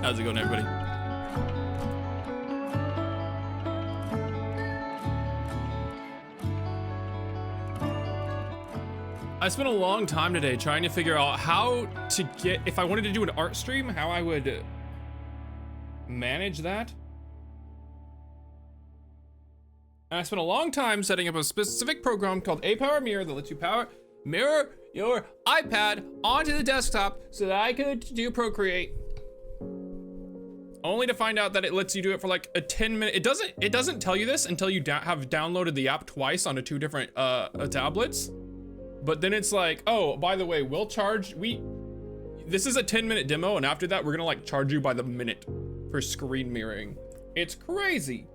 How's it going, everybody? I spent a long time today trying to figure out how to get, if I wanted to do an art stream, how I would manage that. And I spent a long time setting up a specific program called A-Power Mirror that lets you mirror your iPad onto the desktop so that I could do Procreate. Only to find out that it lets you do it for like a 10-minute. It doesn't tell you this until you have downloaded the app twice onto two different tablets. But then it's like, oh, by the way, this is a 10-minute demo, and after that, we're gonna like charge you by the minute for screen mirroring. It's crazy.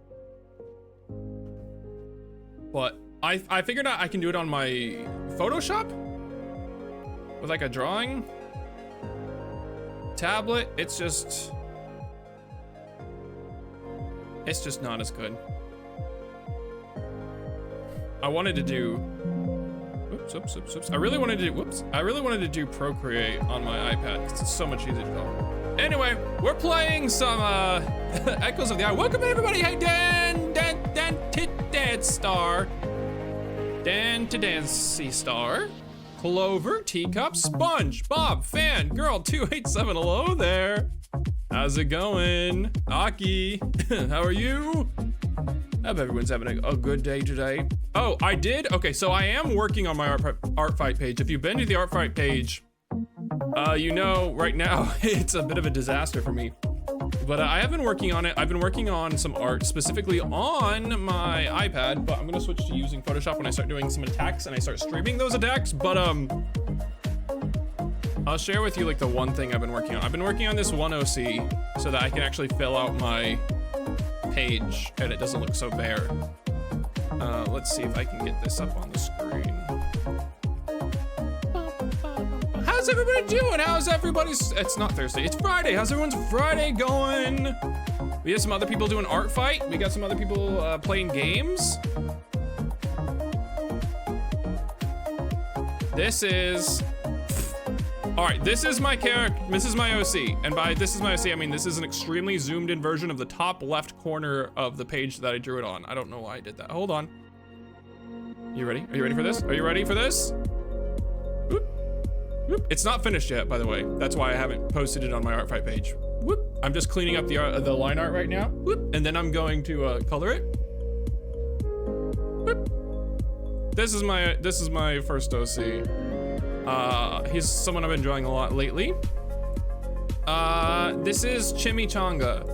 But I figured out I can do it on my Photoshop with like a drawing tablet. It's just not as good. I wanted to do, oops. I really wanted to do Procreate on my iPad because it's so much easier to do. Anyway, we're playing some Echoes of the Eye. Welcome everybody. Hey, Dan to Dancy Star, Clover, Teacup, Sponge, Bob, Fan, Girl 287. Hello there. How's it going? Aki, how are you? I hope everyone's having a good day today. Oh, I did? Okay, so I am working on my art fight page. If you've been to the art fight page, you know right now it's a bit of a disaster for me. But I have been working on it. I've been working on some art specifically on my iPad, but I'm gonna switch to using Photoshop when I start doing some attacks and I start streaming those attacks. But I'll share with you like the one thing I've been working on. I've been working on this one OC so that I can actually fill out my page and it doesn't look so bare. Let's see if I can get this up on the screen. How's everybody doing? How's everybody's, it's not Thursday, it's Friday. How's everyone's Friday going? We have some other people doing art fight. We got some other people playing games. This is, all right, this is my character, this is my OC. And by this is my OC, I mean, this is an extremely zoomed in version of the top left corner of the page that I drew it on. I don't know why I did that. Hold on. You ready? Are you ready for this? Are you ready for this? Whoop. Whoop. It's not finished yet, by the way. That's why I haven't posted it on my art fight page. Whoop. I'm just cleaning up the line art right now. Whoop. And then I'm going to color it. Whoop. This is my first OC. He's someone I've been drawing a lot lately. This is Chimichanga,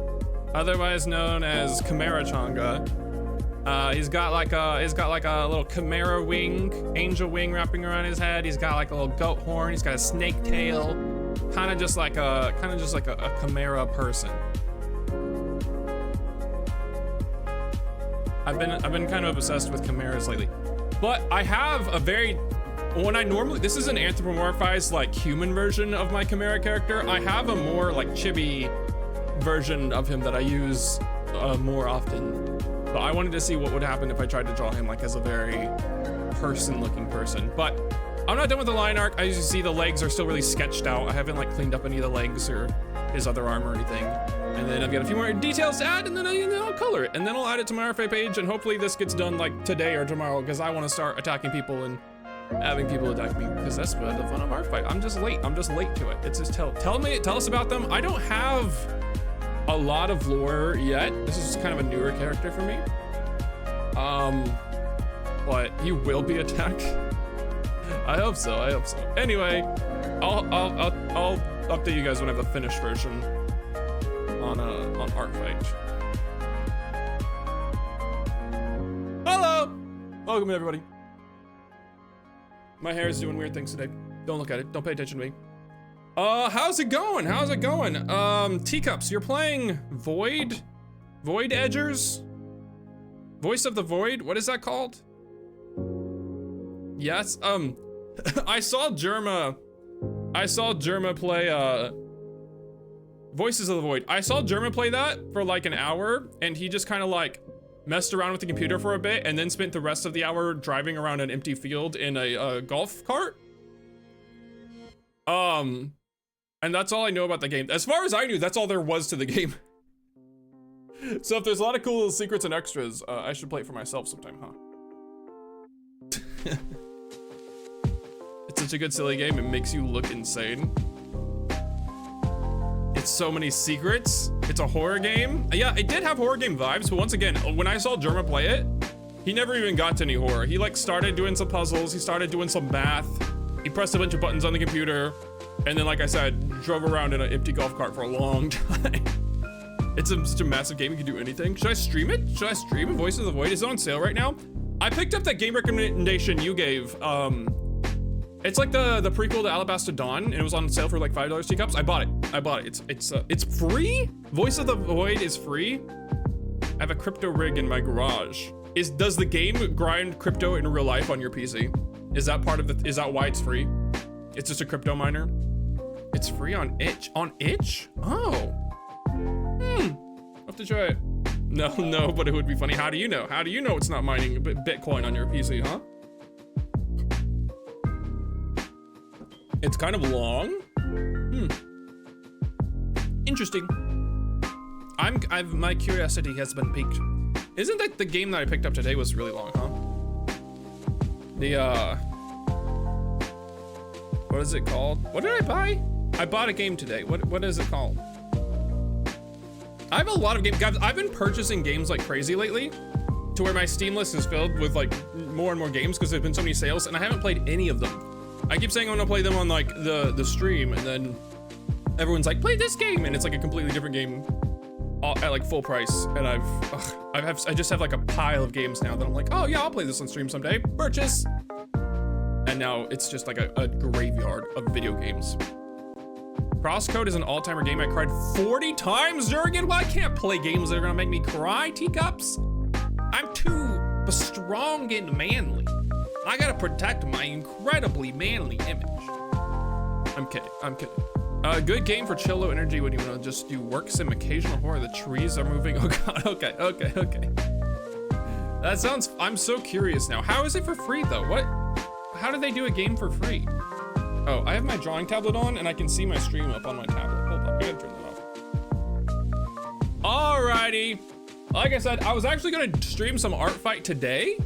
otherwise known as Chimera-changa. He's got like a little chimera wing, angel wing wrapping around his head. He's got like a little goat horn. He's got a snake tail, kind of just like a chimera person. I've been kind of obsessed with chimeras lately, but I have a very, this is an anthropomorphized like human version of my chimera character. I have a more like chibi version of him that I use more often. But I wanted to see what would happen if I tried to draw him like as a very person-looking person. But I'm not done with the line art. As you see, the legs are still really sketched out. I haven't like cleaned up any of the legs or his other arm or anything. And then I've got a few more details to add, and then I'll color it. And then I'll add it to my art fight page, and hopefully this gets done like today or tomorrow, because I want to start attacking people and having people attack me, because that's the fun of art fight. I'm just late to it. It's just tell us about them. I don't have a lot of lore yet. This is kind of a newer character for me. But he will be attacked. I hope so. Anyway, I'll update you guys when I have the finished version on art fight. Hello, welcome everybody. My hair is doing weird things today. Don't look at it. Don't pay attention to me. How's it going? Teacups, you're playing Void Edgers? Voice of the Void? What is that called? Yes, I saw Germa play, Voices of the Void. I saw Germa play that for like an hour, and he just kind of like messed around with the computer for a bit, and then spent the rest of the hour driving around an empty field in a golf cart. And that's all I know about the game. As far as I knew, that's all there was to the game. So if there's a lot of cool little secrets and extras, I should play it for myself sometime, huh? It's such a good, silly game. It makes you look insane. It's so many secrets. It's a horror game. Yeah, it did have horror game vibes, but once again, when I saw Germa play it, he never even got to any horror. He like started doing some puzzles. He started doing some math. He pressed a bunch of buttons on the computer. And then, like I said, drove around in an empty golf cart for a long time. It's such a massive game, you can do anything. Should I stream it? Should I stream Voices of the Void? Is it on sale right now? I picked up that game recommendation you gave. It's like the prequel to Alabasta Dawn, and it was on sale for like $5 teacups. I bought it. It's free? Voice of the Void is free? I have a crypto rig in my garage. Does the game grind crypto in real life on your PC? Is that part of is that why it's free? It's just a crypto miner? It's free on itch. On itch? Oh. I'll have to try it. No, but it would be funny. How do you know? How do you know it's not mining Bitcoin on your PC, huh? It's kind of long. Interesting. My curiosity has been piqued. Isn't that the game that I picked up today was really long, huh? What is it called? What did I buy? I bought a game today. What is it called? I have a lot of games. Guys, I've been purchasing games like crazy lately to where my Steam list is filled with like more and more games because there's been so many sales and I haven't played any of them. I keep saying I'm gonna play them on like the stream and then everyone's like, play this game. And it's like a completely different game at like full price. And I just have like a pile of games now that I'm like, oh yeah, I'll play this on stream someday. Purchase. And now it's just like a graveyard of video games. Crosscode is an all-timer game. I cried 40 times during it. Well, I can't play games that are gonna make me cry, teacups. I'm too strong and manly. I gotta protect my incredibly manly image. I'm kidding. Good game for chill, low energy when you wanna just do work sim, occasional horror. The trees are moving. Oh God, okay. That sounds, I'm so curious now. How is it for free though? How do they do a game for free? Oh, I have my drawing tablet on and I can see my stream up on my tablet. Hold on, I gotta turn that off. Alrighty. Like I said, I was actually gonna stream some art fight today,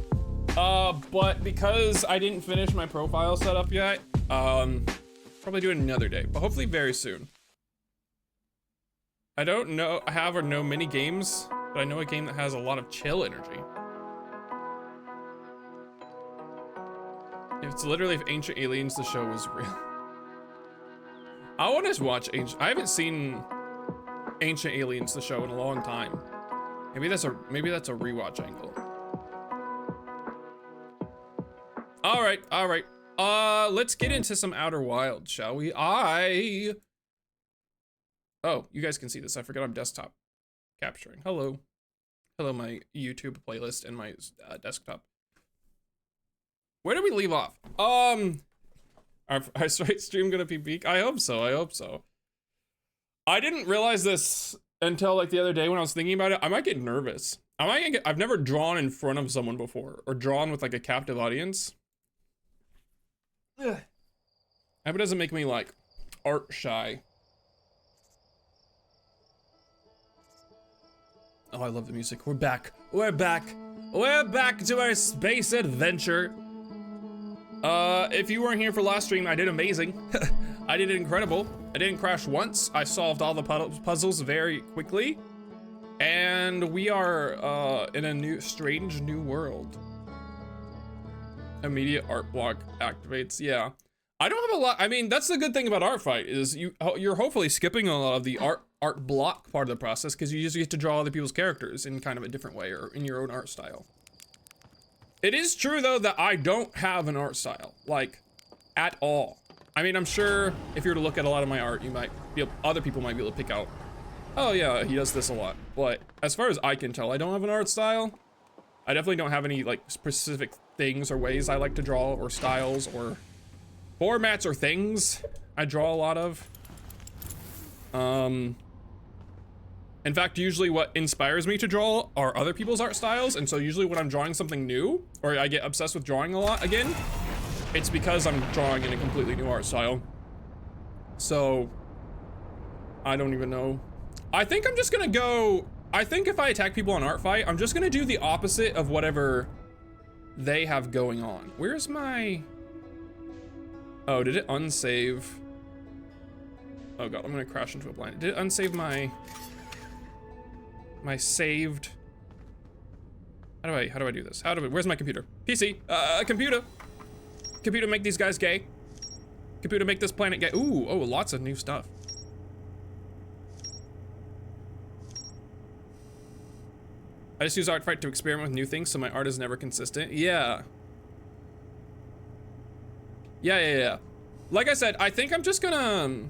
but because I didn't finish my profile setup yet, probably do it another day, but hopefully very soon. I don't know, have or know many games, but I know a game that has a lot of chill energy. It's literally if Ancient Aliens, the show was real. I want to watch I haven't seen Ancient Aliens, the show in a long time. Maybe that's a rewatch angle. All right. Let's get into some Outer Wilds, shall we? Oh, you guys can see this. I forgot I'm desktop capturing. Hello, my YouTube playlist and my desktop. Where did we leave off? Our straight stream gonna be peak? I hope so. I didn't realize this until like the other day when I was thinking about it. I might get nervous. I've never drawn in front of someone before or drawn with like a captive audience. I hope it doesn't make me like art shy. Oh, I love the music. We're back to our space adventure. If you weren't here for last stream, I did amazing. I did incredible. I didn't crash once. I solved all the puzzles very quickly. And we are in a strange new world. Immediate art block activates, yeah. I don't have a lot, I mean, that's the good thing about Art Fight is you're hopefully skipping a lot of the art block part of the process because you just get to draw other people's characters in kind of a different way or in your own art style. It is true though that I don't have an art style, like, at all. I mean, I'm sure if you were to look at a lot of my art, other people might be able to pick out, oh yeah, he does this a lot. But as far as I can tell, I don't have an art style. I definitely don't have any like specific things or ways I like to draw or styles or formats or things I draw a lot of. In fact, usually what inspires me to draw are other people's art styles. And so usually when I'm drawing something new, or I get obsessed with drawing a lot again, it's because I'm drawing in a completely new art style. So I don't even know. I think I'm just gonna go, I think if I attack people on art fight, I'm just gonna do the opposite of whatever they have going on. Where's my, oh, did it unsave? Oh God, I'm gonna crash into a blind. Did it unsave my saved? How do I do this? Where's my computer? PC, computer make these guys gay. Computer make this planet gay. Ooh, oh, lots of new stuff. I just use art fight to experiment with new things so my art is never consistent. Yeah. Yeah. Like I said, I think I'm just gonna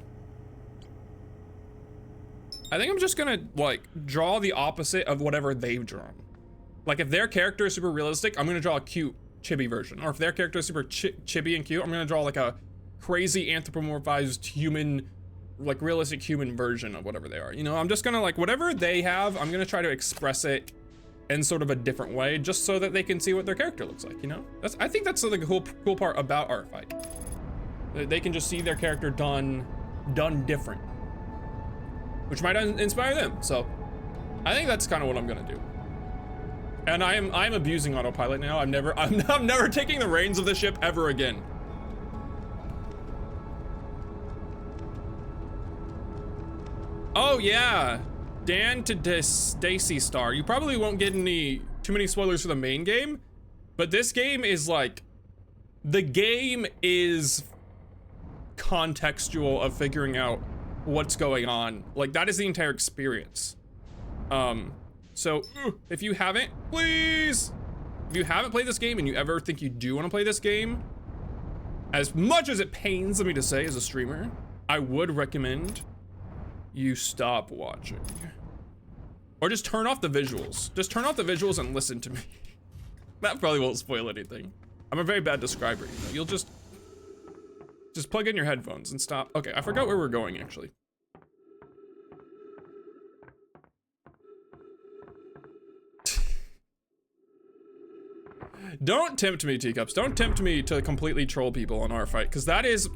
like draw the opposite of whatever they've drawn. Like if their character is super realistic, I'm gonna draw a cute chibi version. Or if their character is super chibi and cute, I'm gonna draw like a crazy anthropomorphized human, like realistic human version of whatever they are. You know, I'm just gonna like whatever they have, I'm gonna try to express it in sort of a different way, just so that they can see what their character looks like. You know, I think that's like a cool part about art fight. They can just see their character done different, which might inspire them. So I think that's kind of what I'm gonna do. And I'm abusing autopilot now. I'm never taking the reins of the ship ever again. Oh yeah, Dan to Stacy Star. You probably won't get too many spoilers for the main game, but this game is like, the game is contextual of figuring out what's going on. Like that is the entire experience. So if you haven't, please, if you haven't played this game and you ever think you do want to play this game, as much as it pains me to say as a streamer, I would recommend you stop watching. Or just turn off the visuals. Just turn off the visuals and listen to me. That probably won't spoil anything. I'm a very bad describer, you know. You'll just plug in your headphones and stop. Okay, I forgot where we're going actually. Don't tempt me, Teacups. Don't tempt me to completely troll people on our fight, because that is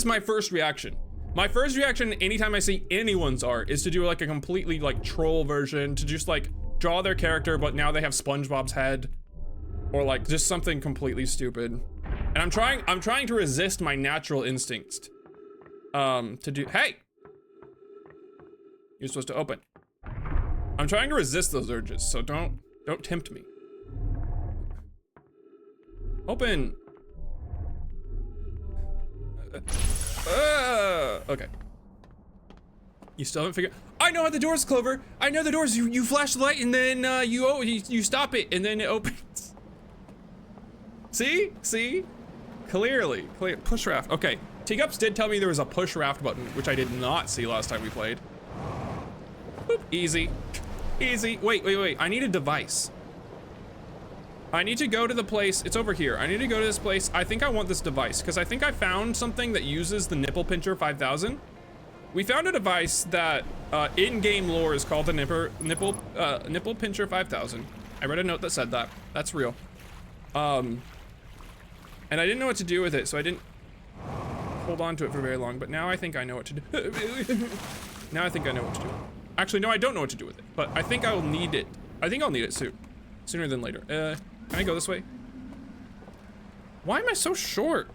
my first reaction. My first reaction anytime I see anyone's art is to do like a completely like troll version, to just like draw their character, but now they have SpongeBob's head, or like just something completely stupid. And I'm trying to resist my natural instincts to do. Hey, you're supposed to open. I'm trying to resist those urges, so don't tempt me. Open. Okay. You still haven't figured. I know how the doors, Clover. I know the doors. You flash the light and then you stop it and then it opens. See? Clearly. Push raft. Okay. Teacups did tell me there was a push raft button, which I did not see last time we played. Boop. Easy. Wait. I need a device. I need to go to the place. It's over here. I need to go to this place. I think I want this device because I think I found something that uses the Nipple Pincher 5000. We found a device that in-game lore is called the Nipple Pincher 5000. I read a note that said that. That's real. And I didn't know what to do with it, so I didn't hold on to it for very long. But now I think I know what to do. Now I think I know what to do. Actually, no, I don't know what to do with it. But I think I'll need it. I think I'll need it soon. Sooner than later. Can I go this way? Why am I so short?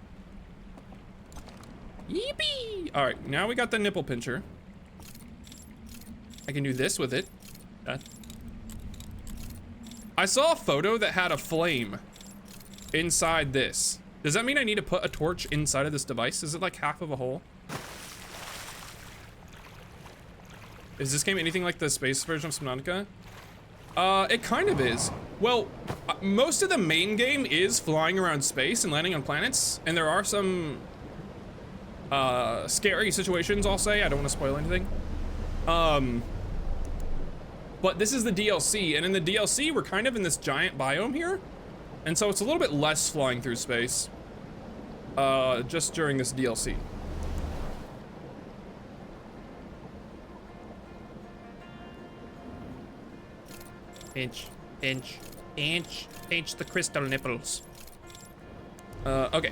Yeepee! All right, now we got the nipple pincher. I can do this with it. I saw a photo that had a flame inside this. Does that mean I need to put a torch inside of this device? Is it like half of a hole? Is this game anything like the space version of Subnautica? It kind of is. Well, most of the main game is flying around space and landing on planets, and there are some scary situations, I'll say. I don't want to spoil anything. But this is the DLC, and in the DLC, we're kind of in this giant biome here, and so it's a little bit less flying through space, just during this DLC. Pinch the crystal nipples. Okay.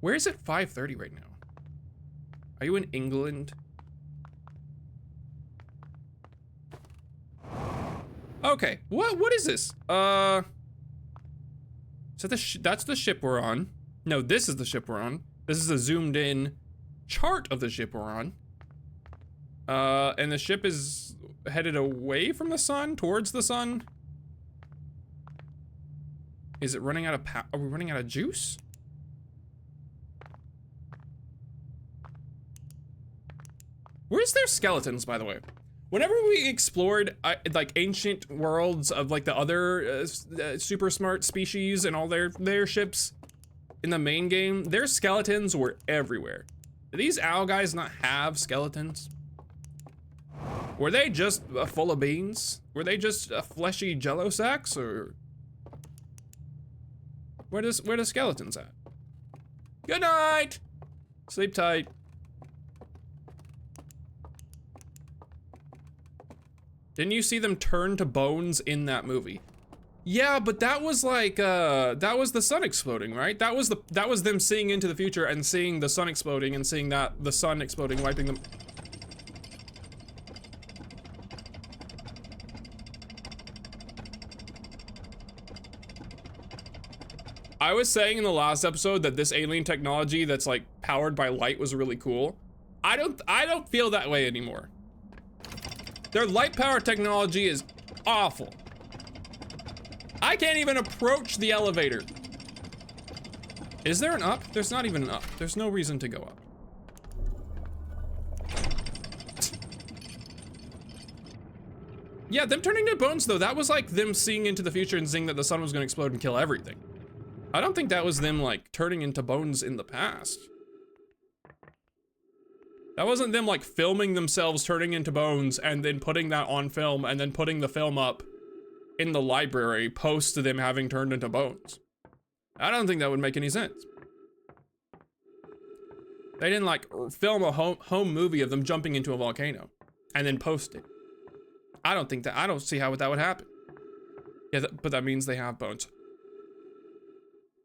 Where is it 5:30 right now? Are you in England? Okay, what is this? So that's the ship we're on. No, this is the ship we're on. This is a zoomed in chart of the ship we're on. And the ship is headed away from the sun, towards the sun. Is it running out of are we running out of juice? Where's their skeletons, by the way? Whenever we explored like ancient worlds of like the other super smart species and all their ships in the main game, their skeletons were everywhere. Do these owl guys not have skeletons? Were they just full of beans? Were they just fleshy jello sacks, or where the skeletons at? Good night. Sleep tight. Didn't you see them turn to bones in that movie? Yeah, but that was like that was the sun exploding, right? That was them seeing into the future and seeing the sun exploding and seeing that the sun exploding, wiping them. I was saying in the last episode that this alien technology that's like powered by light was really cool. I don't feel that way anymore. Their light power technology is awful. I can't even approach the elevator. Is there an up? There's not even an up. There's no reason to go up. Yeah, them turning to bones though, that was like them seeing into the future and seeing that the sun was gonna explode and kill everything. I don't think that was them like turning into bones in the past. That wasn't them like filming themselves turning into bones and then putting that on film and then putting the film up in the library post to them having turned into bones. I don't think that would make any sense. They didn't like film a home movie of them jumping into a volcano and then post it. I don't see how that would happen. Yeah, but that means they have bones.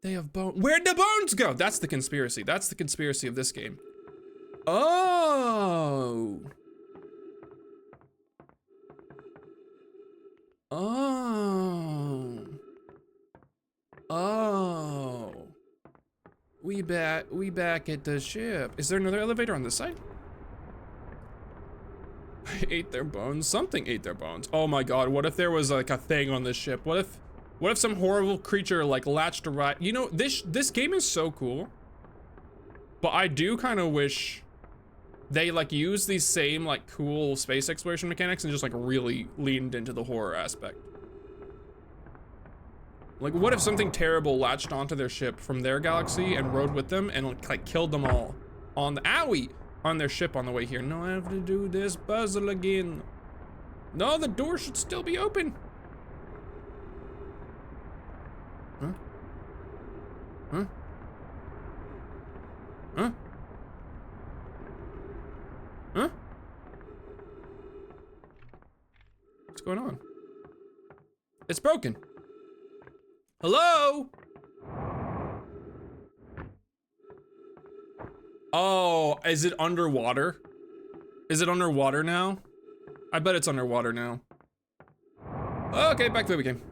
They have bones. Where'd the bones go? That's the conspiracy. That's the conspiracy of this game. Oh. Oh. Oh. We back at the ship. Is there another elevator on this side? I ate their bones. Something ate their bones. Oh my god, what if there was like a thing on this ship? What if some horrible creature like latched a right? You know, this game is so cool. But I do kind of wish they like use these same like cool space exploration mechanics and just like really leaned into the horror aspect. Like what if something terrible latched onto their ship from their galaxy and rode with them and like killed them all on the on their ship on the way here? No, I have to do this puzzle again. No, the door should still be open. Huh? Huh? Huh? Huh? What's going on? It's broken. Hello? Oh, is it underwater? Is it underwater now? I bet it's underwater now. Okay, back to the game.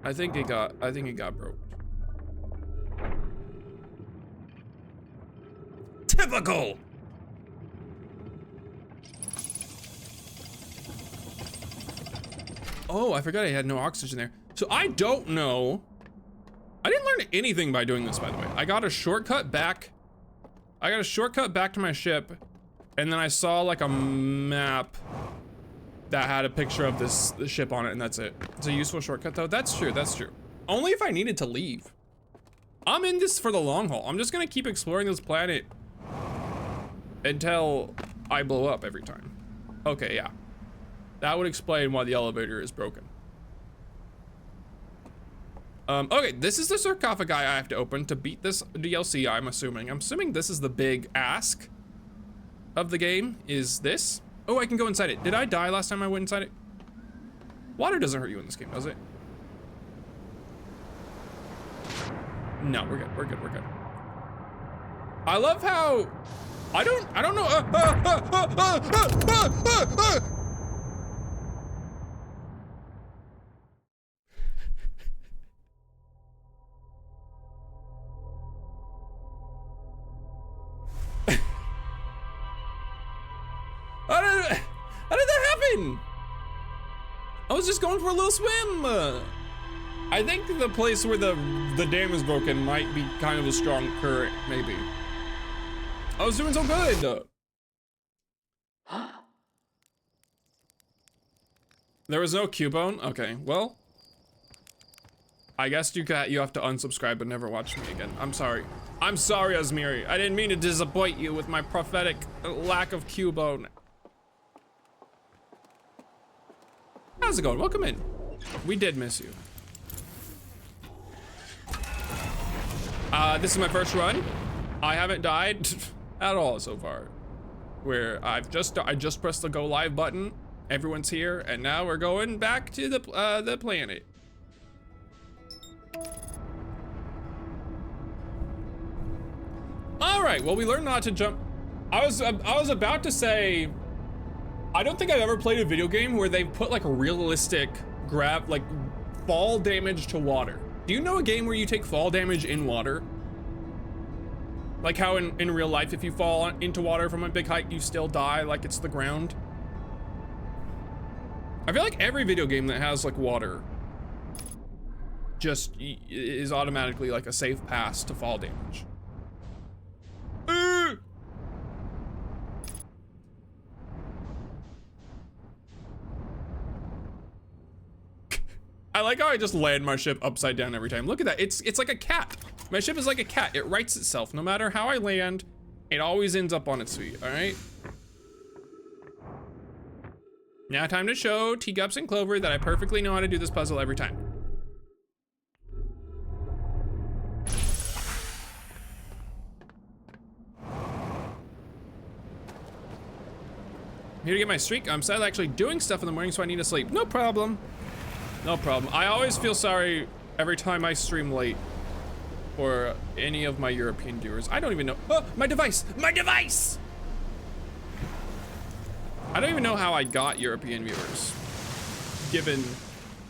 I think it got broke. Typical! Oh, I forgot I had no oxygen there. So I don't know. I didn't learn anything by doing this, by the way. I got a shortcut back. I got a shortcut back to my ship, and then I saw like a map that had a picture of this ship on it, and that's it. It's a useful shortcut though. That's true, that's true. Only if I needed to leave. I'm in this for the long haul. I'm just gonna keep exploring this planet until I blow up every time. Okay, yeah. That would explain why the elevator is broken. Okay, this is the sarcophagi I have to open to beat this DLC, I'm assuming. I'm assuming this is the big ask of the game, is this. Oh, I can go inside it. Did I die last time I went inside it? Water doesn't hurt you in this game, does it? No, we're good. We're good. We're good. I love how I don't know. How did that happen? I was just going for a little swim. I think the place where the dam is broken might be kind of a strong current, maybe. I was doing so good. There was no Cubone? Okay, well. I guess you have to unsubscribe and never watch me again. I'm sorry. I'm sorry, Asmiri. I didn't mean to disappoint you with my prophetic lack of Cubone. How's it going? Welcome in. We did miss you. This is my first run. I haven't died at all so far. Where I just pressed the go live button. Everyone's here, and now we're going back to the planet. All right. Well, we learned not to jump. I was about to say, I don't think I've ever played a video game where they've put like a realistic fall damage to water. Do you know a game where you take fall damage in water? Like how in real life, if you fall into water from a big height, you still die like it's the ground? I feel like every video game that has like water just is automatically like a safe pass to fall damage. I like how I just land my ship upside down every time. Look at that, it's like a cat. My ship is like a cat, it rights itself. No matter how I land, it always ends up on its feet, all right? Now time to show Teacups and Clover that I perfectly know how to do this puzzle every time. I'm here to get my streak. I'm sadly actually doing stuff in the morning, so I need to sleep. No problem. No problem. I always feel sorry every time I stream late for any of my European viewers. I don't even know. Oh, my device! My device! I don't even know how I got European viewers, given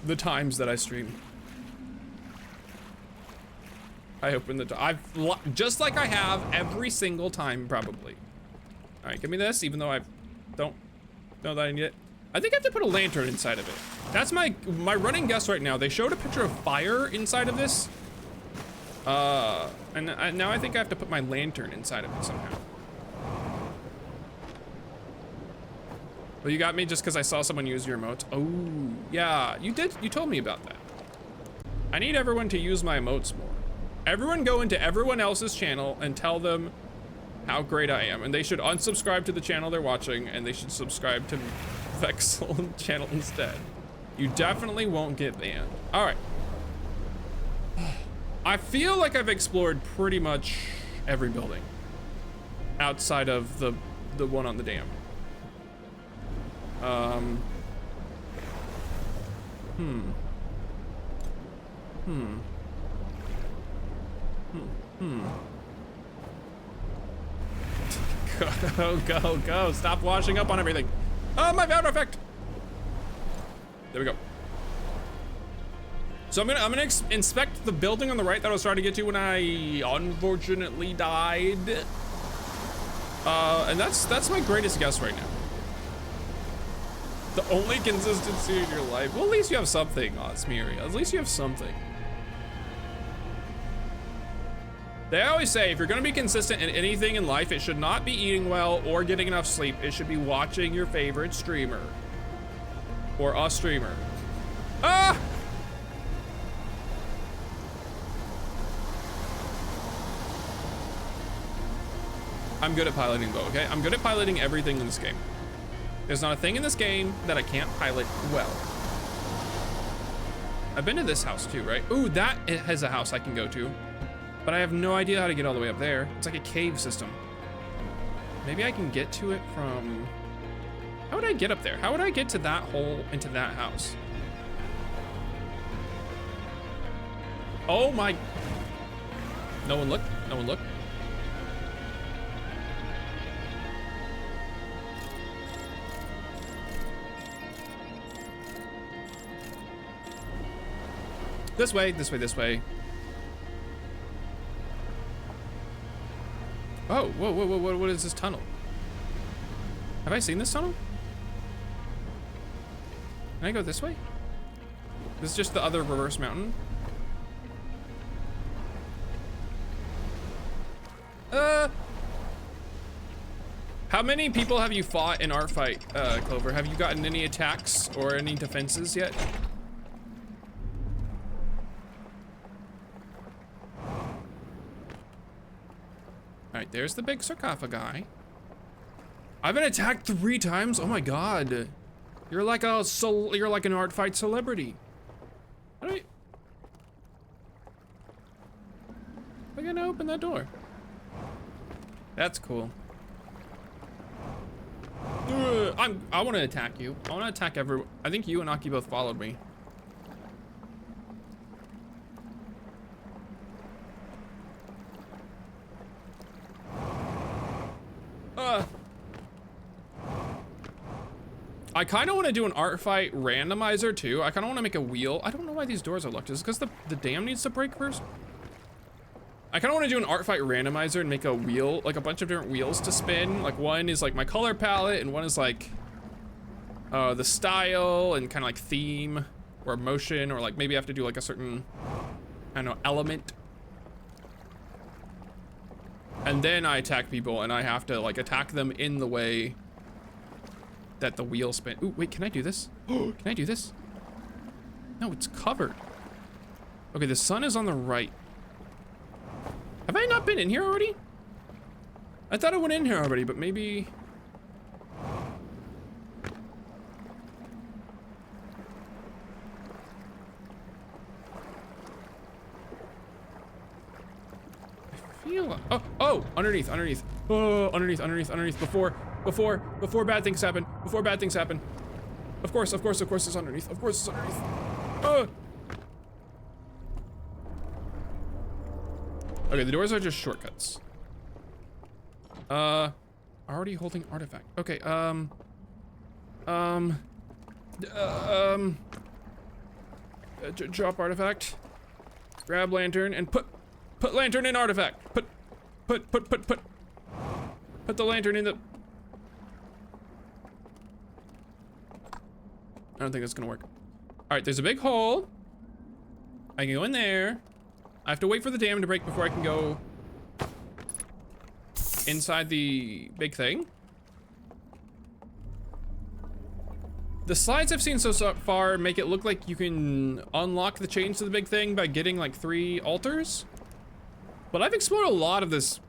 the times that I stream. I open the just like I have every single time, probably. All right, give me this, even though I don't know that I need it. I think I have to put a lantern inside of it. That's my running guess right now. They showed a picture of fire inside of this. And now I think I have to put my lantern inside of it somehow. Well, you got me just because I saw someone use your emotes. Oh, yeah, you did. You told me about that. I need everyone to use my emotes more. Everyone go into everyone else's channel and tell them how great I am. And they should unsubscribe to the channel they're watching, and they should subscribe to Vexil channel instead. You definitely won't get banned. All right. I feel like I've explored pretty much every building outside of the one on the dam. Go. Stop washing up on everything. Oh, my powder effect. There we go. So I'm gonna inspect the building on the right that I was trying to get to when I unfortunately died. And that's my greatest guess right now. The only consistency in your life. Well, at least you have something, Osmiri. At least you have something. They always say if you're gonna be consistent in anything in life, it should not be eating well or getting enough sleep. It should be watching your favorite streamer. Or a streamer. Ah! I'm good at piloting though, okay? I'm good at piloting everything in this game. There's not a thing in this game that I can't pilot well. I've been to this house too, right? Ooh, that has a house I can go to. But I have no idea how to get all the way up there. It's like a cave system. Maybe I can get to it from... How would I get up there? How would I get to that hole into that house? Oh my... No one look. No one look. This way, this way, this way. Oh, whoa, whoa, whoa, what is this tunnel? Have I seen this tunnel? Can I go this way? This is just the other reverse mountain. How many people have you fought in art fight, Clover? Have you gotten any attacks or any defenses yet? All right, there's the big sarcophagi. I've been attacked 3 times. Oh my God, you're like an art fight celebrity. How do I gonna open that door? That's cool. I want to attack you. I want to attack everyone. I think you and Aki both followed me. I kind of want to do an art fight randomizer too. I kind of want to make a wheel. I don't know why these doors are locked. Is it because the dam needs to break first? I kind of want to do an art fight randomizer and make a wheel, like a bunch of different wheels to spin. Like one is like my color palette and one is like the style and kind of like theme or motion, or like maybe I have to do like a certain, I don't know, element. And then I attack people and I have to like attack them in the way that the wheel spin. Ooh, wait, can I do this? Can I do this? No, it's covered. Okay, the sun is on the right. Have I not been in here already? I thought I went in here already, but maybe... I feel like... Oh, underneath. Oh, underneath. Before bad things happen. Of course it's underneath. Okay, the doors are just shortcuts. Already holding artifact. Okay, drop artifact. Grab lantern and put lantern in artifact. Put the lantern in the... I don't think that's gonna work. All right, there's a big hole. I can go in there. I have to wait for the dam to break before I can go inside the big thing. The slides I've seen so far make it look like you can unlock the chains to the big thing by getting like 3 altars. But I've explored a lot of this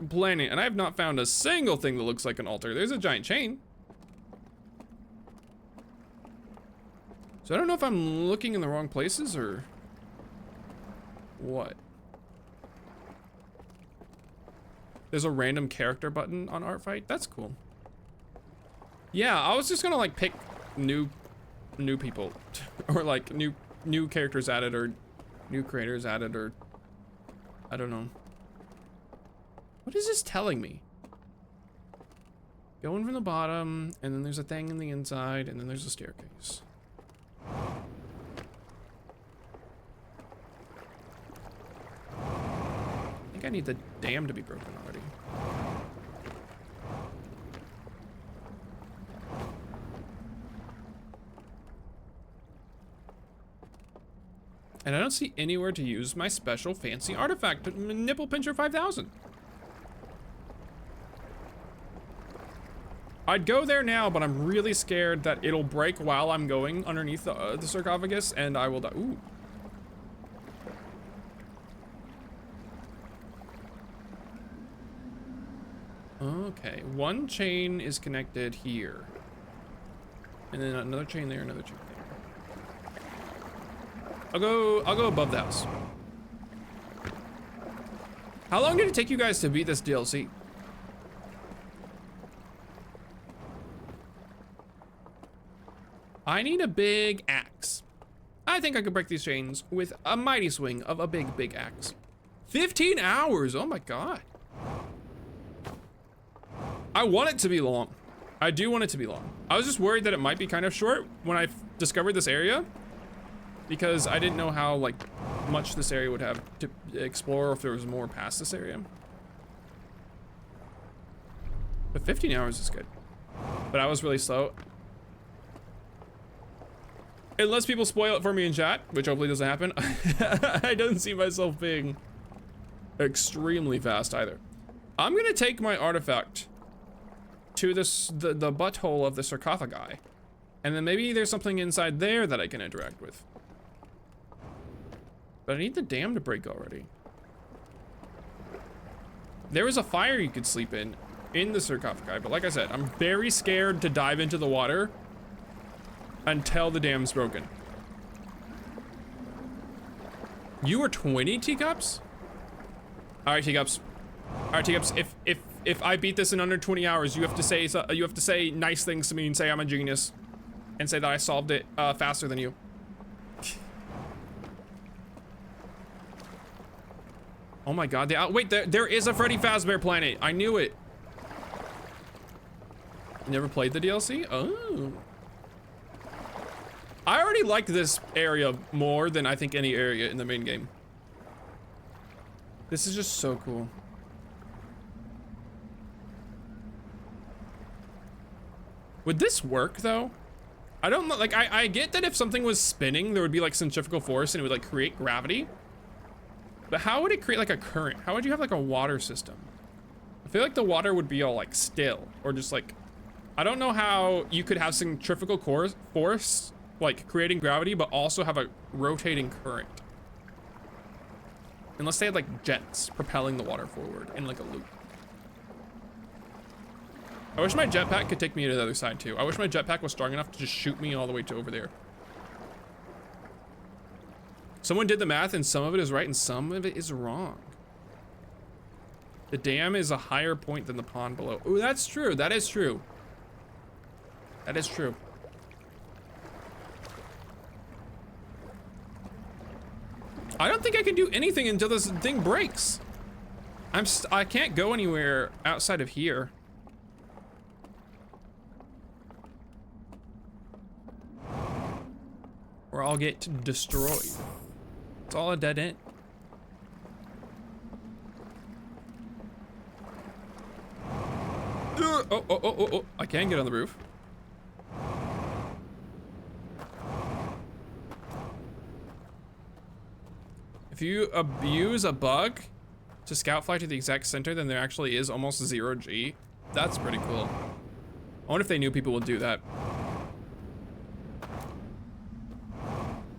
planet and I have not found a single thing that looks like an altar. There's a giant chain. So I don't know if I'm looking in the wrong places or what. There's a random character button on art fight. That's cool. Yeah, I was just gonna like pick new people or like new characters added or new creators added, or I don't know. What is this telling me? Going from the bottom, and then there's a thing in the inside, and then there's a staircase. I think I need the dam to be broken already. And I don't see anywhere to use my special fancy artifact, Nipple Pincher 5000. I'd go there now, but I'm really scared that it'll break while I'm going underneath the sarcophagus and I will die. Ooh. Okay, one chain is connected here. And then another chain there, another chain there. I'll go above the house. How long did it take you guys to beat this DLC? I need a big axe. I think I could break these chains with a mighty swing of a big axe. 15 hours, oh my God. I want it to be long. I do want it to be long. I was just worried that it might be kind of short when I discovered this area, because I didn't know how like much this area would have to explore, or if there was more past this area. But 15 hours is good. But I was really slow. Unless people spoil it for me in chat, which hopefully doesn't happen. I don't see myself being extremely fast either. I'm gonna take my artifact to the butthole of the sarcophagi, and then maybe there's something inside there that I can interact with. But I need the dam to break already. There was a fire you could sleep in the sarcophagi, but like I said, I'm very scared to dive into the water until the dam's broken. You were 20 teacups? All right, teacups. All right, teacups. If I beat this in under 20 hours, you have to say nice things to me and say I'm a genius, and say that I solved it faster than you. Oh my God! Wait, there is a Freddy Fazbear Planet. I knew it. You never played the DLC? Oh. I already like this area more than I think any area in the main game. This is just so cool. Would this work though? I don't know, like I get that if something was spinning, there would be like centrifugal force and it would like create gravity. But how would it create like a current? How would you have like a water system? I feel like the water would be all like still, or just like, I don't know how you could have centrifugal force like creating gravity, but also have a rotating current. Unless they had like jets propelling the water forward in like a loop. I wish my jetpack could take me to the other side too. I wish my jetpack was strong enough to just shoot me all the way to over there. Someone did the math and some of it is right and some of it is wrong. The dam is a higher point than the pond below. Ooh, that's true. That is true. That is true. I don't think I can do anything until this thing breaks. I can't go anywhere outside of here. Or I'll get destroyed. It's all a dead end. Oh, I can get on the roof. If you abuse a bug to scout fly to the exact center, then there actually is almost 0 G. That's pretty cool. I wonder if they knew people would do that.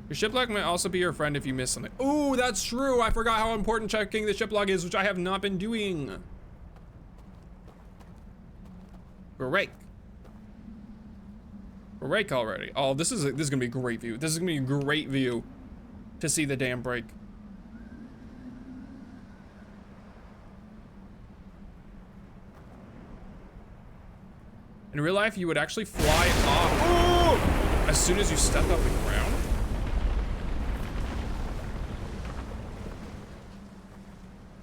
Your ship log might also be your friend if you miss something. Ooh, that's true. I forgot how important checking the ship log is, which I have not been doing. Break. Break already. Oh, this is gonna be a great view. This is gonna be a great view to see the dam break. In real life, you would actually fly off as soon as you step off the ground.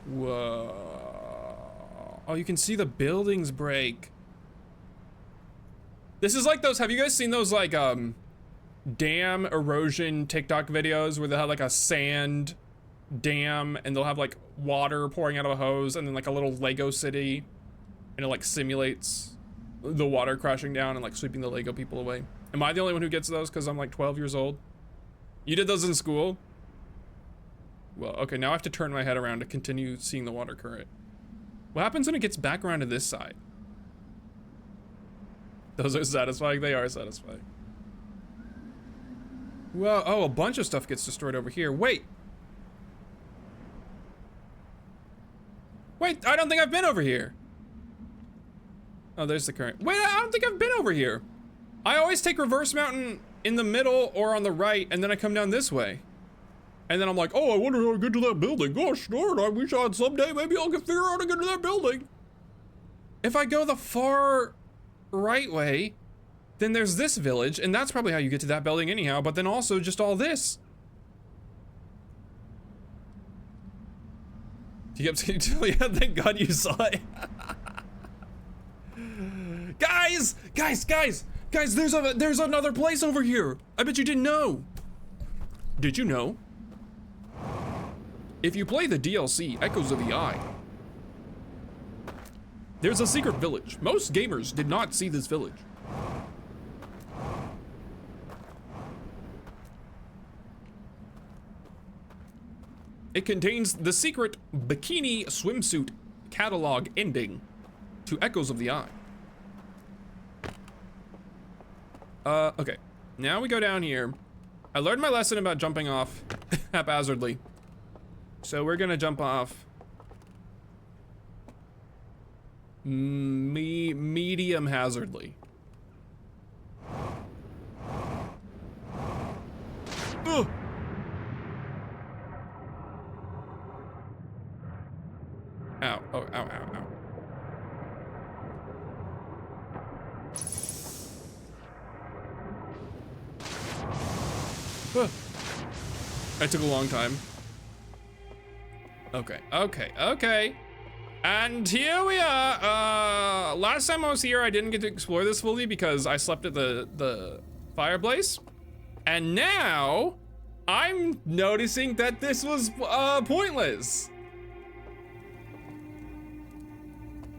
Whoa. Oh, you can see the buildings break. This is like those, have you guys seen those like dam erosion TikTok videos where they'll have like a sand dam and they'll have like water pouring out of a hose and then like a little Lego city and it like simulates the water crashing down and like sweeping the Lego people away? Am I the only one who gets those because I'm like 12 years old? You did those in school? Well, okay, now I have to turn my head around to continue seeing the water current. What happens when it gets back around to this side? Those are satisfying. They are satisfying. Well, oh, a bunch of stuff gets destroyed over here. Wait. Wait, I don't think I've been over here. Oh, there's the current. Wait, I don't think I've been over here. I always take Reverse Mountain in the middle or on the right, and then I come down this way. And then I'm like, oh, I wonder how to get to that building. Gosh darn, I wish I'd someday, maybe I'll figure out how to get to that building. If I go the far right way, then there's this village, and that's probably how you get to that building anyhow, but then also just all this. She kept saying, yeah, thank God you saw it. Guys, there's another place over here. I bet you didn't know. Did you know? If you play the DLC, Echoes of the Eye, there's a secret village. Most gamers did not see this village. It contains the secret bikini swimsuit catalog ending to Echoes of the Eye. Okay. Now we go down here. I learned my lesson about jumping off haphazardly. So we're gonna jump off medium hazardly. Ugh. Ow, oh, ow, ow, ow. That took a long time. Okay. And here we are. Last time I was here, I didn't get to explore this fully because I slept at the fireplace. And now, I'm noticing that this was pointless.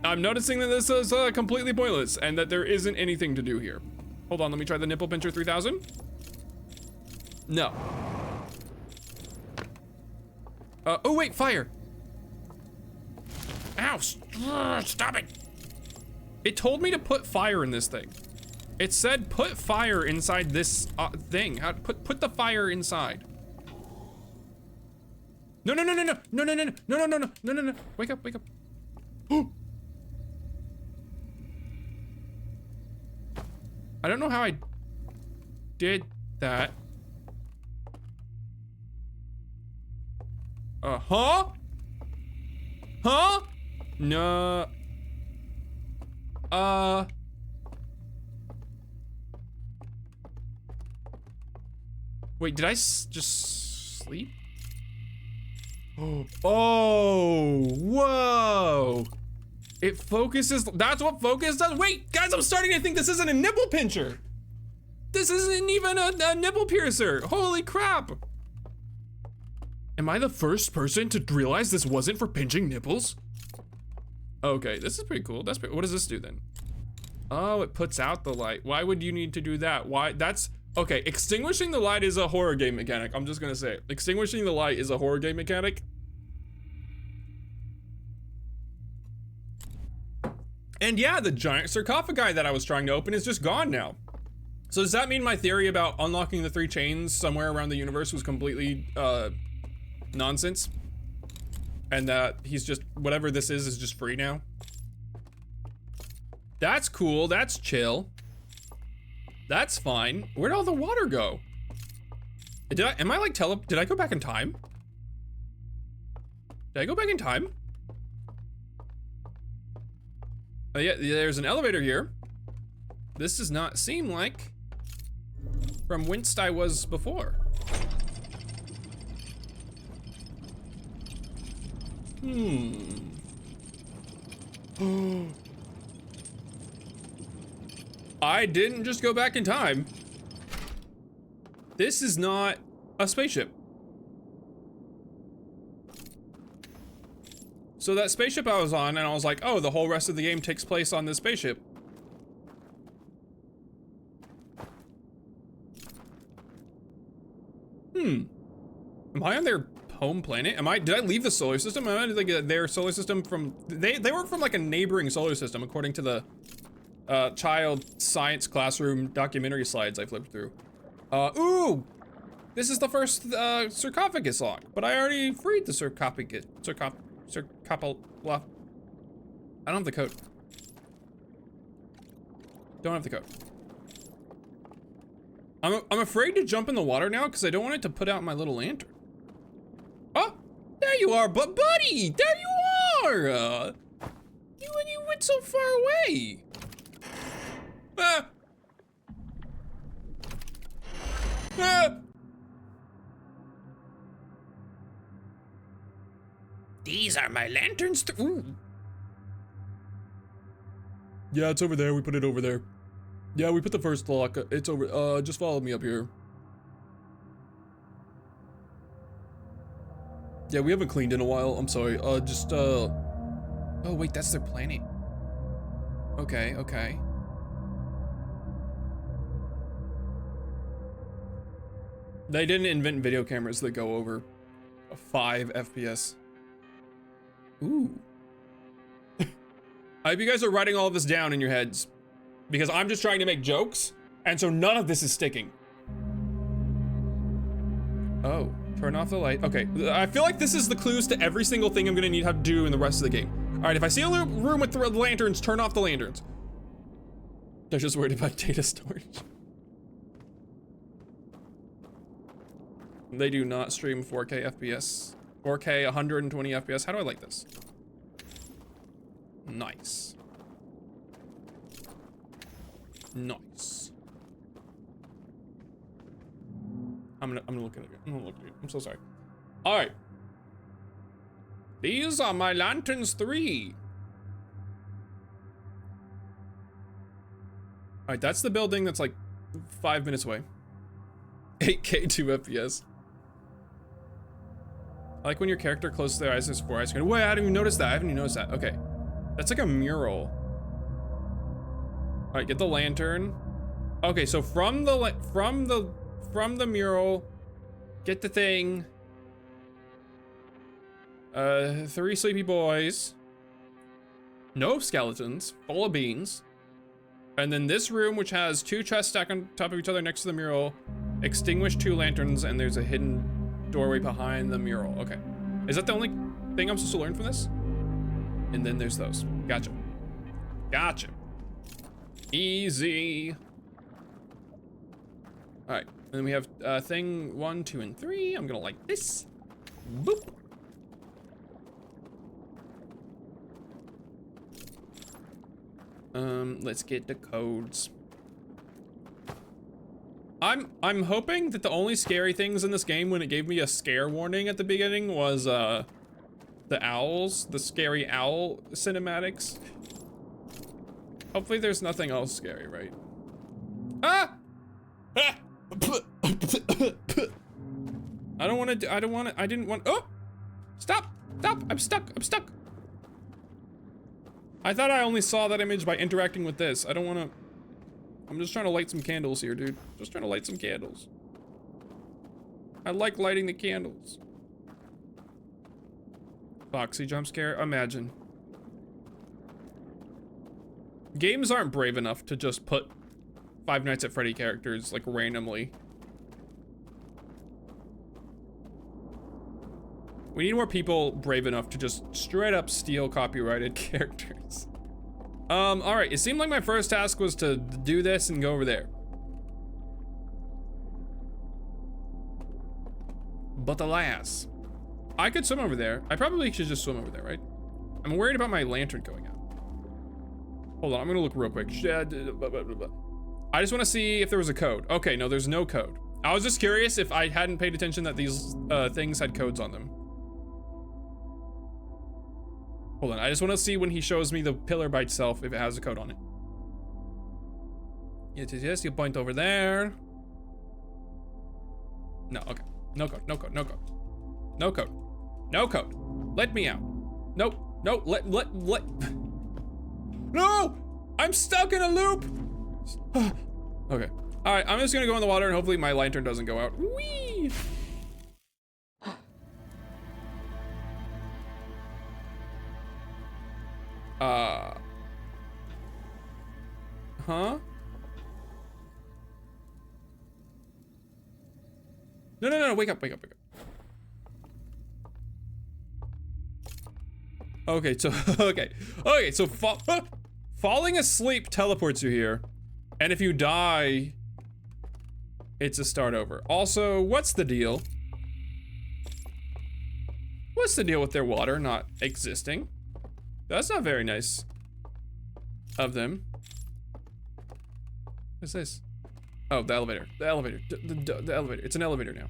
I'm noticing that this is completely pointless and that there isn't anything to do here. Hold on, let me try the Nipple Pincher 3000. No. Oh wait, fire. Ow, stop it. It told me to put fire in this thing. It said put fire inside this thing. Put the fire inside. No. Wake up. I don't know how I did that. Huh? No. Wait, did I just sleep? Oh, whoa. It focuses, that's what focus does. Wait, guys, I'm starting to think this isn't a nipple pincher. This isn't even a nipple piercer. Holy crap. Am I the first person to realize this wasn't for pinching nipples? Okay, this is pretty cool. That's pretty, what does this do then? Oh, it puts out the light. Why would you need to do that? Why? That's, okay, extinguishing the light is a horror game mechanic. I'm just gonna say it. Extinguishing the light is a horror game mechanic. And yeah, the giant sarcophagi that I was trying to open is just gone now. So does that mean my theory about unlocking the 3 chains somewhere around the universe was completely, nonsense? And that he's just, whatever this is just free now? That's cool, that's chill. That's fine. Where'd all the water go? Did I go back in time? Did I go back in time? Oh yeah, there's an elevator here. This does not seem like from whence I was before. I didn't just go back in time. This is not a spaceship. So that spaceship I was on, and I was like, oh, the whole rest of the game takes place on this spaceship. Am I on their home planet? Did I leave the solar system? Am I like their solar system from, they were from like a neighboring solar system, according to the child science classroom documentary slides I flipped through. Ooh! This is the first sarcophagus lock, but I already freed the sarcophagus. Blah. I don't have the code. Don't have the code. I'm afraid to jump in the water now because I don't want it to put out my little lantern. Oh, there you are, buddy! There you are! You went so far away. Ah. These are my lanterns. Ooh. Yeah, it's over there. We put it over there. Yeah, we put the first lock. It's over. Just follow me up here. Yeah, we haven't cleaned in a while. I'm sorry. Oh, wait, that's their planet. Okay, okay. They didn't invent video cameras that go over 5 FPS. Ooh. I hope you guys are writing all of this down in your heads, because I'm just trying to make jokes, and so none of this is sticking. Oh, turn off the light. Okay, I feel like this is the clues to every single thing I'm gonna need to do in the rest of the game. All right, if I see a room with lanterns, turn off the lanterns. They're just worried about data storage. They do not stream 4K FPS. 4K 120 FPS. How do I like this? Nice. Nice. I'm gonna look at it. I'm gonna look at it. I'm so sorry. All right. These are my lanterns 3. All right, that's the building that's like 5 minutes away. 8K 2 FPS. I like when your character closes their eyes and 4 eyes. Wait, I didn't even notice that. I haven't even noticed that. Okay. That's like a mural. All right, get the lantern. Okay, so from the mural, get the thing. 3 sleepy boys. No skeletons, full of beans. And then this room, which has 2 chests stacked on top of each other next to the mural. Extinguish 2 lanterns, and there's a hidden doorway behind the mural. Okay. Is that the only thing I'm supposed to learn from this? And then there's those. Gotcha. Gotcha. Easy. All right. And then we have thing 1, 2, and 3. I'm gonna like this. Boop. Let's get the codes. I'm hoping that the only scary things in this game when it gave me a scare warning at the beginning was the owls, the scary owl cinematics. Hopefully there's nothing else scary, right? Ah! I didn't want, oh! Stop! Stop! I'm stuck! I'm stuck! I thought I only saw that image by interacting with this. I don't wanna, I'm just trying to light some candles here, dude. Just trying to light some candles. I like lighting the candles. Foxy jump scare, imagine. Games aren't brave enough to just put Five Nights at Freddy characters, like, randomly. We need more people brave enough to just straight up steal copyrighted characters. All right, it seemed like my first task was to do this and go over there. But alas, I could swim over there. I probably should just swim over there, right? I'm worried about my lantern going out. Hold on, I'm gonna look real quick. I just wanna see if there was a code. Okay, no, there's no code. I was just curious if I hadn't paid attention that these things had codes on them. Hold on, I just wanna see when he shows me the pillar by itself if it has a code on it. Yes, you point over there. No, okay. No code, no code, no code. No code. No code. Let me out. Nope. No, let. No! I'm stuck in a loop! Okay. Alright, I'm just gonna go in the water and hopefully my lantern doesn't go out. Whee! Huh? No, wake up. Okay, so, okay, so falling asleep teleports you here. And if you die, it's a start over. Also, what's the deal? What's the deal with their water not existing? That's not very nice of them. What's this? Oh, the elevator. The elevator. The elevator. It's an elevator now.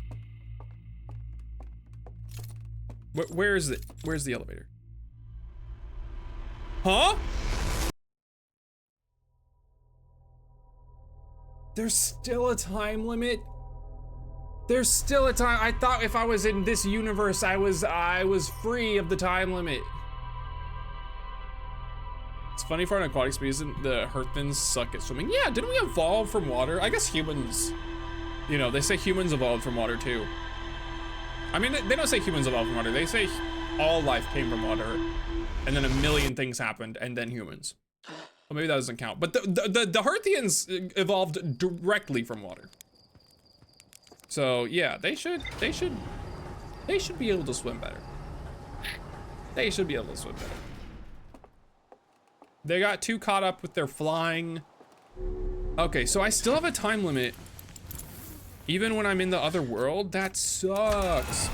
Where is it? Where's the elevator? Huh? There's still a time limit? There's still a time. I thought if I was in this universe, I was free of the time limit. It's funny for an aquatic species, the Earthens suck at swimming. Yeah, didn't we evolve from water? I guess humans, you know, they say humans evolved from water too. I mean, they don't say humans evolved from water. They say all life came from water, and then a million things happened, and then humans. Well, maybe that doesn't count. But the Earthians evolved directly from water. So yeah, they should be able to swim better. They should be able to swim better. They got too caught up with their flying. Okay, so I still have a time limit. Even when I'm in the other world? That sucks.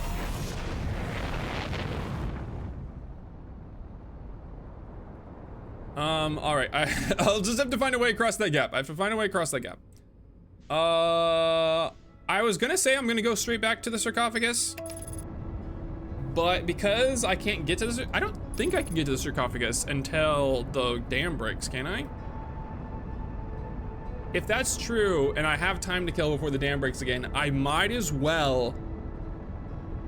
All right, I'll just have to find a way across that gap. I have to find a way across that gap. I was gonna say I'm gonna go straight back to the sarcophagus, but because I can't get to the, I don't think I can get to the sarcophagus until the dam breaks, can I? If that's true, and I have time to kill before the dam breaks again, I might as well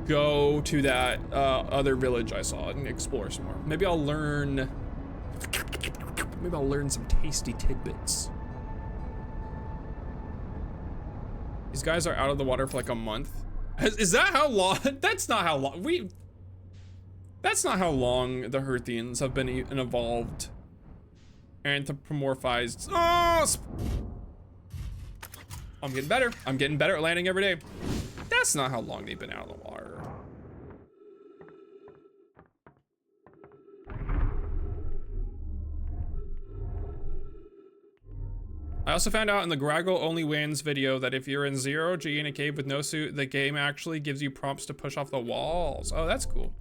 go to that other village I saw and explore some more. Maybe I'll learn some tasty tidbits. These guys are out of the water for like a month. Is that how long? That's not how long that's not how long the Earthians have been an evolved, anthropomorphized. Oh, I'm getting better. I'm getting better at landing every day. That's not how long they've been out of the water. I also found out in the Graggle Only Wins video that if you're in 0G in a cave with no suit, the game actually gives you prompts to push off the walls. Oh, that's cool.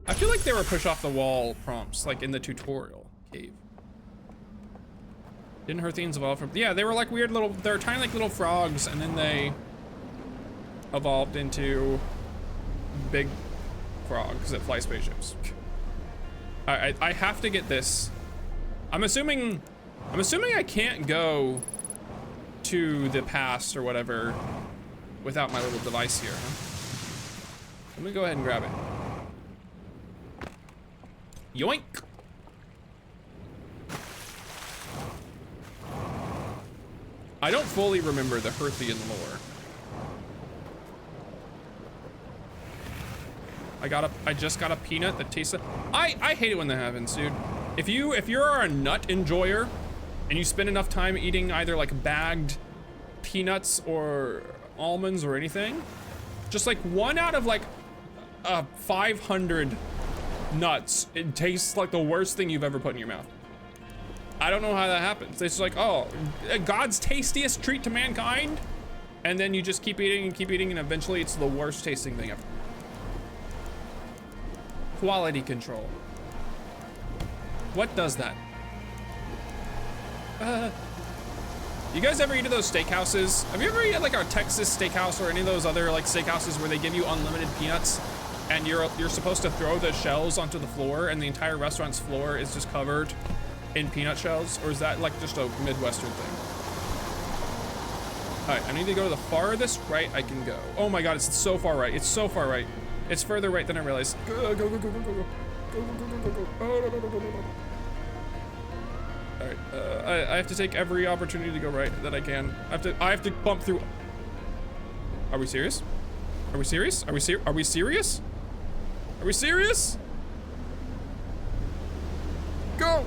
I feel like there were push off the wall prompts, like in the tutorial cave. Didn't Earthians evolve from? Yeah, they were like weird little, they're tiny like little frogs, and then they evolved into big frogs that fly spaceships. I have to get this. I'm assuming I can't go to the past or whatever without my little device here, huh? Let me go ahead and grab it. Yoink! I don't fully remember the Earthian lore. I just got a peanut that tastes. I hate it when that happens, dude. If you're a nut enjoyer and you spend enough time eating either like bagged peanuts or almonds or anything, just like 1 out of like 500 nuts, it tastes like the worst thing you've ever put in your mouth. I don't know how that happens. It's like, oh, God's tastiest treat to mankind, and then you just keep eating, and eventually it's the worst tasting thing ever. Quality control. What does that? You guys ever eat at those steakhouses? Have you ever eaten at like a Texas steakhouse or any of those other like steakhouses where they give you unlimited peanuts and you're supposed to throw the shells onto the floor and the entire restaurant's floor is just covered in peanut shells? Or is that like just a Midwestern thing? All right, I need to go to the farthest right I can go. Oh my God, it's so far right. It's so far right. It's further right than I realized. Go, go, go, go, go, go, go. Go, go, go, go, go, go. Oh, no, no, no, no, no. All right, I have to take every opportunity to go right that I can. I have to bump through. Are we serious? Are we serious? Are we serious? Are we serious? Are we serious? Go!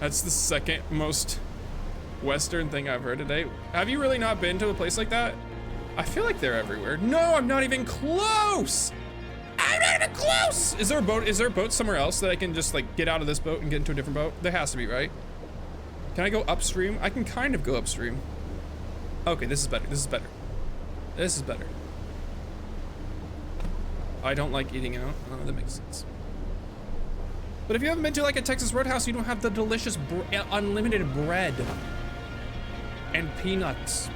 That's the second most Western thing I've heard today. Have you really not been to a place like that? I feel like they're everywhere. No, I'm not even close! I'm not even close! Is there a boat? Is there a boat somewhere else that I can just like get out of this boat and get into a different boat? There has to be, right? Can I go upstream? I can kind of go upstream. Okay, this is better. This is better. This is better. I don't like eating out. Oh, that makes sense. But if you haven't been to like a Texas Roadhouse, you don't have the delicious unlimited bread and peanuts.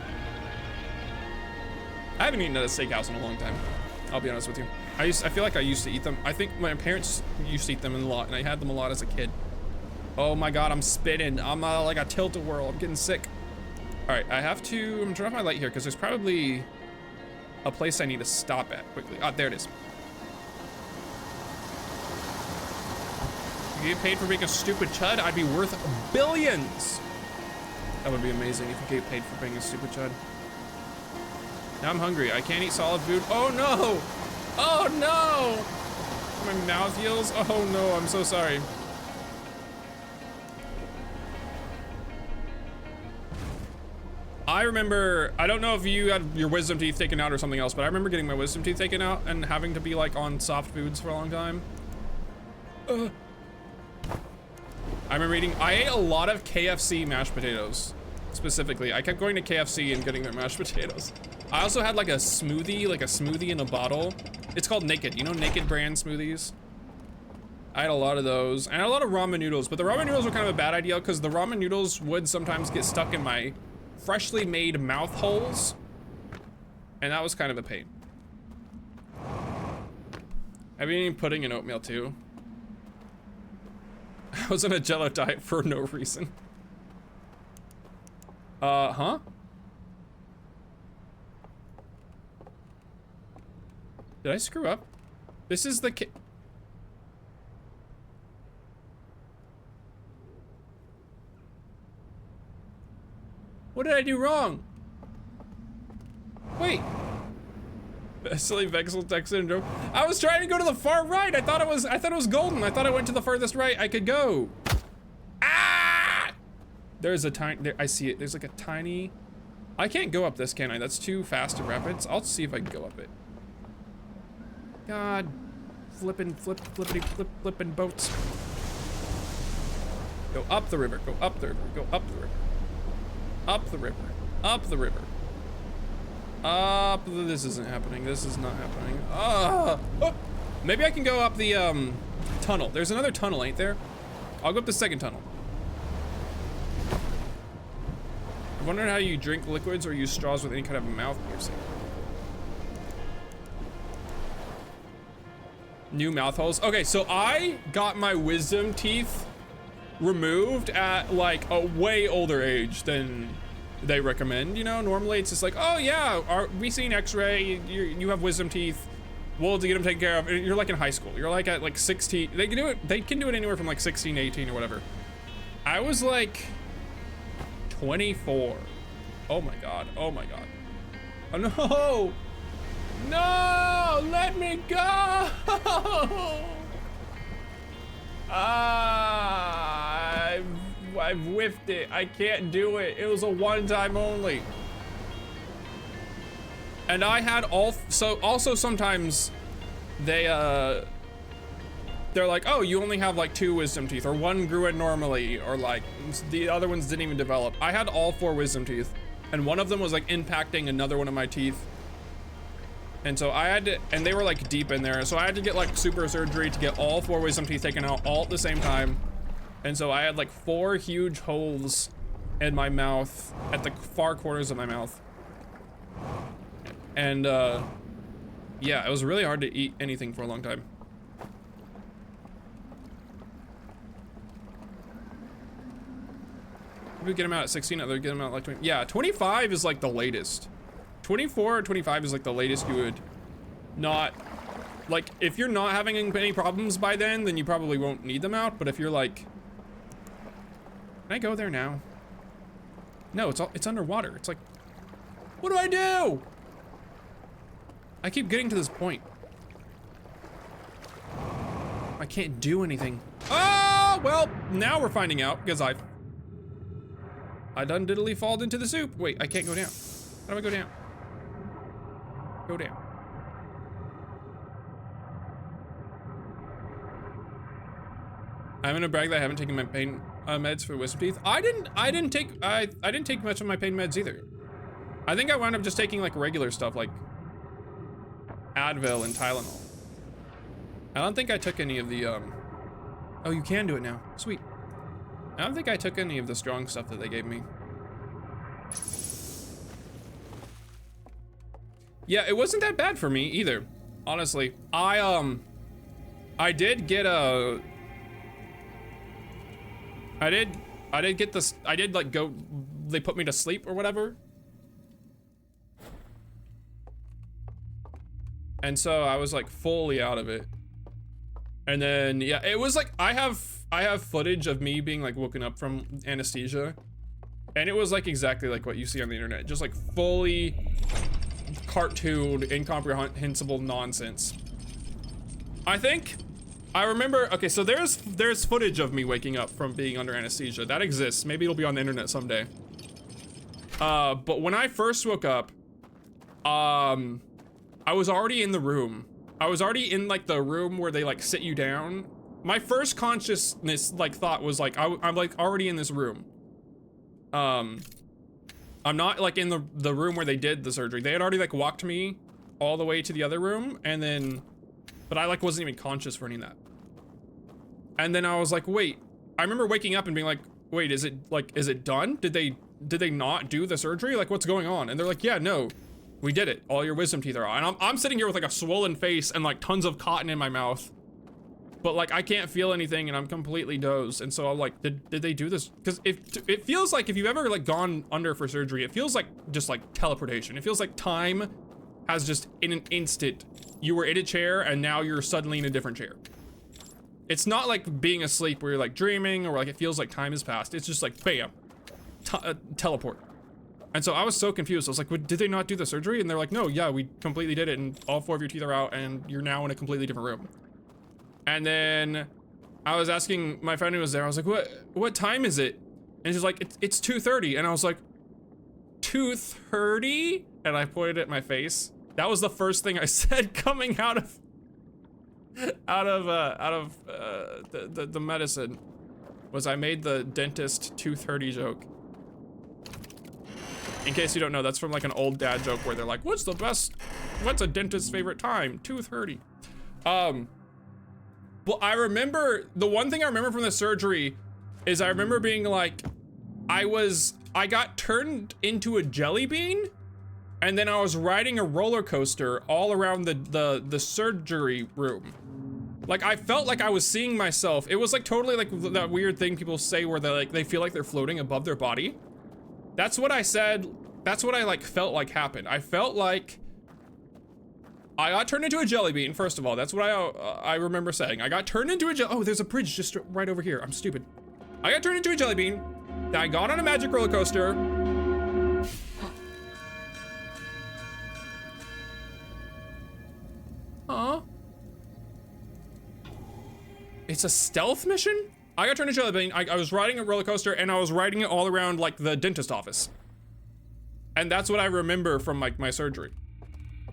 I haven't eaten at a steakhouse in a long time. I'll be honest with you. I feel like I used to eat them. I think my parents used to eat them a lot, and I had them a lot as a kid. Oh my God, I'm spitting. I'm like a tilt-a-whirl. I'm getting sick. All right, I'm turning off my light here because there's probably a place I need to stop at quickly. Ah, there it is. If you get paid for being a stupid chud, I'd be worth billions. That would be amazing if you get paid for being a stupid chud. Now I'm hungry. I can't eat solid food. Oh no! Oh no! My mouth heals. Oh no, I'm so sorry. I remember, I don't know if you had your wisdom teeth taken out or something else, but I remember getting my wisdom teeth taken out and having to be like on soft foods for a long time. I remember I ate a lot of KFC mashed potatoes, specifically. I kept going to KFC and getting their mashed potatoes. I also had like a smoothie in a bottle. It's called Naked. You know Naked brand smoothies? I had a lot of those. And I had a lot of ramen noodles, but the ramen noodles were kind of a bad idea because the ramen noodles would sometimes get stuck in my freshly made mouth holes. And that was kind of a pain. I've been eating pudding and oatmeal too. I was on a Jello diet for no reason. Huh? Did I screw up? This is the What did I do wrong? Wait. Silly Vexil texted and drove. I was trying to go to the far right. I thought it was golden. I thought I went to the farthest right I could go. Ah! There's a tiny, I see it. There's like a tiny, I can't go up this, can I? That's too fast and rapids. I'll see if I can go up it. God, flipping boats. Go up the river, go up the river, go up the river. Up the river, up the river. This isn't happening. This is not happening. Oh, maybe I can go up the tunnel. There's another tunnel, ain't there? I'll go up the second tunnel. I wonder how you drink liquids or use straws with any kind of mouth piercing. New mouth holes. Okay, so I got my wisdom teeth removed at like a way older age than they recommend. You know, normally it's just like, oh yeah, we see an x-ray, you have wisdom teeth, we'll get them taken care of. You're like in high school, you're like at like 16. They can do it anywhere from like 16 to 18 or whatever. I was like 24. Oh my god, oh my god. Oh no, no, let me go. I've whiffed it. I can't do it. It was a one time only. And I had also sometimes they're like, oh, you only have like 2 wisdom teeth, or 1 grew in normally, or like the other ones didn't even develop. I had all 4 wisdom teeth, and one of them was like impacting another one of my teeth. And so I had to, and they were like deep in there. So I had to get like super surgery to get all 4 wisdom teeth taken out all at the same time. And so I had like 4 huge holes in my mouth at the far corners of my mouth. And yeah, it was really hard to eat anything for a long time. We get them out at 16, other get them out like 20. Yeah, 25 is like the latest. 24 or 25 is like the latest you would not, like, if you're not having any problems by then you probably won't need them out. But if you're like, can I go there now? No, it's underwater. It's like, what do I do? I keep getting to this point. I can't do anything. Oh, well, now we're finding out because I done diddly falled into the soup. Wait, I can't go down. How do I go down? Go down. I'm gonna brag that I haven't taken my pain meds for wisdom teeth. I didn't take much of my pain meds either. I think I wound up just taking like regular stuff like Advil and Tylenol. I don't think I took any of the oh, you can do it now. Sweet. I don't think I took any of the strong stuff that they gave me. Yeah, it wasn't that bad for me either, honestly. I did get a... I did get this, I did like go, they put me to sleep or whatever. And so I was like fully out of it. And then, yeah, it was like, I have footage of me being like woken up from anesthesia. And it was like exactly like what you see on the internet. Just like fully cartooned, incomprehensible nonsense. I remember, okay, so there's footage of me waking up from being under anesthesia. That exists. Maybe it'll be on the internet someday. But when I first woke up, I was already in the room. I was already in like the room where they like sit you down. My first consciousness like thought was like, I'm like already in this room. I'm not like in the room where they did the surgery. They had already like walked me all the way to the other room and then, but I like wasn't even conscious for any of that. And then I was like, wait, I remember waking up and being like, wait, is it done? Did they not do the surgery? Like what's going on? And they're like, yeah, no, we did it. All your wisdom teeth are out. And I'm sitting here with like a swollen face and like tons of cotton in my mouth. But like, I can't feel anything and I'm completely dozed. And so I'm like, did they do this? Because it feels like if you've ever like gone under for surgery, it feels like just like teleportation. It feels like time has just in an instant, you were in a chair and now you're suddenly in a different chair. It's not like being asleep where you're like dreaming or like it feels like time has passed. It's just like bam, teleport. And so I was so confused. I was like, did they not do the surgery? And they're like, no, yeah, we completely did it and all 4 of your teeth are out and you're now in a completely different room. And then I was asking my friend who was there, I was like, what time is it? And she's like, it's 2:30. And I was like, 2:30? And I pointed at my face. That was the first thing I said coming out of the medicine, was I made the dentist 2:30 joke. In case you don't know, that's from like an old dad joke where they're like, what's a dentist's favorite time? 2:30. But I remember, the one thing I remember from the surgery is I remember being like, I got turned into a jelly bean and then I was riding a roller coaster all around the surgery room. Like I felt like I was seeing myself. It was like totally like that weird thing people say where they feel like they're floating above their body. That's what I said. That's what I like felt like happened. I felt like I got turned into a jelly bean, first of all. That's what I remember saying. I got turned into a oh, there's a bridge just right over here. I'm stupid. I got turned into a jelly bean. Then I got on a magic roller coaster. Huh? It's a stealth mission? I got turned into a jelly bean. I was riding a roller coaster and I was riding it all around like the dentist office. And that's what I remember from like my surgery.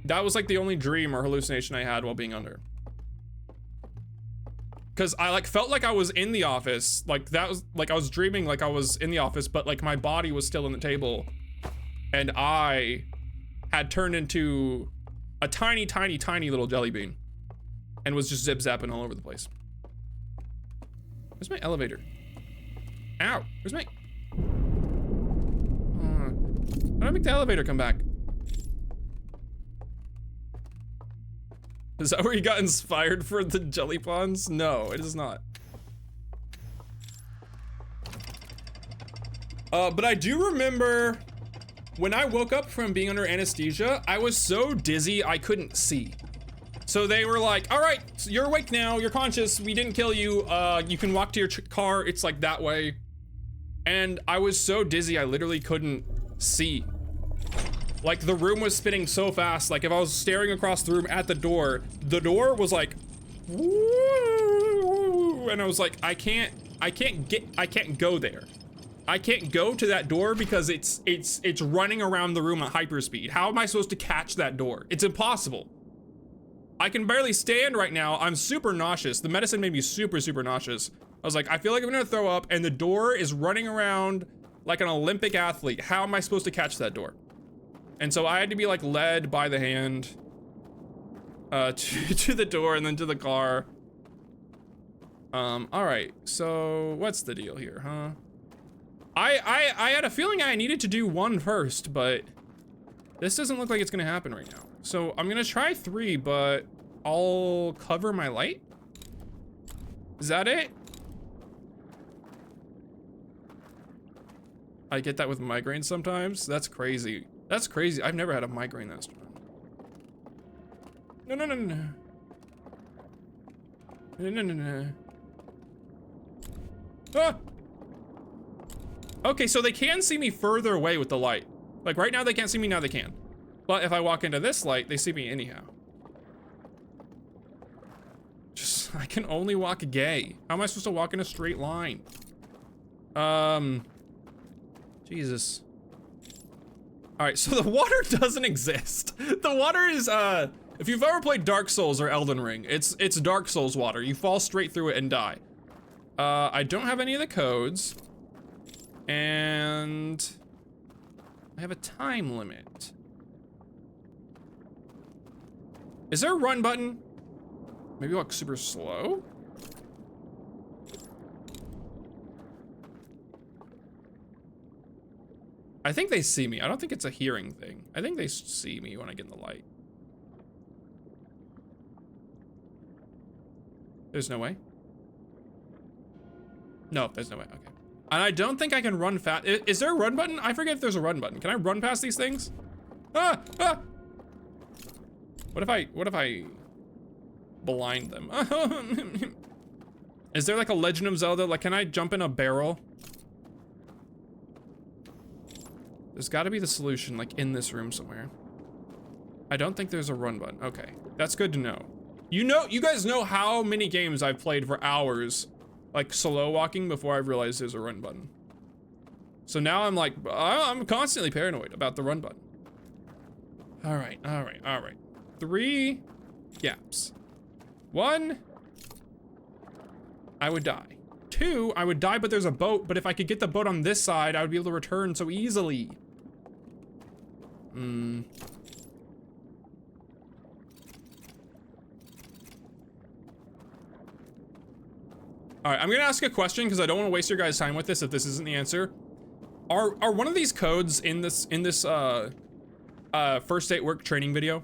That was like the only dream or hallucination I had while being under. Cause I like felt like I was in the office. Like that was like I was dreaming like I was in the office, but like my body was still on the table. And I had turned into a tiny, tiny, tiny little jelly bean. And was just zip zapping all over the place. Where's my elevator? Ow, where's my... How do I make the elevator come back? Is that where you got inspired for the jelly ponds? No, it is not. But I do remember when I woke up from being under anesthesia, I was so dizzy I couldn't see. So they were like, all right, so you're awake now, you're conscious, we didn't kill you, you can walk to your car, it's like that way. And I was so dizzy I literally couldn't see. Like the room was spinning so fast, like if I was staring across the room at the door was like, woo, and I was like, I can't go there. I can't go to that door because it's running around the room at hyperspeed. How am I supposed to catch that door? It's impossible. I can barely stand right now. I'm super nauseous. The medicine made me super, super nauseous. I was like, I feel like I'm gonna throw up and the door is running around like an Olympic athlete. How am I supposed to catch that door? And so I had to be like led by the hand to the door and then to the car. All right, so what's the deal here, huh? I had a feeling I needed to do one first, but This doesn't look like it's gonna happen right now. So I'm gonna try 3, but I'll cover my light. Is that it? I get that with migraines sometimes. That's crazy. That's crazy. I've never had a migraine that strong. No, no, no, no, no. No, no, no, no. Ah! Okay, so they can see me further away with the light. Like right now they can't see me, now they can. But if I walk into this light, they see me anyhow. Just, I can only walk gay. How am I supposed to walk in a straight line? Jesus. All right, so the water doesn't exist. The water is, if you've ever played Dark Souls or Elden Ring, it's Dark Souls water. You fall straight through it and die. I don't have any of the codes. And I have a time limit. Is there a run button? Maybe walk super slow? I think they see me. I don't think it's a hearing thing. I think they see me when I get in the light. There's no way. No, there's no way. Okay. And I don't think I can run fast. Is there a run button? I forget if there's a run button. Can I run past these things? Ah! Ah! What if I blind them? Is there like a Legend of Zelda? Like, can I jump in a barrel? There's gotta be the solution, like in this room somewhere. I don't think there's a run button. Okay, that's good to know. You guys know how many games I've played for hours, like slow walking before I realized there's a run button. So now I'm like, I'm constantly paranoid about the run button. All right, all right, all right. 3 gaps. 1, I would die. 2, I would die, but there's a boat, but if I could get the boat on this side, I would be able to return so easily. All right, I'm gonna ask a question because I don't want to waste your guys' time with this if this isn't the answer. Are one of these codes in this first aid work training video?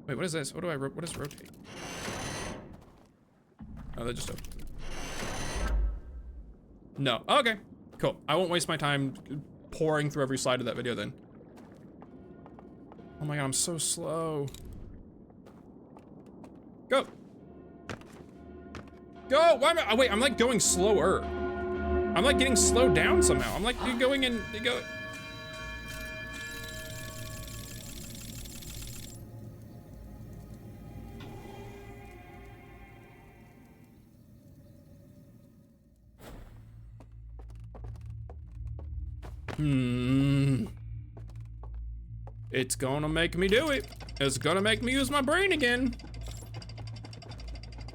Wait, what is this? What is rotate? Oh, that just opened. No. Okay, cool. I won't waste my time pouring through every slide of that video then. Oh my god, I'm so slow. Go. Go! Why am I? Oh wait, I'm like going slower. I'm like getting slowed down somehow. I'm like going in. Go. It's gonna make me do it. It's gonna make me use my brain again.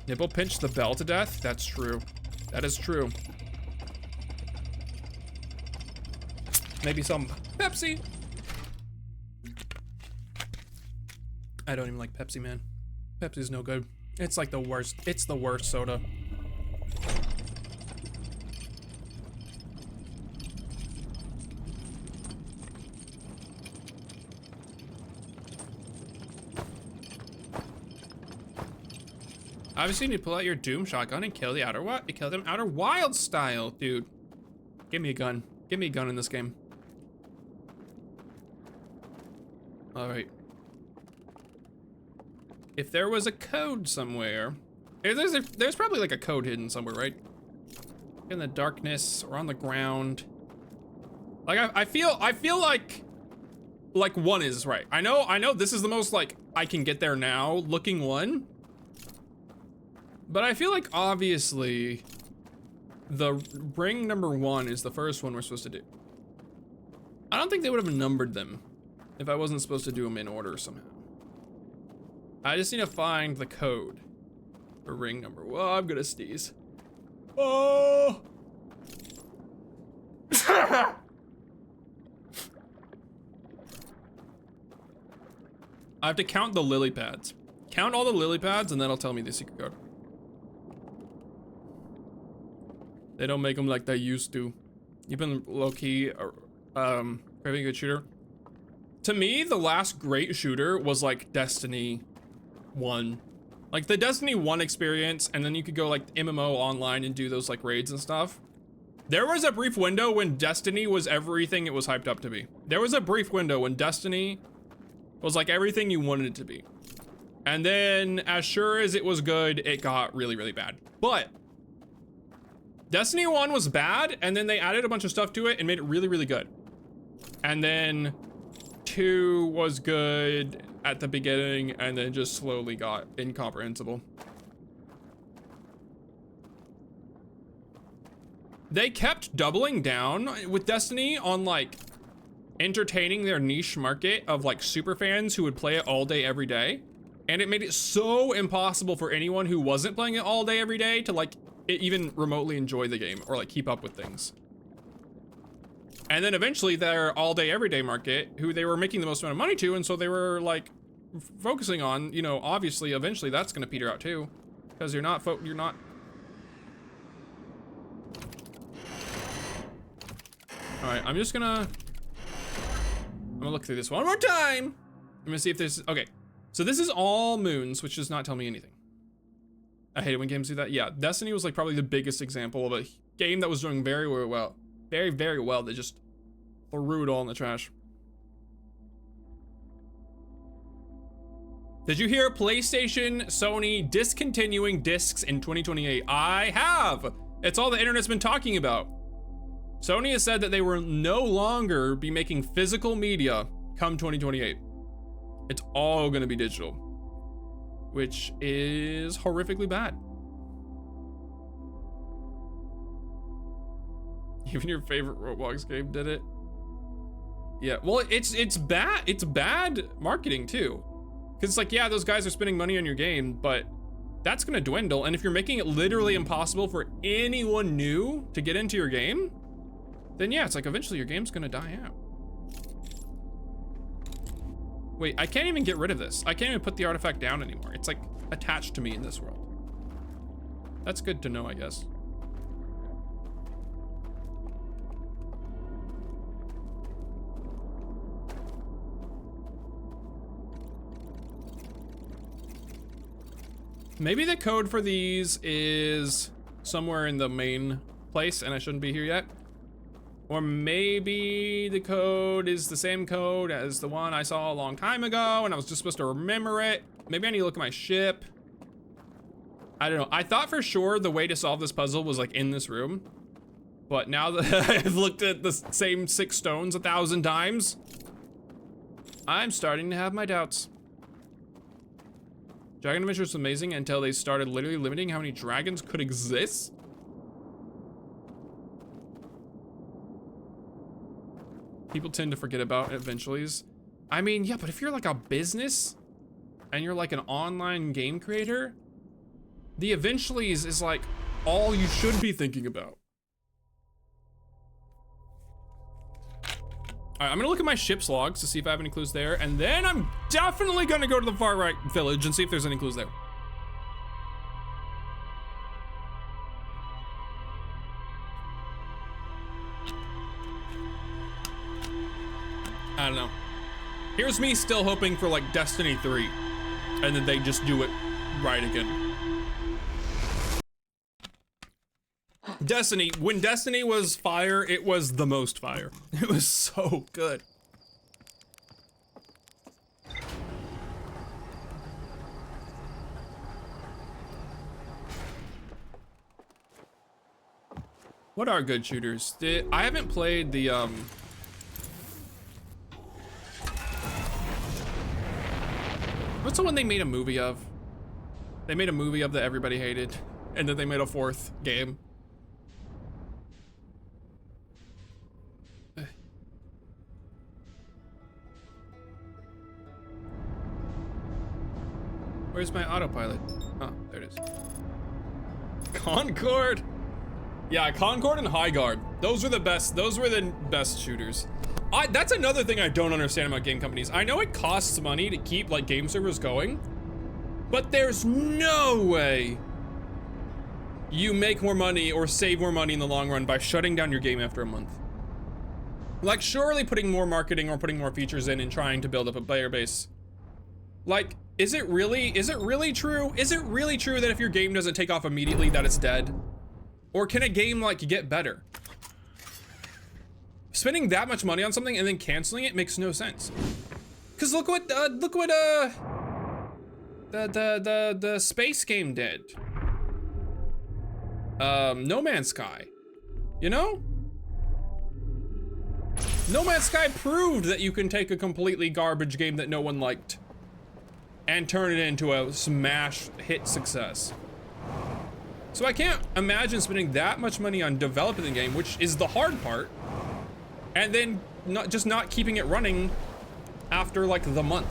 Nipple pinched the bell to death? That's true. That is true. Maybe some Pepsi. I don't even like Pepsi, man. Pepsi's no good. It's like the worst. It's the worst soda. Obviously, you need to pull out your Doom shotgun and kill the outer what? Kill them outer wild style, dude. Give me a gun. Give me a gun in this game. All right. If there was a code somewhere, there's probably like a code hidden somewhere, right? In the darkness or on the ground. Like I feel like 1 is right. I know this is the most like I can get there now looking 1. But I feel like obviously the ring number 1 is the first one we're supposed to do. I don't think they would have numbered them if I wasn't supposed to do them in order somehow. I just need to find the code for ring number 1. I'm gonna sneeze. Oh! I have to count the lily pads. Count all the lily pads and that'll tell me the secret code. They don't make them like they used to. You've been low-key, craving a good shooter. To me, the last great shooter was like Destiny 1. Like the Destiny 1 experience, and then you could go like MMO online and do those like raids and stuff. There was a brief window when Destiny was everything it was hyped up to be. There was a brief window when Destiny was like everything you wanted it to be. And then as sure as it was good, it got really, really bad. But Destiny 1 was bad, and then they added a bunch of stuff to it and made it really, really good. And then 2 was good at the beginning, and then just slowly got incomprehensible. They kept doubling down with Destiny on like entertaining their niche market of like super fans who would play it all day, every day. And it made it so impossible for anyone who wasn't playing it all day, every day to like even remotely enjoy the game or like keep up with things. And then eventually their all day, everyday market, who they were making the most amount of money to, and so they were like focusing on, you know, obviously eventually that's gonna peter out too, because you're not. All right, I'm gonna look through this one more time. I'm gonna see if there's, okay. So this is all moons, which does not tell me anything. I hate it when games do that. Yeah, Destiny was like probably the biggest example of a game that was doing very, very well. Very, very well. They just threw it all in the trash. Did you hear PlayStation, Sony discontinuing discs in 2028? I have. It's all the internet's been talking about. Sony has said that they will no longer be making physical media come 2028. It's all gonna be digital, which is horrifically bad. Even your favorite Roblox game did it. Yeah, well, it's bad. It's bad marketing too, because it's like, yeah, those guys are spending money on your game, but that's gonna dwindle. And if you're making it literally impossible for anyone new to get into your game, then yeah, it's like eventually your game's gonna die out. Wait, I can't even get rid of this. I can't even put the artifact down anymore. It's like attached to me in this world. That's good to know, I guess. Maybe the code for these is somewhere in the main place and I shouldn't be here yet. Or maybe the code is the same code as the one I saw a long time ago and I was just supposed to remember it. Maybe I need to look at my ship. I don't know. I thought for sure the way to solve this puzzle was like in this room. But now that I've looked at the same 6 stones 1,000 times, I'm starting to have my doubts. Dragon Adventure was amazing until they started literally limiting how many dragons could exist. People tend to forget about eventuallys. I mean, yeah, but if you're like a business and you're like an online game creator, the eventuallys is like all you should be thinking about. All right, I'm gonna look at my ship's logs to see if I have any clues there, and then I'm definitely gonna go to the far right village and see if there's any clues there. I don't know. Here's me still hoping for like Destiny 3, and then they just do it right again. Destiny, when Destiny was fire, it was the most fire. It was so good. What are good shooters? I haven't played the, what's the one they made a movie of? They made a movie of that everybody hated, and then they made a 4th game. Where's my autopilot? Oh, there it is. Concord. Yeah, Concord and High Guard. Those were the best. Those were the best shooters. That's another thing I don't understand about game companies. I know it costs money to keep like game servers going, but there's no way you make more money or save more money in the long run by shutting down your game after a month. Like, surely putting more marketing or putting more features in and trying to build up a player base. Like, is it really true? Is it really true that if your game doesn't take off immediately that it's dead? Or can a game, like, get better? Spending that much money on something and then canceling it makes no sense. Cause look what the space game did. No Man's Sky. You know? No Man's Sky proved that you can take a completely garbage game that no one liked and turn it into a smash hit success. So I can't imagine spending that much money on developing the game, which is the hard part, and then not keeping it running after like the month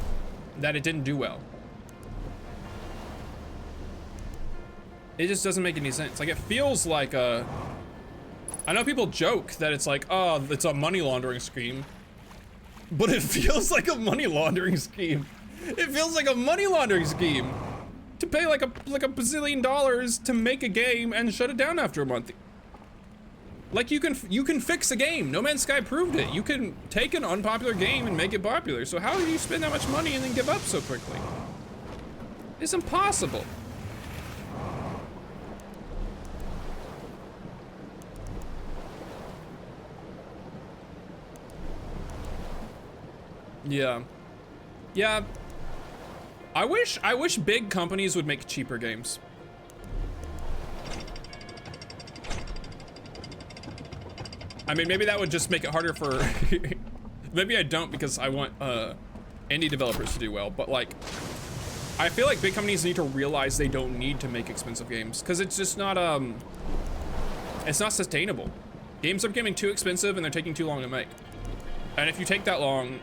that it didn't do well. It just doesn't make any sense. Like, it feels like a, I know people joke that it's like, oh, it's a money laundering scheme, but it feels like a money laundering scheme. It feels like a money laundering scheme to pay like a bazillion dollars to make a game and shut it down after a month. Like, you can fix a game. No Man's Sky proved it. You can take an unpopular game and make it popular. So how do you spend that much money and then give up so quickly? It's impossible. Yeah. Yeah. I wish big companies would make cheaper games. I mean, maybe that would just make it harder for, maybe I don't because I want indie developers to do well, but like, I feel like big companies need to realize they don't need to make expensive games because it's just not, it's not sustainable. Games are becoming too expensive and they're taking too long to make. And if you take that long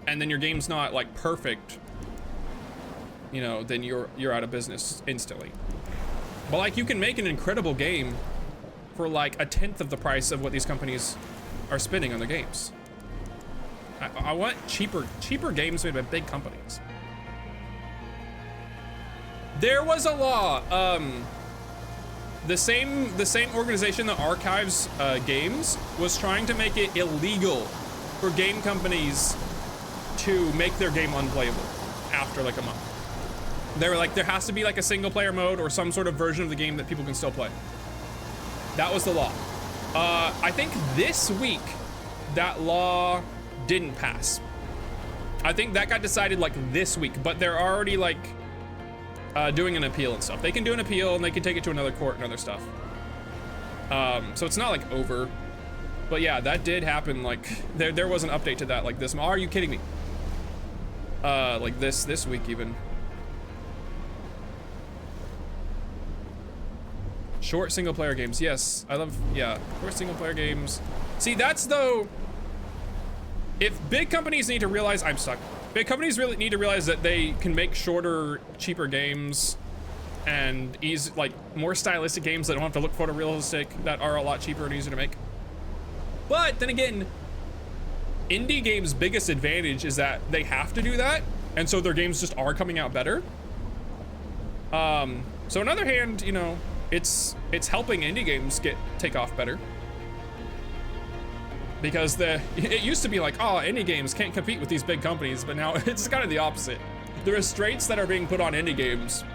and then your game's not like perfect, you know, then you're out of business instantly. But like, you can make an incredible game for like 1/10 of the price of what these companies are spending on their games. I want cheaper games made by big companies. There was a law, the same organization that archives games was trying to make it illegal for game companies to make their game unplayable after like a month. They were like, there has to be like a single player mode or some sort of version of the game that people can still play. That was the law. I think this week that law didn't pass. I think that got decided like this week, but they're already like doing an appeal and stuff. They can do an appeal and they can take it to another court and other stuff. So it's not like over, but yeah, that did happen. Like there was an update to that like this. Are you kidding me? Like this week even. Short single player games. Yes, I love, yeah, short single player games. See, that's though, if big companies need to realize, I'm stuck. Big companies really need to realize that they can make shorter, cheaper games and like more stylistic games that don't have to look photorealistic, that are a lot cheaper and easier to make. But then again, indie games' biggest advantage is that they have to do that, and so their games just are coming out better. So on the other hand, you know, it's helping indie games take off better. Because it used to be like, oh, indie games can't compete with these big companies, but now it's kind of the opposite. The restraints that are being put on indie games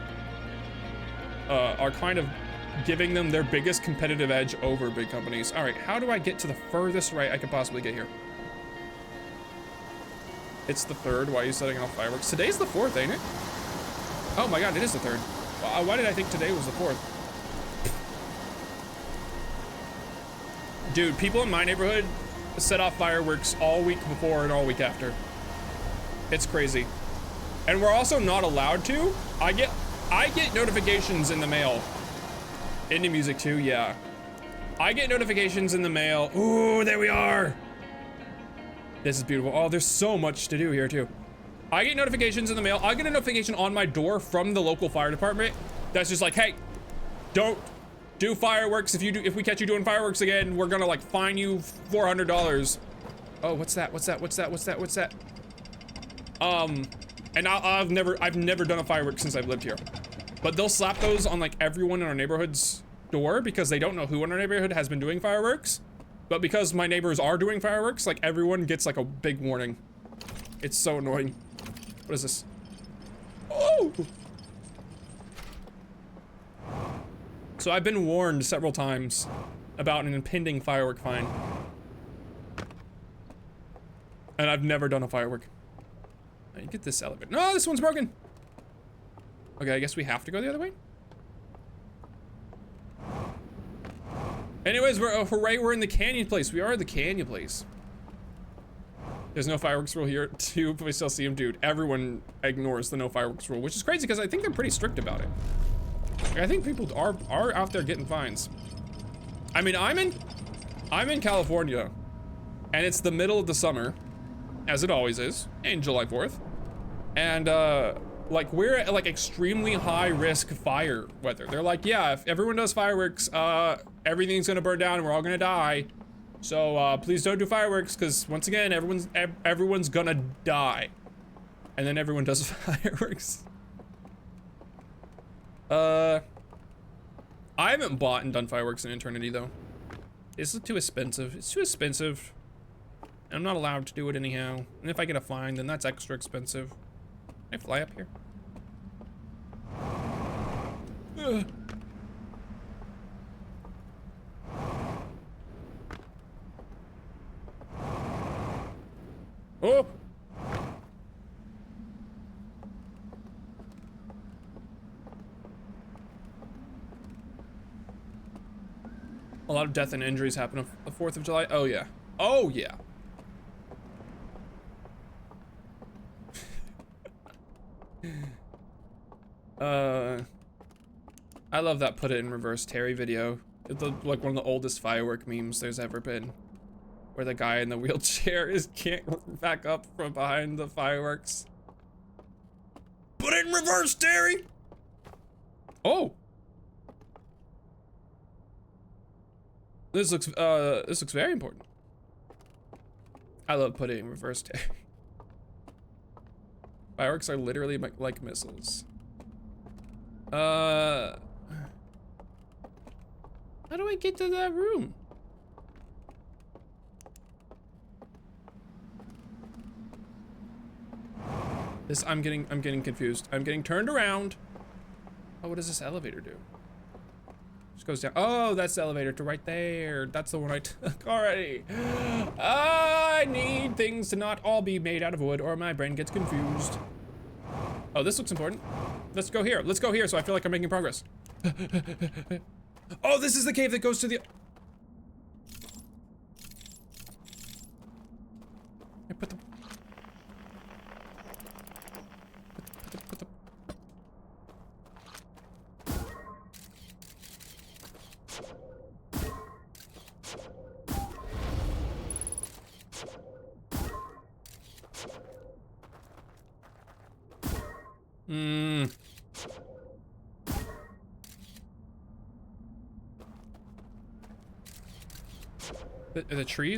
are kind of giving them their biggest competitive edge over big companies. All right, how do I get to the furthest right I could possibly get here? It's the 3rd. Why are you setting off fireworks? Today's the 4th, ain't it? Oh my God, it is the 3rd. Why did I think today was the 4th? Dude, people in my neighborhood set off fireworks all week before and all week after. It's crazy. And we're also not allowed to. I get notifications in the mail. Indie music too, yeah. I get notifications in the mail. Ooh, there we are. This is beautiful. Oh, there's so much to do here too. I get notifications in the mail. I get a notification on my door from the local fire department that's just like, hey, don't do fireworks. If we catch you doing fireworks again, we're gonna like fine you $400. Oh, what's that? And I've never done a firework since I've lived here. But they'll slap those on like everyone in our neighborhood's door because they don't know who in our neighborhood has been doing fireworks. But because my neighbors are doing fireworks, like everyone gets like a big warning. It's so annoying. What is this? Oh! So I've been warned several times about an impending firework fine. And I've never done a firework. I get this elevator. No, this one's broken. Okay, I guess we have to go the other way. Anyways, we're in the canyon place. We are the canyon place. There's no fireworks rule here too, but we still see them, dude. Everyone ignores the no fireworks rule, which is crazy because I think they're pretty strict about it. Like, I think people are out there getting fines. I mean, I'm in California, and it's the middle of the summer, as it always is, and July 4th. And like we're at like extremely high risk fire weather. They're like, yeah, if everyone does fireworks, everything's gonna burn down and we're all gonna die. So please don't do fireworks, because once again, everyone's gonna die. And then everyone does fireworks. I haven't bought and done fireworks in eternity though. This is too expensive. It's too expensive. And I'm not allowed to do it anyhow. And if I get a fine, then that's extra expensive. Can I fly up here? Ugh. Oh! A lot of death and injuries happen on the 4th of July. Oh yeah. Oh yeah. I love that put it in reverse Terry video. It's like one of the oldest firework memes there's ever been. Where the guy in the wheelchair can't back up from behind the fireworks. Put it in reverse, Terry! Oh! This looks very important. I love putting it in reverse, Terry. Fireworks are literally like missiles. How do I get to that room? I'm getting confused. I'm getting turned around. Oh, what does this elevator do? Just goes down. Oh, that's the elevator to right there. That's the one I took already. I need things to not all be made out of wood or my brain gets confused. Oh, this looks important. Let's go here. Let's go here so I feel like I'm making progress. Oh, this is the cave that goes to the... I put the...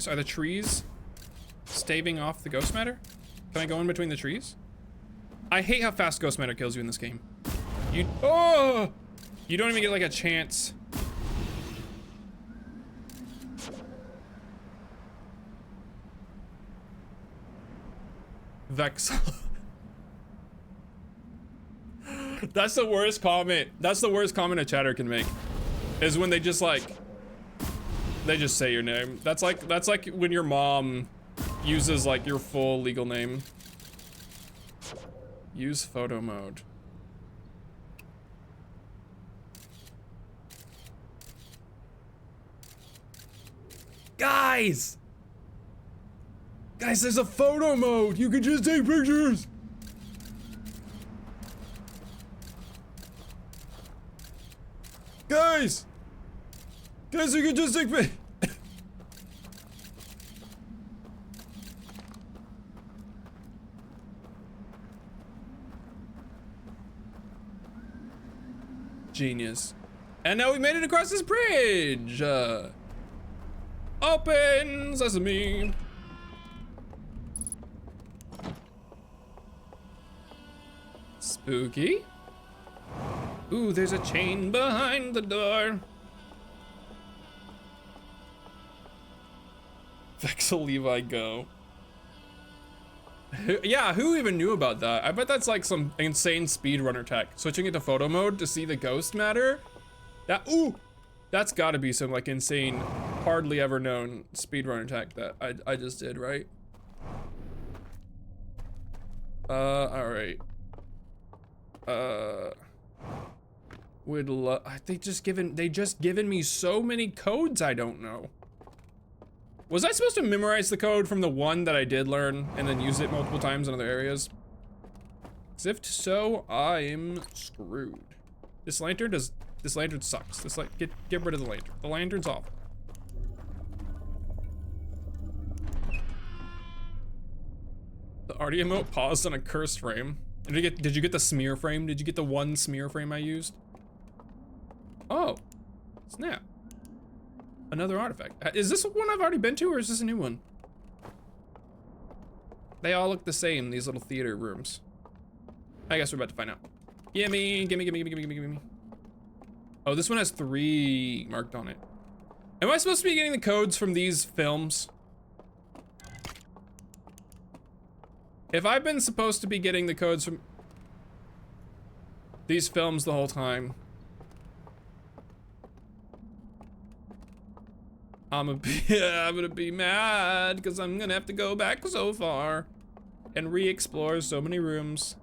Are the trees staving off the ghost matter? Can I go in between the trees? I hate how fast ghost matter kills you in this game. You don't even get like a chance. Vexil. That's the worst comment. That's the worst comment a chatter can make. Is when they just say your name. That's like when your mom uses like your full legal name. Use photo mode. Guys, there's a photo mode. You can just take pictures. Guys, you can just take pictures. Genius. And now we made it across this bridge. Open sesame. Spooky. Ooh, there's a chain behind the door. VexilGo. Yeah, who even knew about that? I bet that's like some insane speedrunner tech. Switching it to photo mode to see the ghost matter? That's gotta be some like insane, hardly ever known speedrunner tech that I just did, right? Alright. They just given me so many codes I don't know. Was I supposed to memorize the code from the one that I did learn and then use it multiple times in other areas? 'Cause if so, I'm screwed. This lantern sucks. Get rid of the lantern. The lantern's off. The arty emote paused on a cursed frame. Did you get the smear frame? Did you get the one smear frame I used? Oh, snap. Another artifact. Is this one I've already been to, or is this a new one? They all look the same, these little theater rooms. I guess we're about to find out. Gimme. Oh, this one has 3 marked on it. Am I supposed to be getting the codes from these films? If I've been supposed to be getting the codes from these films the whole time, I'm gonna be mad because I'm gonna have to go back so far and re-explore so many rooms.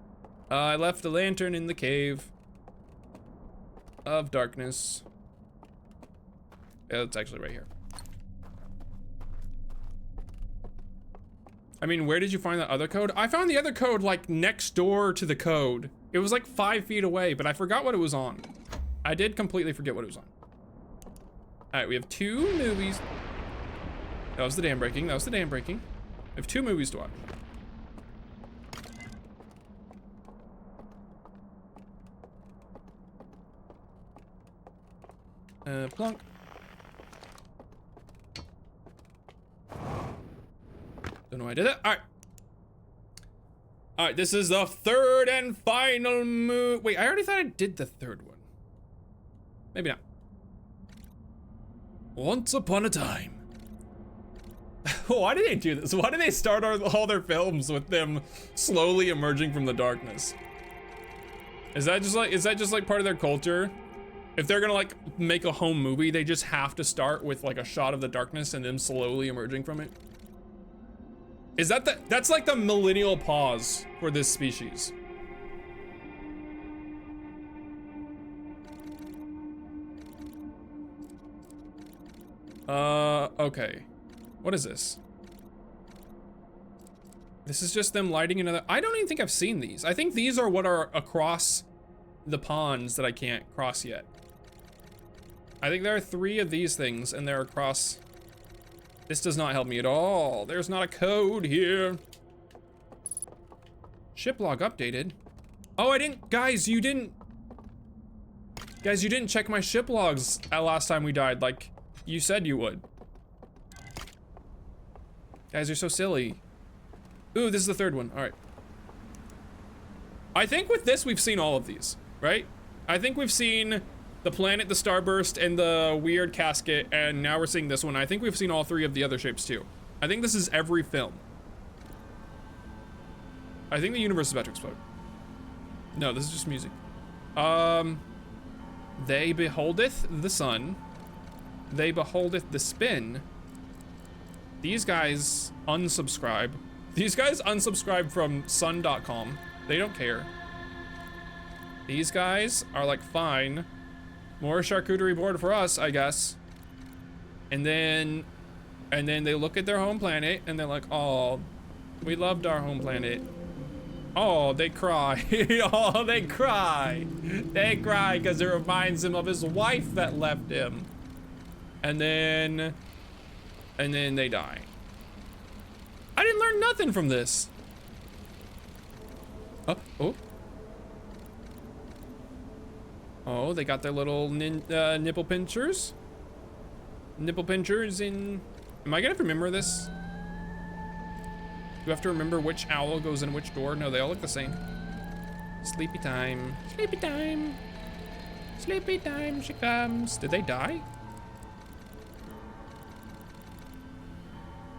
I left the lantern in the cave of darkness. Yeah, it's actually right here. I mean, where did you find the other code? I found the other code like next door to the code. It was like 5 feet away, but I forgot what it was on. I did completely forget what it was on. All right, we have 2 movies. That was the dam breaking. We have 2 movies to watch. Plunk. Don't know why I did that. All right, this is the 3rd and final move. Wait, I already thought I did the 3rd one. Maybe not. Once upon a time. Why do they do this? Why do they start all their films with them slowly emerging from the darkness? Is that just like part of their culture? If they're gonna like make a home movie, they just have to start with like a shot of the darkness and them slowly emerging from it? Is that's like the millennial pause for this species. Okay. What is this? This is just them lighting another. I don't even think I've seen these. I think these are what are across the ponds that I can't cross yet. I think there are 3 of these things and they're across. This does not help me at all. There's not a code here. Ship log updated. Oh, I didn't, guys, you didn't check my ship logs last time we died like you said you would. Guys, you're so silly. Ooh, this is the 3rd one. All right. I think with this, we've seen all of these, right? I think we've seen the planet, the starburst, and the weird casket, and now we're seeing this one. I think we've seen all 3 of the other shapes too. I think this is every film. I think the universe is about to explode. No, this is just music. They beholdeth the sun. They beholdeth the spin. These guys unsubscribe. These guys unsubscribe from sun.com. They don't care. These guys are like, fine. More charcuterie board for us, I guess. And then they look at their home planet and they're like, oh, we loved our home planet. Oh, they cry. Oh, they cry. They cry because it reminds him of his wife that left him. And then they die. I didn't learn nothing from this. Oh, they got their little nipple pinchers. Nipple pinchers in... Am I gonna have to remember this? Do you have to remember which owl goes in which door? No, they all look the same. Sleepy time. Sleepy time. Sleepy time, she comes. Did they die?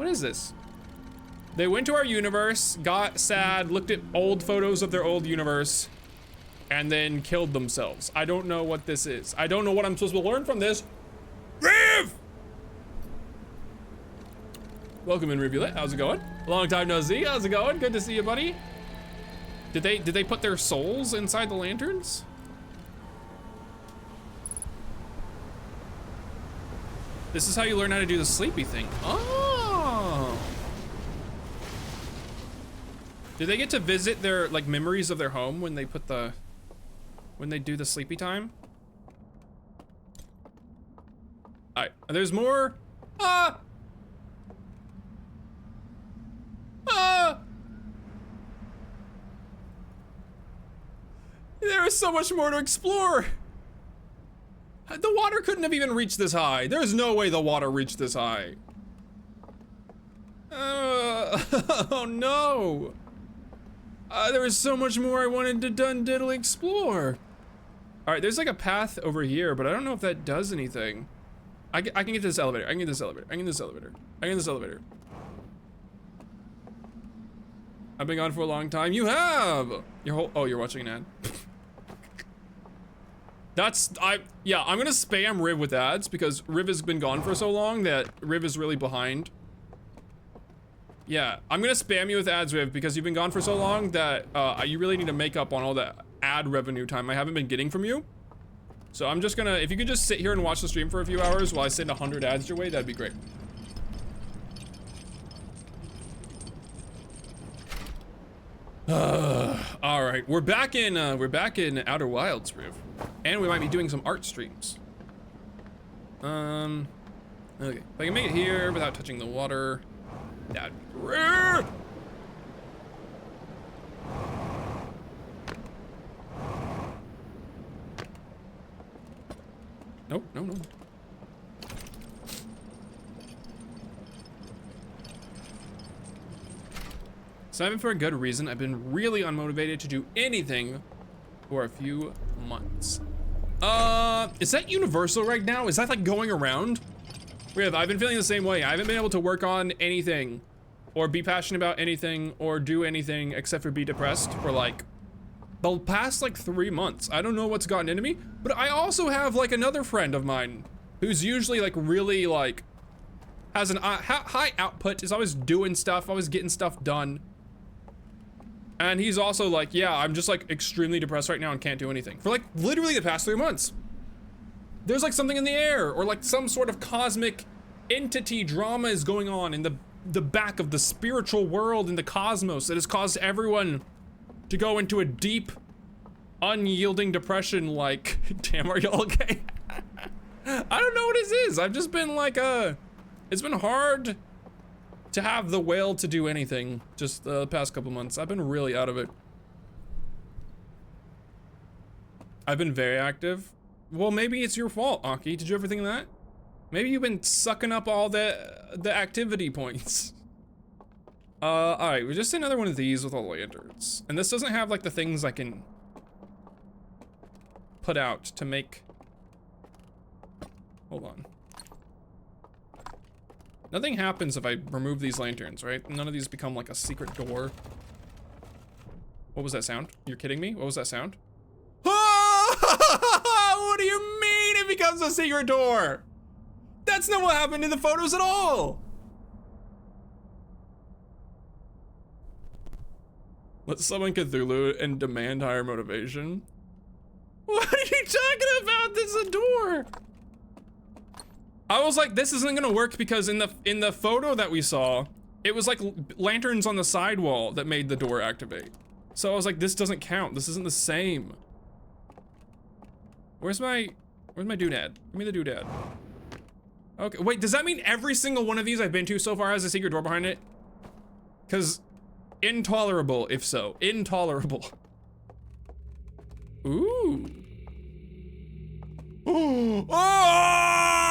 What is this? They went to our universe, got sad, looked at old photos of their old universe, and then killed themselves. I don't know what this is. I don't know what I'm supposed to learn from this. Riv! Welcome in, Rivulet. How's it going? Long time no see. How's it going? Good to see you, buddy. Did they put their souls inside the lanterns? This is how you learn how to do the sleepy thing. Oh. Do they get to visit their like memories of their home when they put the when they do the sleepy time? All right, there's more. Ah. Ah. There is so much more to explore. The water couldn't have even reached this high. There's no way the water reached this high. Oh no. There was so much more I wanted to diddly explore. All right, there's like a path over here, but I don't know if that does anything. I can get to this elevator. I can get this elevator. I can get this elevator. I can get this elevator. I've been gone for a long time. You have. Oh, you're watching an ad. Yeah, I'm gonna spam Riv with ads because Riv has been gone for so long that Riv is really behind. Yeah, I'm gonna spam you with ads, Riv, because you've been gone for so long that you really need to make up on all the ad revenue time I haven't been getting from you. So I'm just gonna, if you could just sit here and watch the stream for a few hours while I send 100 ads your way, that'd be great. All right, we're back in Outer Wilds, Riv. And we might be doing some art streams. Okay, if I can make it here without touching the water, that'd be great. Nope, no. So for a good reason, I've been really unmotivated to do anything for a few months. Is that universal right now? Is that like going around? I've been feeling the same way. I haven't been able to work on anything or be passionate about anything or do anything except for be depressed for like the past like 3 months. I don't know what's gotten into me, but I also have like another friend of mine who's usually like really like has an high output, is always doing stuff, always getting stuff done. And he's also like, yeah, I'm just like extremely depressed right now and can't do anything. For like literally the past 3 months. There's like something in the air or like some sort of cosmic entity drama is going on in the back of the spiritual world in the cosmos that has caused everyone to go into a deep, unyielding depression like, damn, are y'all okay? I don't know what it is. I've just been like, it's been hard to have the will to do anything just the past couple months. I've been really out of it. I've been very active. Well, maybe it's your fault, Aki. Did you ever think of that? Maybe you've been sucking up all the activity points. All right, we just did another one of these with all the lanterns. And this doesn't have like the things I can put out to make, hold on. Nothing happens if I remove these lanterns, right? None of these become like a secret door. What was that sound? You're kidding me? What was that sound? What do you mean it becomes a secret door? That's not what happened in the photos at all. Let's summon Cthulhu and demand higher motivation. What are you talking about? This is a door. I was like, this isn't gonna work because in the photo that we saw, it was like lanterns on the sidewall that made the door activate. So I was like, this doesn't count. This isn't the same. Where's my doodad? Give me the doodad. Okay, wait, does that mean every single one of these I've been to so far has a secret door behind it? Cause intolerable, if so, intolerable. Ooh. Oh! Ah!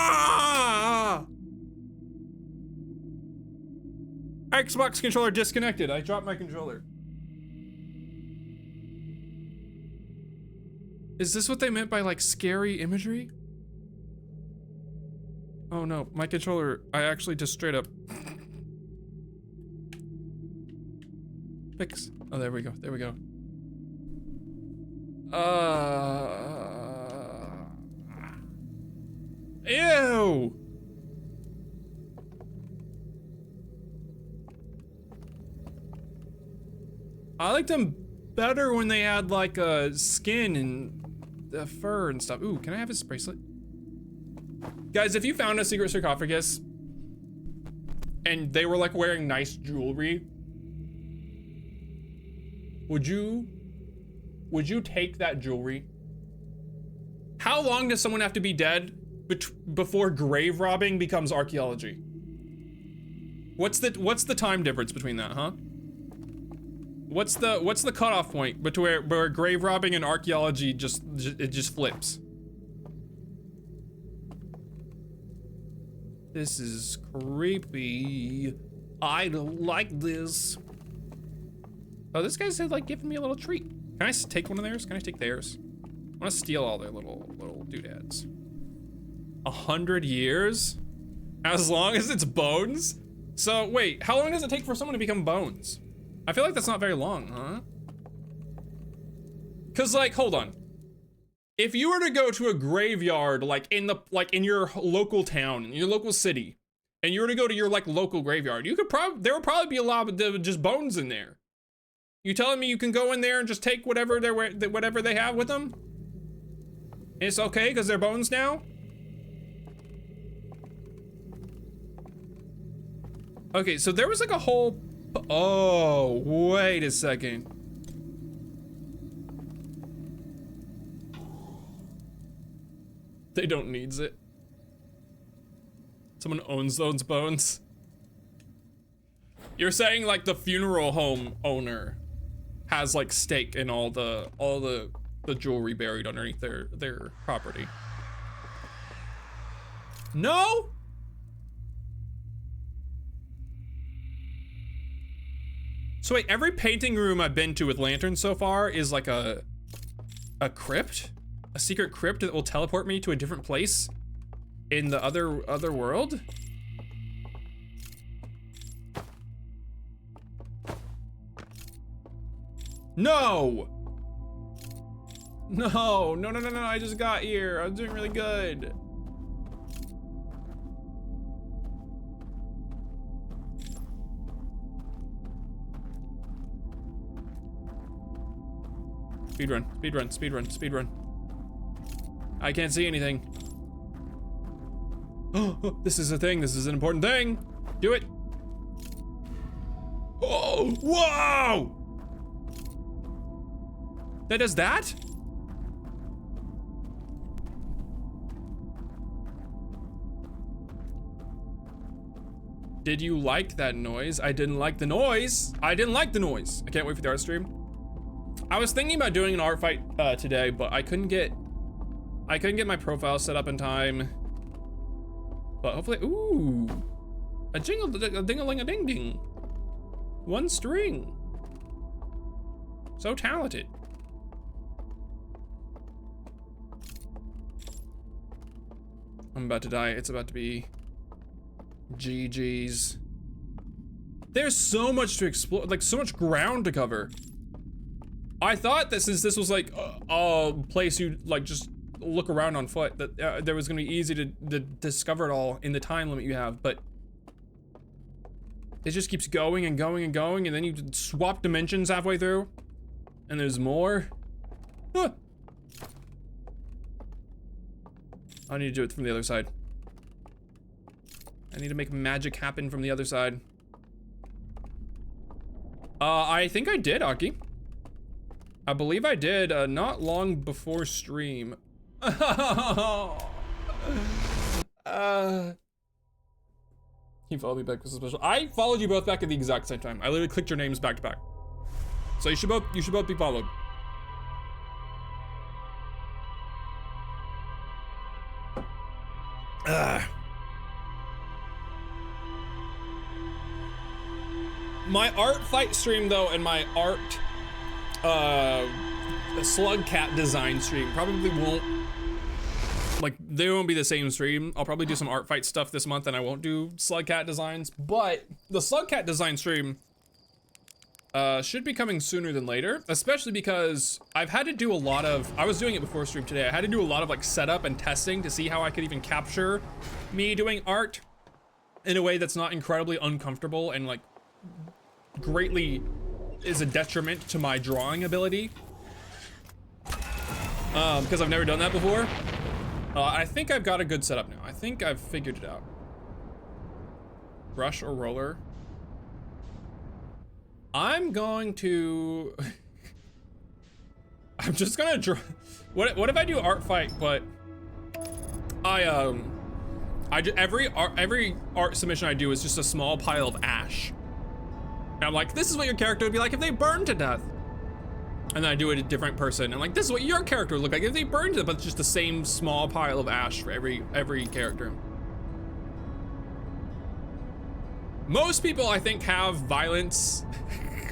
Xbox controller disconnected. I dropped my controller. Is this what they meant by like scary imagery? Oh no, my controller, I actually just straight up Fix. Oh, there we go. There we go. Ew. I liked them better when they had like a skin and the fur and stuff. Ooh, can I have his bracelet? Guys, if you found a secret sarcophagus and they were like wearing nice jewelry, would you take that jewelry? How long does someone have to be dead before grave robbing becomes archaeology? What's the time difference between that, huh? What's the cutoff point between where grave robbing and archaeology just flips? This is creepy. I don't like this. Oh, this guy said like giving me a little treat. Can I take one of theirs? Can I take theirs? I want to steal all their little doodads. 100 years? As long as it's bones? So wait, how long does it take for someone to become bones? I feel like that's not very long, huh? Cause like, hold on. If you were to go to a graveyard, like in your local town, in your local city, and you were to go to your like local graveyard, there would probably be a lot of just bones in there. You telling me you can go in there and just take whatever they have with them? And it's okay because they're bones now? Okay, so there was like a whole, oh, wait a second. They don't needs it. Someone owns those bones. You're saying like the funeral home owner has like stake in all the jewelry buried underneath their property. No? So wait, every painting room I've been to with lanterns so far is like a crypt? A secret crypt that will teleport me to a different place in the other world? No! No, I just got here. I was doing really good. Speedrun. I can't see anything. Oh, this is a thing. This is an important thing. Do it. Oh, whoa! That does that? Did you like that noise? I didn't like the noise. I can't wait for the art stream. I was thinking about doing an art fight today, but I couldn't get my profile set up in time. But hopefully, ooh, a ding-a-ling-a-ding-ding. One string. So talented. I'm about to die. It's about to be GG's. There's so much to explore, like so much ground to cover. I thought that since this was like a place you like just look around on foot, that there was gonna be easy to discover it all in the time limit you have, but it just keeps going and going and going, and then you swap dimensions halfway through, and there's more. Ah. I need to do it from the other side. I need to make magic happen from the other side. I think I did, Aki. I believe I did, not long before stream. You followed me back for special. I followed you both back at the exact same time. I literally clicked your names back to back. So you should both be followed. My art fight stream though, and my art slug cat design stream probably won't, like, they won't be the same stream. I'll probably do some art fight stuff this month and I won't do slug cat designs, but the slug cat design stream Should be coming sooner than later, especially because I've had to do a lot of, I was doing it before stream today, I had to do a lot of like setup and testing to see how I could even capture me doing art in a way that's not incredibly uncomfortable and like greatly is a detriment to my drawing ability. Because I've never done that before. I think I've got a good setup now. I think I've figured it out. Brush or roller? I'm going to... I'm just gonna draw... What if I do art fight, but... every art submission I do is just a small pile of ash. And I'm like, this is what your character would be like if they burned to death. And then I do it a different person. And like, this is what your character would look like if they burned to death, but it's just the same small pile of ash for every character. Most people, I think, have violence.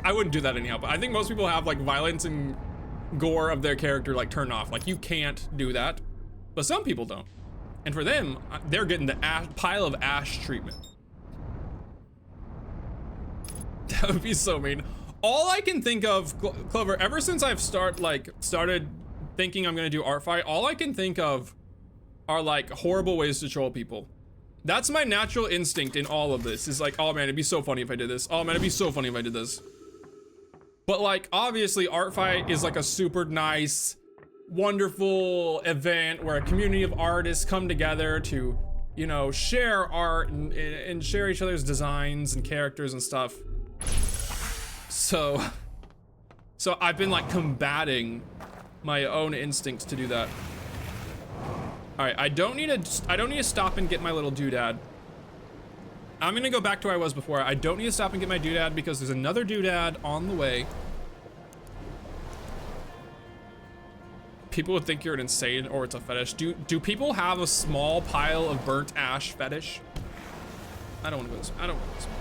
I wouldn't do that anyhow, but I think most people have like violence and gore of their character like turned off. Like, you can't do that. But some people don't. And for them, they're getting the pile of ash treatment. That would be so mean. All I can think of, Clover, ever since I've started thinking I'm gonna do art fight, all I can think of are like horrible ways to troll people. That's my natural instinct in all of this, is like, oh man, it'd be so funny if I did this. Oh man, it'd be so funny if I did this. But like, obviously art fight is like a super nice, wonderful event where a community of artists come together to, you know, share art and share each other's designs and characters and stuff. So I've been like combating my own instincts to do that. All right, I don't need to stop and get my little doodad. I'm gonna go back to where I was before. I don't need to stop and get my doodad because there's another doodad on the way. People would think you're insane or it's a fetish. Do people have a small pile of burnt ash fetish? I don't want to go this way. I don't want to go this way.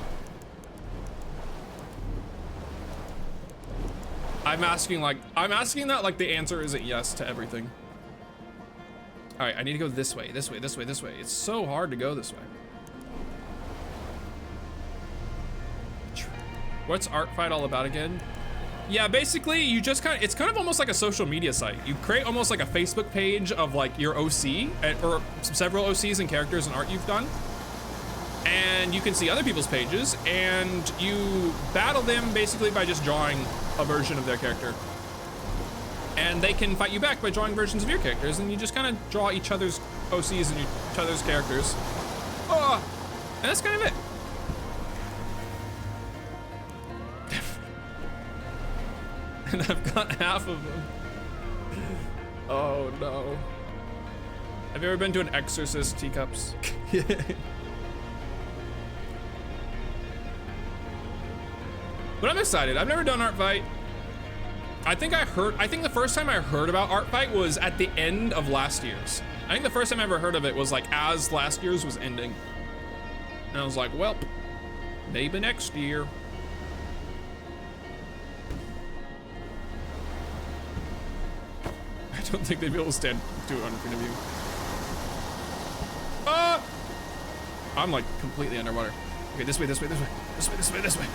I'm asking that like the answer isn't yes to everything. All right, I need to go this way, this way, this way, this way. It's so hard to go this way. What's art fight all about again? Yeah, basically you just it's kind of almost like a social media site. You create almost like a Facebook page of like your OC or several OCs and characters and art you've done. And you can see other people's pages and you battle them basically by just drawing a version of their character. And they can fight you back by drawing versions of your characters, and you just kind of draw each other's OCs and each other's characters. Oh, and that's kind of it. And I've got half of them. Oh no. Have you ever been to an exorcist, teacups? But I'm excited. I've never done art fight. I think the first time I heard about art fight was at the end of last year's. I think the first time I ever heard of it was like as last year's was ending. And I was like, well, maybe next year. I don't think they'd be able to stand 200 feet of you. Ah! I'm like completely underwater. Okay, this way, this way, this way, this way, this way, this way.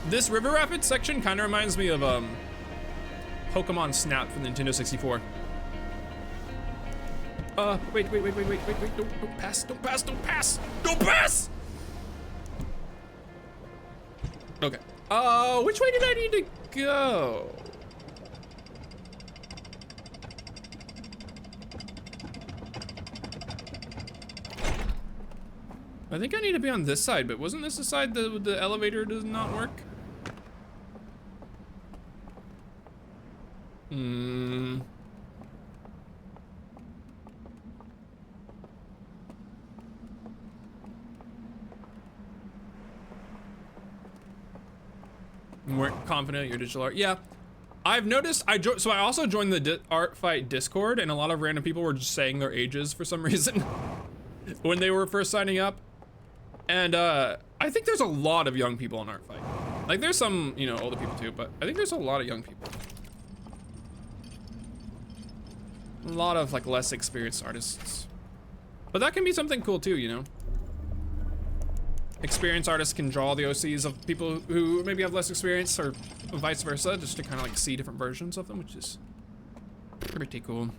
This River Rapids section kind of reminds me of Pokemon Snap from the Nintendo 64. Wait, don't pass, don't pass, don't pass, don't pass! Okay. Which way did I need to go? I think I need to be on this side, but wasn't this the side that the elevator does not work? More confident in your digital art. Yeah, I've noticed. So I also joined the art fight Discord, and a lot of random people were just saying their ages for some reason when they were first signing up. And I think there's a lot of young people in art fight. Like there's some, you know, older people too, but I think there's a lot of young people. A lot of like less experienced artists. But that can be something cool too, you know? experienced artists can draw the OCs of people who maybe have less experience, or vice versa, just to kind of like see different versions of them, which is pretty cool.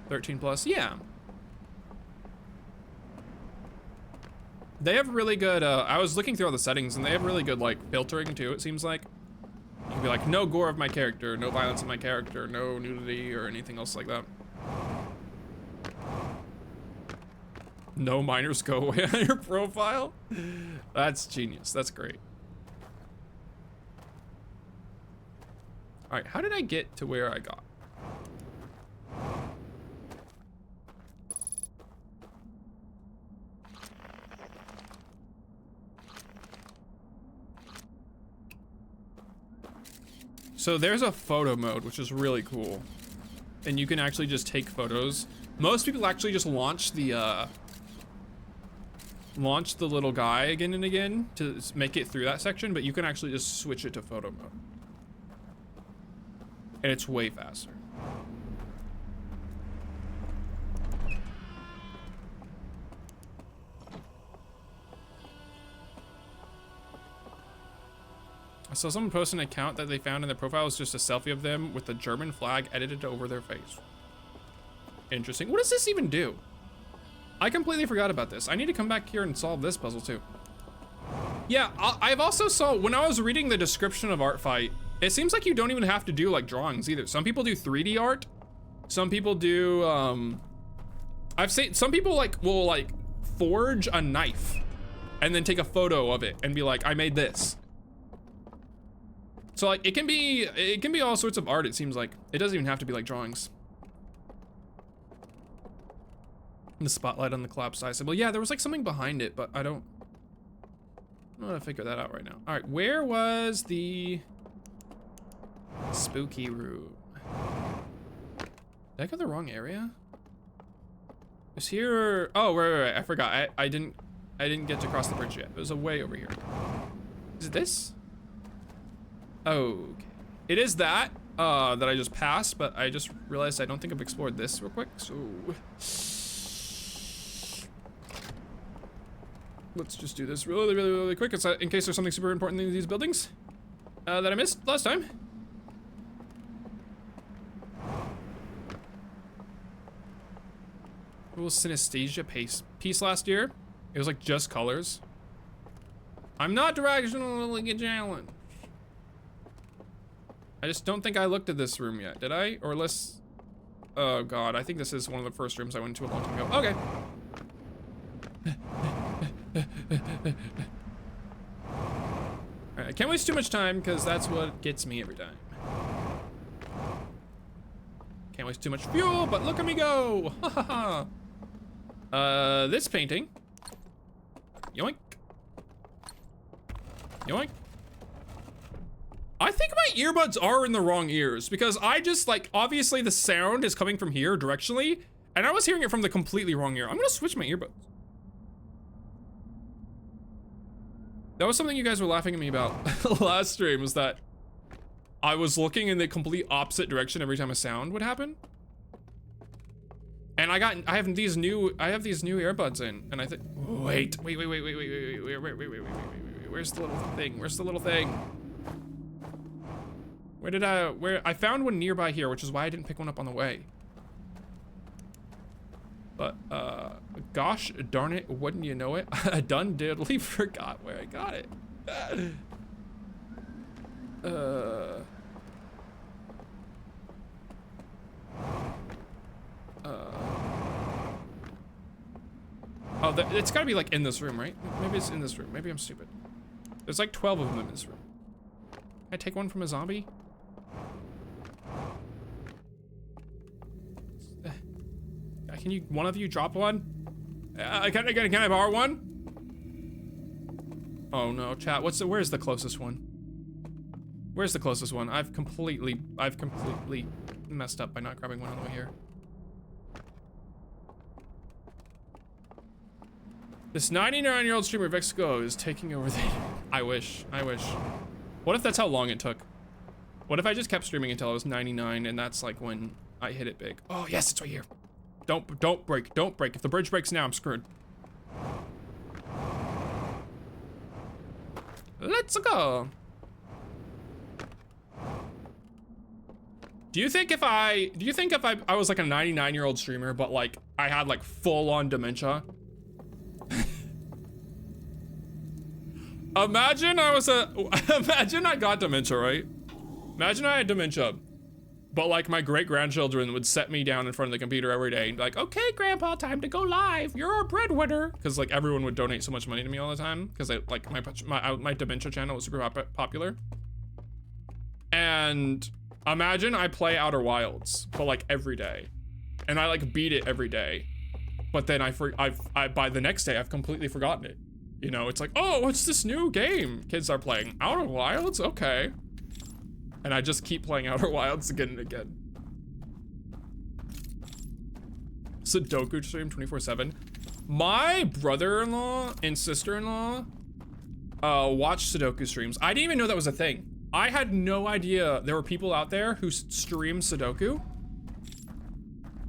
13 plus, yeah. They have really good, I was looking through all the settings, and they have really good like filtering too, it seems like. You can be like, no gore of my character, no violence of my character, no nudity or anything else like that. No minors go away on your profile? That's genius, that's great. All right, how did I get to where I got? So there's a photo mode, which is really cool. And you can actually just take photos. Most people actually just launch the little guy again and again to make it through that section, but you can actually just switch it to photo mode. And it's way faster. I saw someone post an account that they found in their profile was just a selfie of them with the German flag edited over their face. Interesting. What does this even do? I completely forgot about this. I need to come back here and solve this puzzle too. Yeah, I've also saw, when I was reading the description of Art Fight, it seems like you don't even have to do like drawings either. Some people do 3D art. Some people do, I've seen, some people like will like forge a knife and then take a photo of it and be like, I made this. So like, it can be all sorts of art, it seems like. It doesn't even have to be like drawings. The spotlight on the collapsed eye symbol. Yeah, there was like something behind it, but I don't know how to figure that out right now. All right, where was the spooky room? Did I go the wrong area? Is here? Oh, right. I forgot. I didn't get to cross the bridge yet. It was way over here. Is it this? Okay. It is that that I just passed, but I just realized I don't think I've explored this real quick. So let's just do this really quick. It's in case there's something super important in these buildings that I missed last time. What was synesthesia piece last year? It was like just colors. I'm not directionally challenged. I just don't think I looked at this room yet, did I? Or unless, oh God, I think this is one of the first rooms I went to a long time ago. Okay. All right, I can't waste too much time because that's what gets me every time. Can't waste too much fuel, but look at me go! Ha ha ha! This painting. Yoink. Yoink. I think my earbuds are in the wrong ears because I just like, obviously the sound is coming from here directionally and I was hearing it from the completely wrong ear. I'm gonna switch my earbuds. That was something you guys were laughing at me about last stream, was that I was looking in the complete opposite direction every time a sound would happen. And I have these new earbuds in, and I think, wait, where's the little thing? Where's the little thing? Where I found one nearby here, which is why I didn't pick one up on the way. But, gosh darn it, wouldn't you know it? I done diddly forgot where I got it. Oh, it's gotta be like in this room, right? Maybe it's in this room. Maybe I'm stupid. There's like 12 of them in this room. Can I take one from a zombie? Can you, one of you drop one? Can I borrow one? Oh no, chat, where's the closest one? Where's the closest one? I've completely messed up by not grabbing one on the way here. This 99-year-old streamer VexilGo is taking over the, I wish. What if that's how long it took? What if I just kept streaming until I was 99 and that's like when I hit it big? Oh yes, it's right here. Don't break. Don't break. If the bridge breaks now, I'm screwed. Let's go. Do you think if I was like a 99-year-old streamer, but like I had like full-on dementia? Imagine I got dementia, right? Imagine I had dementia, but like my great-grandchildren would set me down in front of the computer every day and be like, okay, grandpa, time to go live. You're our breadwinner. Cause like everyone would donate so much money to me all the time. Cause like my dementia channel was super popular. And imagine I play Outer Wilds, but like every day. And I like beat it every day. But then by the next day, I've completely forgotten it. You know, it's like, oh, what's this new game kids are playing? Outer Wilds? Okay. And I just keep playing Outer Wilds again and again. Sudoku stream 24/7. My brother-in-law and sister-in-law watch Sudoku streams. I didn't even know that was a thing. I had no idea there were people out there who stream Sudoku.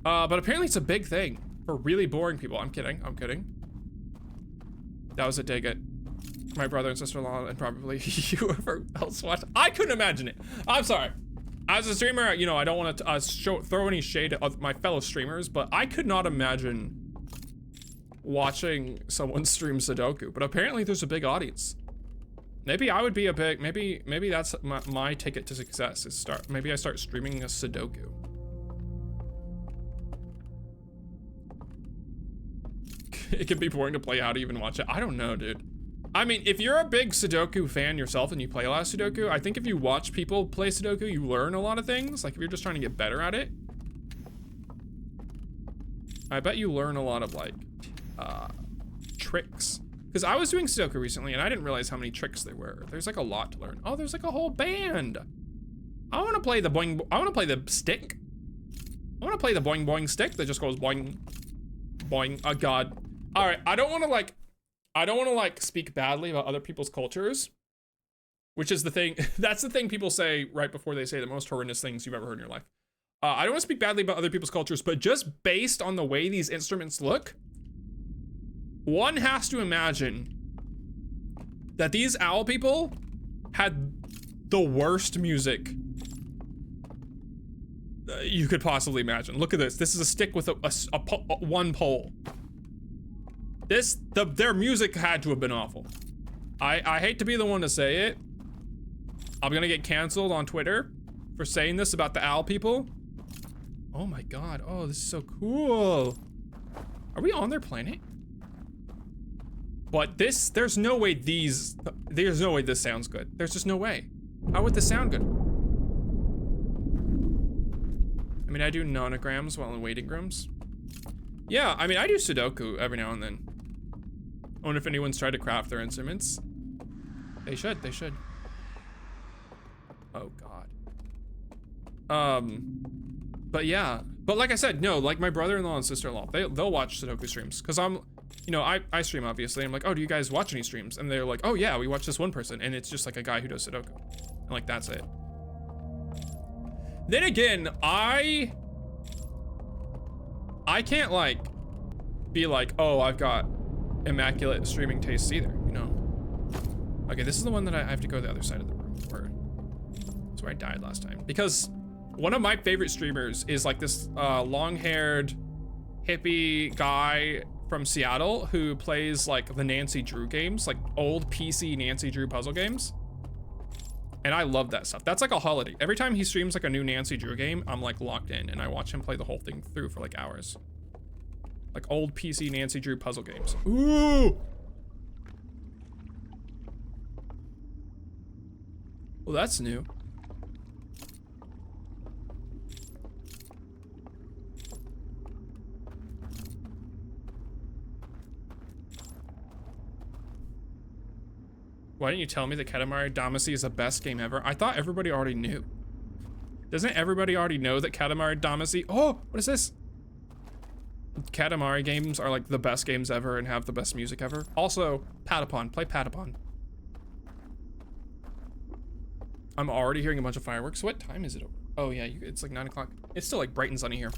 But apparently it's a big thing for really boring people. I'm kidding. That was a dig at my brother and sister-in-law and probably whoever else watched. I couldn't imagine it. I'm sorry. As a streamer, you know, I don't want to throw any shade at my fellow streamers, but I could not imagine watching someone stream Sudoku. But apparently there's a big audience. Maybe I would be a big, maybe that's my ticket to success is maybe I start streaming a Sudoku. It can be boring to play. How to even watch it? I don't know, dude. I mean, if you're a big Sudoku fan yourself and you play a lot of Sudoku, I think if you watch people play Sudoku, you learn a lot of things. Like if you're just trying to get better at it, I bet you learn a lot of like tricks. Because I was doing Sudoku recently and I didn't realize how many tricks there were. There's like a lot to learn. Oh, there's like a whole band. I want to play the boing. I want to play the stick. I want to play the boing boing stick that just goes boing, boing. Oh God. All right. I don't want to like speak badly about other people's cultures, which is the thing. That's the thing people say right before they say the most horrendous things you've ever heard in your life. I don't want to speak badly about other people's cultures, but just based on the way these instruments look, one has to imagine that these owl people had the worst music you could possibly imagine. Look at this. This is a stick with one pole. Their music had to have been awful. I hate to be the one to say it. I'm gonna get canceled on Twitter for saying this about the owl people. Oh my God. Oh, this is so cool. Are we on their planet? But there's no way this sounds good. There's just no way. How would this sound good? I mean, I do nonograms while in waiting rooms. Yeah, I mean, I do Sudoku every now and then. I wonder if anyone's tried to craft their instruments. They should. Oh God. But yeah. But like I said, no, like my brother-in-law and sister-in-law, they'll watch Sudoku streams. Cause I'm, you know, I stream obviously. I'm like, oh, do you guys watch any streams? And they're like, oh yeah, we watch this one person. And it's just like a guy who does Sudoku. And like, that's it. Then again, I can't like be like, oh, I've got immaculate streaming tastes either, you know? Okay, this is the one that I have to go to the other side of the room where, that's where I died last time. Because one of my favorite streamers is like this long-haired hippie guy from Seattle who plays like the Nancy Drew games, like old PC Nancy Drew puzzle games. And I love that stuff. That's like a holiday. Every time he streams like a new Nancy Drew game, I'm like locked in and I watch him play the whole thing through for like hours. Like old PC Nancy Drew puzzle games. Ooh! Well, that's new. Why didn't you tell me that Katamari Damacy is the best game ever? I thought everybody already knew. Doesn't everybody already know that Katamari Damacy? Oh, what is this? Katamari games are like the best games ever and have the best music ever. Also, Patapon. Play Patapon. I'm already hearing a bunch of fireworks. What time is it over? Oh yeah, it's like 9 o'clock. It's still like bright and sunny here.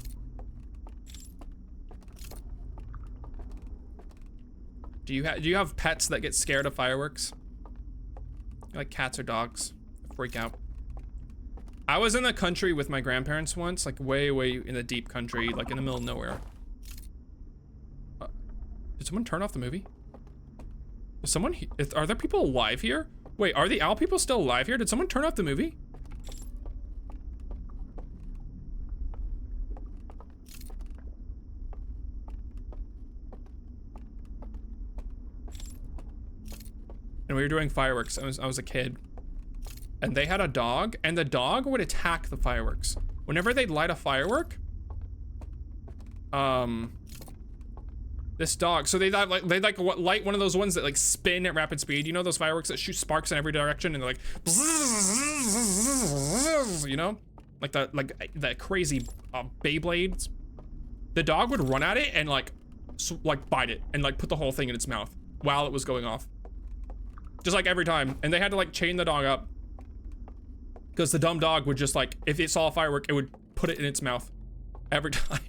Do you have pets that get scared of fireworks? Like cats or dogs? Freak out. I was in the country with my grandparents once, like way in the deep country, like in the middle of nowhere. Did someone turn off the movie? Is someone are there people alive here? Wait, are the owl people still alive here? Did someone turn off the movie? And we were doing fireworks. I was a kid. And they had a dog, and the dog would attack the fireworks. Whenever they'd light a firework, this dog, so they light one of those ones that like spin at rapid speed. You know those fireworks that shoot sparks in every direction, and they're like, you know, like the crazy Beyblades. The dog would run at it and like bite it and like put the whole thing in its mouth while it was going off. Just like every time. And they had to like chain the dog up. Because the dumb dog would just like, if it saw a firework, it would put it in its mouth. Every time.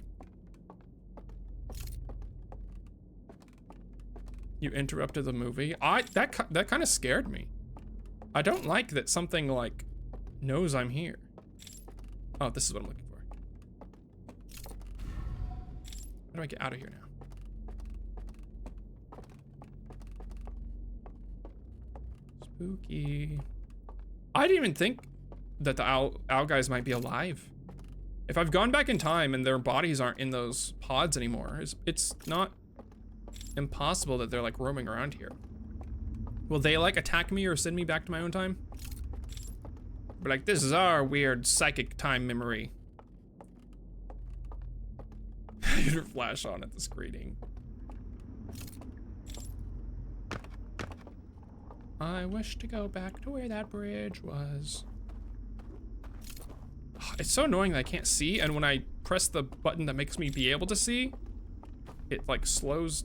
You interrupted the movie. That kind of scared me. I don't like that something like knows I'm here. Oh, this is what I'm looking for. How do I get out of here now? Spooky. I didn't even think that the owl guys might be alive. If I've gone back in time and their bodies aren't in those pods anymore, it's not impossible that they're like roaming around here. Will they like attack me or send me back to my own time? But like, this is our weird psychic time memory. Your flash on at the screening. I wish to go back to where that bridge was. It's so annoying that I can't see, and when I press the button that makes me be able to see, it like slows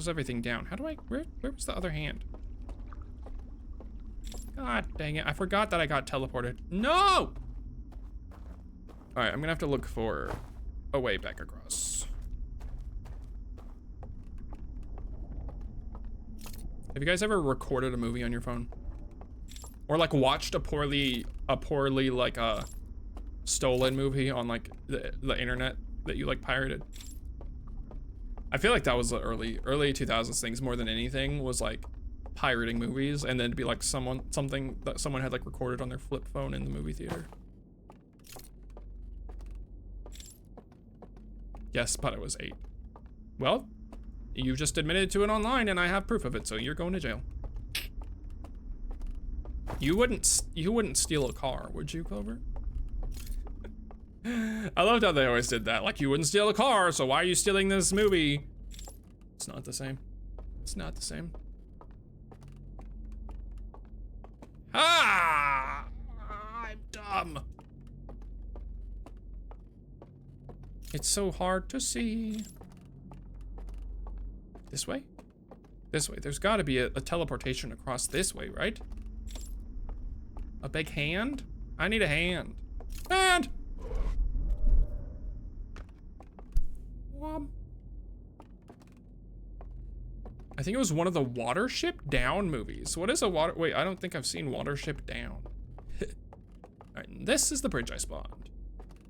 everything down. How do I, where was the other hand? God dang it, I forgot that I got teleported. No! All right, I'm gonna have to look for a way back across. Have you guys ever recorded a movie on your phone? Or like watched a poorly like stolen movie on like the internet that you like pirated? I feel like that was the early 2000s things more than anything, was like pirating movies, and then to be like something that someone had like recorded on their flip phone in the movie theater. Yes, but I was 8. Well, you just admitted to it online and I have proof of it, so you're going to jail. You wouldn't steal a car, would you, Clover? I loved how they always did that. Like, you wouldn't steal a car, so why are you stealing this movie? It's not the same. It's not the same. Ah! I'm dumb. It's so hard to see. This way? This way. There's gotta be a teleportation across this way, right? A big hand? I need a hand. Hand! I think it was one of the Watership Down movies. What is a water? Wait, I don't think I've seen Watership Down. Alright, this is the bridge I spawned.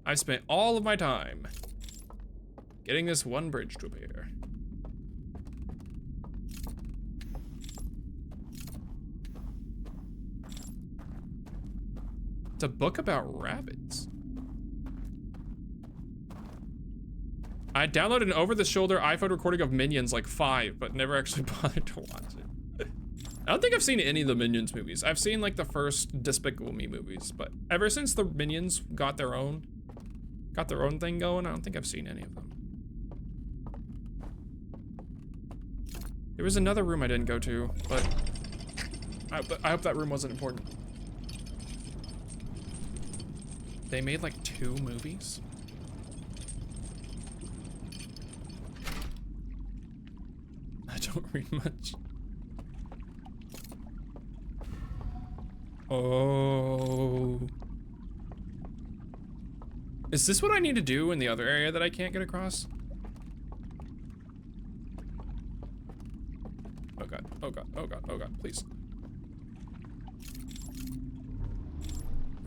I've spent all of my time getting this one bridge to appear. It's a book about rabbits. I downloaded an over-the-shoulder iPhone recording of Minions like 5, but never actually bothered to watch it. I don't think I've seen any of the Minions movies. I've seen like the first Despicable Me movies, but ever since the Minions got their own thing going, I don't think I've seen any of them. There was another room I didn't go to, but I hope that room wasn't important. They made like 2 movies? I don't read much. Oh. Is this what I need to do in the other area that I can't get across? Oh god, oh god, oh god, oh god, please.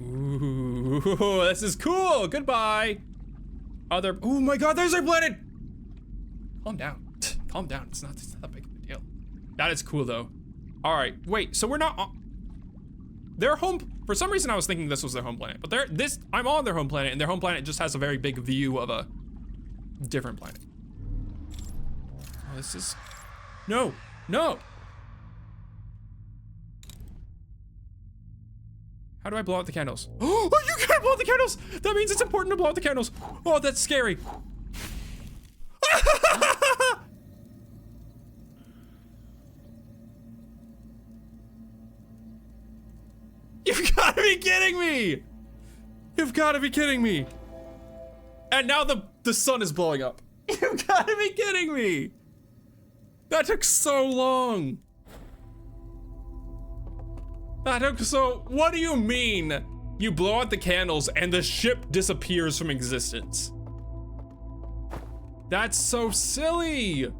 Ooh, this is cool. Goodbye. Other. Oh my god, there's our planet. Calm down. Calm down. It's not that big of a deal. That is cool though. All right, wait. So we're not on their home. For some reason, I was thinking this was their home planet, but I'm on their home planet, and their home planet just has a very big view of a different planet. Oh, this is no. How do I blow out the candles? Oh, you can't blow out the candles! That means it's important to blow out the candles. Oh, that's scary. You've got to be kidding me! You've got to be kidding me! And now the sun is blowing up. You've got to be kidding me! That took so long. What do you mean? You blow out the candles and the ship disappears from existence. That's so silly.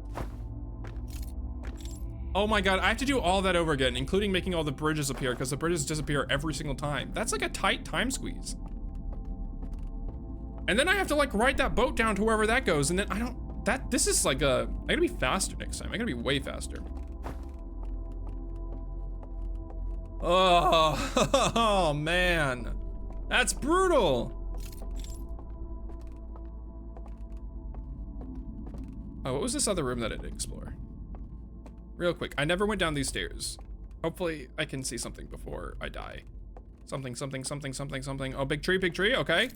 Oh my god, I have to do all that over again, including making all the bridges appear, because the bridges disappear every single time. That's like a tight time squeeze. And then I have to like ride that boat down to wherever that goes, and then this is like I gotta be faster next time. I gotta be way faster. Oh man, that's brutal. Oh, what was this other room that I didn't explore? Real quick, I never went down these stairs. Hopefully I can see something before I die. Something. Oh, big tree, okay.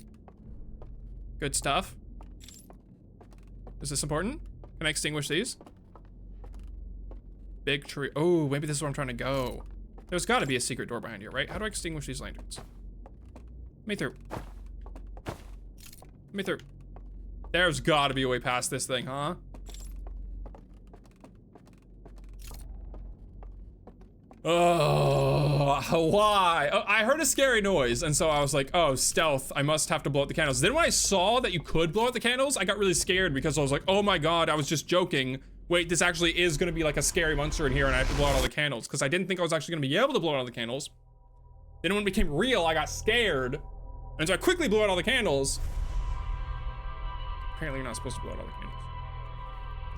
Good stuff. Is this important? Can I extinguish these? Big tree. Oh, maybe this is where I'm trying to go. There's gotta be a secret door behind here, right? How do I extinguish these lanterns? Let me through. Let me through. There's gotta be a way past this thing, huh? Oh, why? Oh, I heard a scary noise, and so I was like, oh, stealth. I must have to blow out the candles. Then when I saw that you could blow out the candles, I got really scared because I was like, oh my god, I was just joking. Wait, this actually is gonna be like a scary monster in here and I have to blow out all the candles, because I didn't think I was actually gonna be able to blow out all the candles. Then when it became real, I got scared. And so I quickly blew out all the candles. Apparently you're not supposed to blow out all the candles.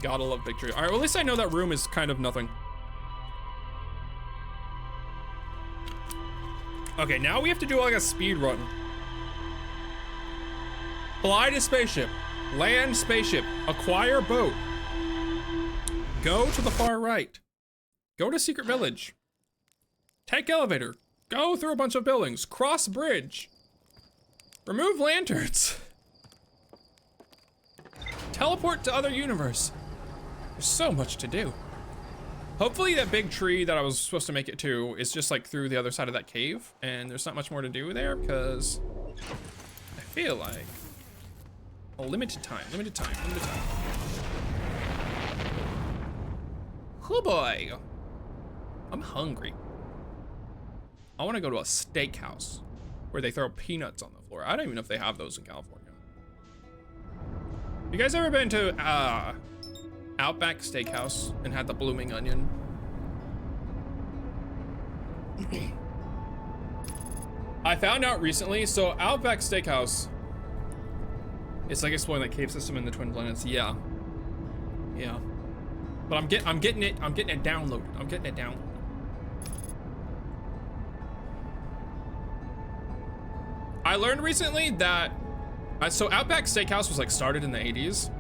Gotta love victory. All right, well, at least I know that room is kind of nothing. Okay, now we have to do like a speed run. Fly to spaceship. Land spaceship. Acquire boat. Go to the far right. Go to secret village. Take elevator. Go through a bunch of buildings. Cross bridge. Remove lanterns. Teleport to other universe. There's so much to do. Hopefully that big tree that I was supposed to make it to is just like through the other side of that cave, and there's not much more to do there because I feel like a limited time. Oh boy, I'm hungry. I want to go to a steakhouse where they throw peanuts on the floor. I don't even know if they have those in California. You guys ever been to Outback Steakhouse and had the blooming onion? I found out recently, so Outback Steakhouse, it's like exploring the cave system in the Twin Planets. Yeah. But I'm getting it downloaded. I learned recently that so Outback Steakhouse was like started in the 80s.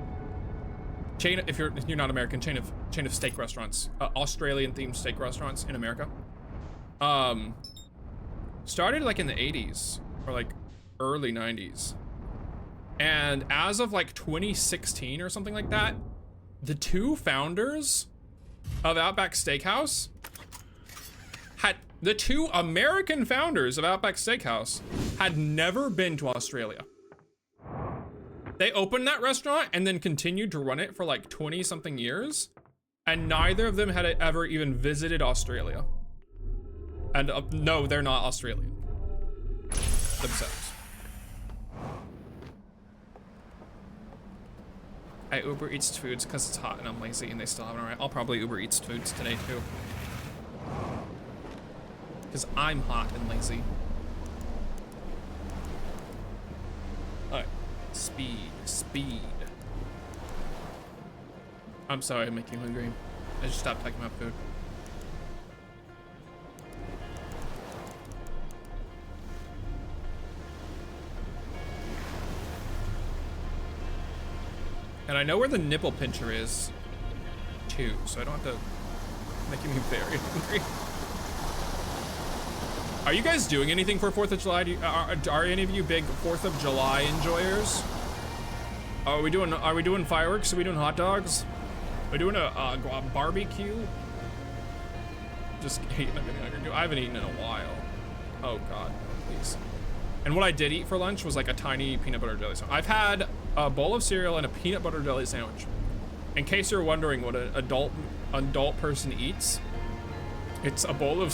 Chain, if you're not American, chain of steak restaurants, Australian themed steak restaurants in America. Started like in the 80s or like early 90s. And as of like 2016 or something like that, the two founders of Outback Steakhouse the two American founders of Outback Steakhouse had never been to Australia. They opened that restaurant and then continued to run it for like 20 something years. And neither of them had ever even visited Australia. And no, they're not Australian themselves. I Uber Eats foods because it's hot and I'm lazy and they still haven't arrived. I'll probably Uber Eats foods today too. Because I'm hot and lazy. Alright. Speed. I'm sorry I'm making you hungry. I just stopped packing my food. And I know where the nipple pincher is, too, so I don't have to make me very hungry. Are you guys doing anything for 4th of July? Are any of you big 4th of July enjoyers? Are we doing fireworks? Are we doing hot dogs? Are we doing a barbecue? Just hating everything I can do. I haven't eaten in a while. Oh God, please. And what I did eat for lunch was like a tiny peanut butter jelly sandwich. I've had a bowl of cereal and a peanut butter jelly sandwich. In case you're wondering what an adult person eats, it's a bowl of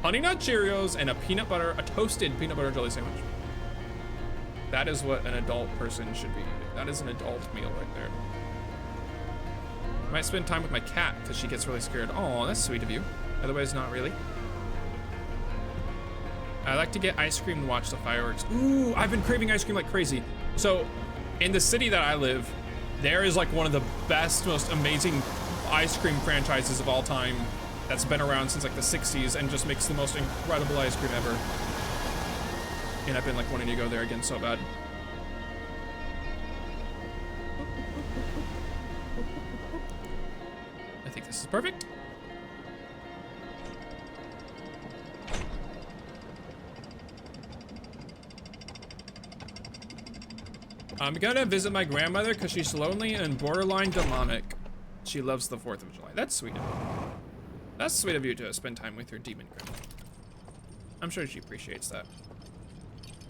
Honey Nut Cheerios and a toasted peanut butter jelly sandwich. That is what an adult person should be eating. That is an adult meal right there. I might spend time with my cat because she gets really scared. Oh, that's sweet of you. Otherwise, not really. I like to get ice cream and watch the fireworks. Ooh, I've been craving ice cream like crazy. So, in the city that I live, there is like one of the best, most amazing ice cream franchises of all time that's been around since like the 60s and just makes the most incredible ice cream ever. And I've been like wanting to go there again so bad. I think this is perfect. I'm gonna visit my grandmother because she's lonely and borderline demonic. She loves the 4th of July. That's sweet of you. That's sweet of you to spend time with your demon grandma. I'm sure she appreciates that.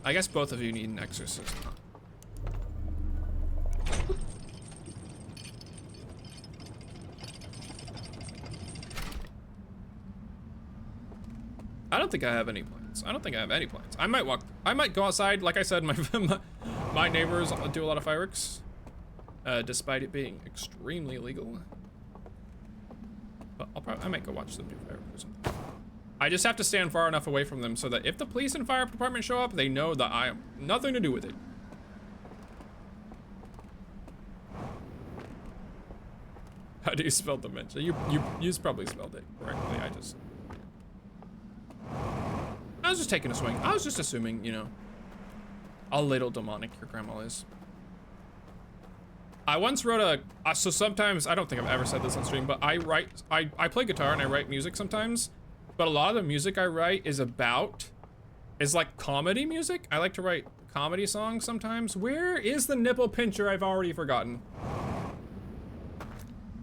I guess both of you need an exorcist, huh? I don't think I have any plans. I don't think I have any plans. I might go outside. Like I said, my neighbors do a lot of fireworks, despite it being extremely illegal. But I might go watch them do fireworks or something. I just have to stand far enough away from them so that if the police and fire department show up, they know that I have nothing to do with it. How do you spell dementia? You probably spelled it correctly. I was just taking a swing. I was just assuming, you know, a little demonic your grandma is. I once wrote so sometimes, I don't think I've ever said this on stream, but I play guitar and I write music sometimes, but a lot of the music I write is like comedy music. I like to write comedy songs sometimes. Where is the nipple pincher? I've already forgotten.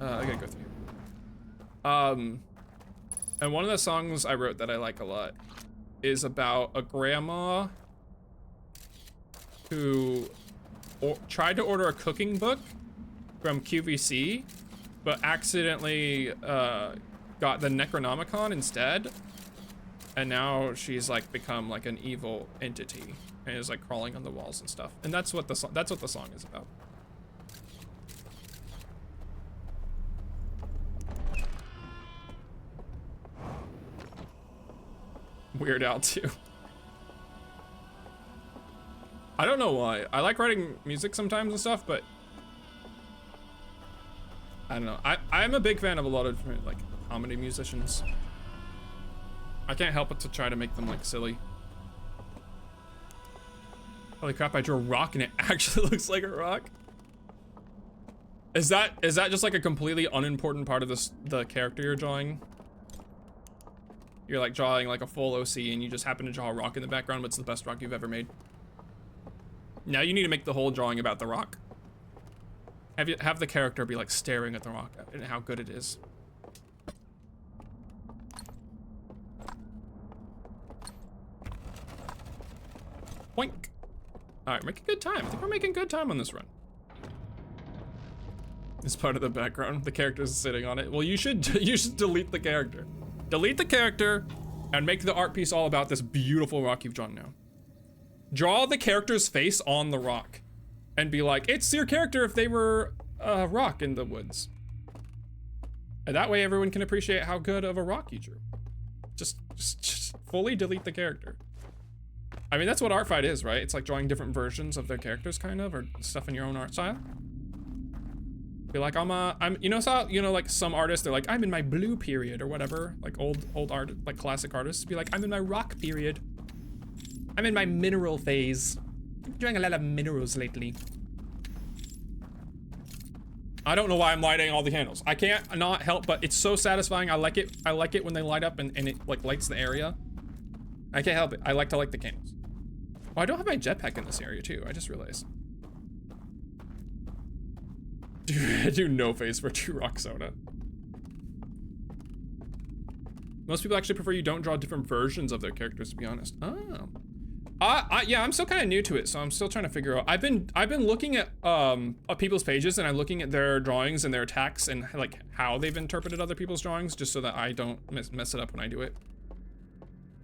I gotta go through here. And one of the songs I wrote that I like a lot is about a grandma who tried to order a cooking book from QVC, but accidentally got the Necronomicon instead. And now she's like become like an evil entity and is like crawling on the walls and stuff. And that's what the song is about. Weird Al too. I don't know why. I like writing music sometimes and stuff, but I don't know. I'm a big fan of a lot of like comedy musicians. I can't help but to try to make them like silly. Holy crap, I drew a rock and it actually looks like a rock. Is that just like a completely unimportant part of the character you're drawing? You're like drawing like a full OC and you just happen to draw a rock in the background, but it's the best rock you've ever made. Now you need to make the whole drawing about the rock. Have the character be like staring at the rock and how good it is. Boink. All right, making good time. I think we're making good time on this run. This part of the background, the character's sitting on it. Well, you should delete the character. Delete the character and make the art piece all about this beautiful rock you've drawn now. Draw the character's face on the rock and be like, it's your character if they were a rock in the woods. And that way everyone can appreciate how good of a rock you drew. Just fully delete the character. I mean, that's what art fight is, right? It's like drawing different versions of their characters, kind of, or stuff in your own art style. Be like, like some artists, they're like, I'm in my blue period or whatever. Like old art, like classic artists be like, I'm in my rock period. I'm in my mineral phase. I'm doing a lot of minerals lately. I don't know why I'm lighting all the candles. I can't not help, but it's so satisfying. I like it. I like it when they light up and it like lights the area. I can't help it. I like to light the candles. Oh, I don't have my jetpack in this area too. I just realized. Dude, I do no face for True Rock Soda. Most people actually prefer you don't draw different versions of their characters, to be honest. Oh. Yeah, I'm still kind of new to it, so I'm still trying to figure out. I've been looking at people's pages, and I'm looking at their drawings and their attacks and like how they've interpreted other people's drawings, just so that I don't mess it up when I do it.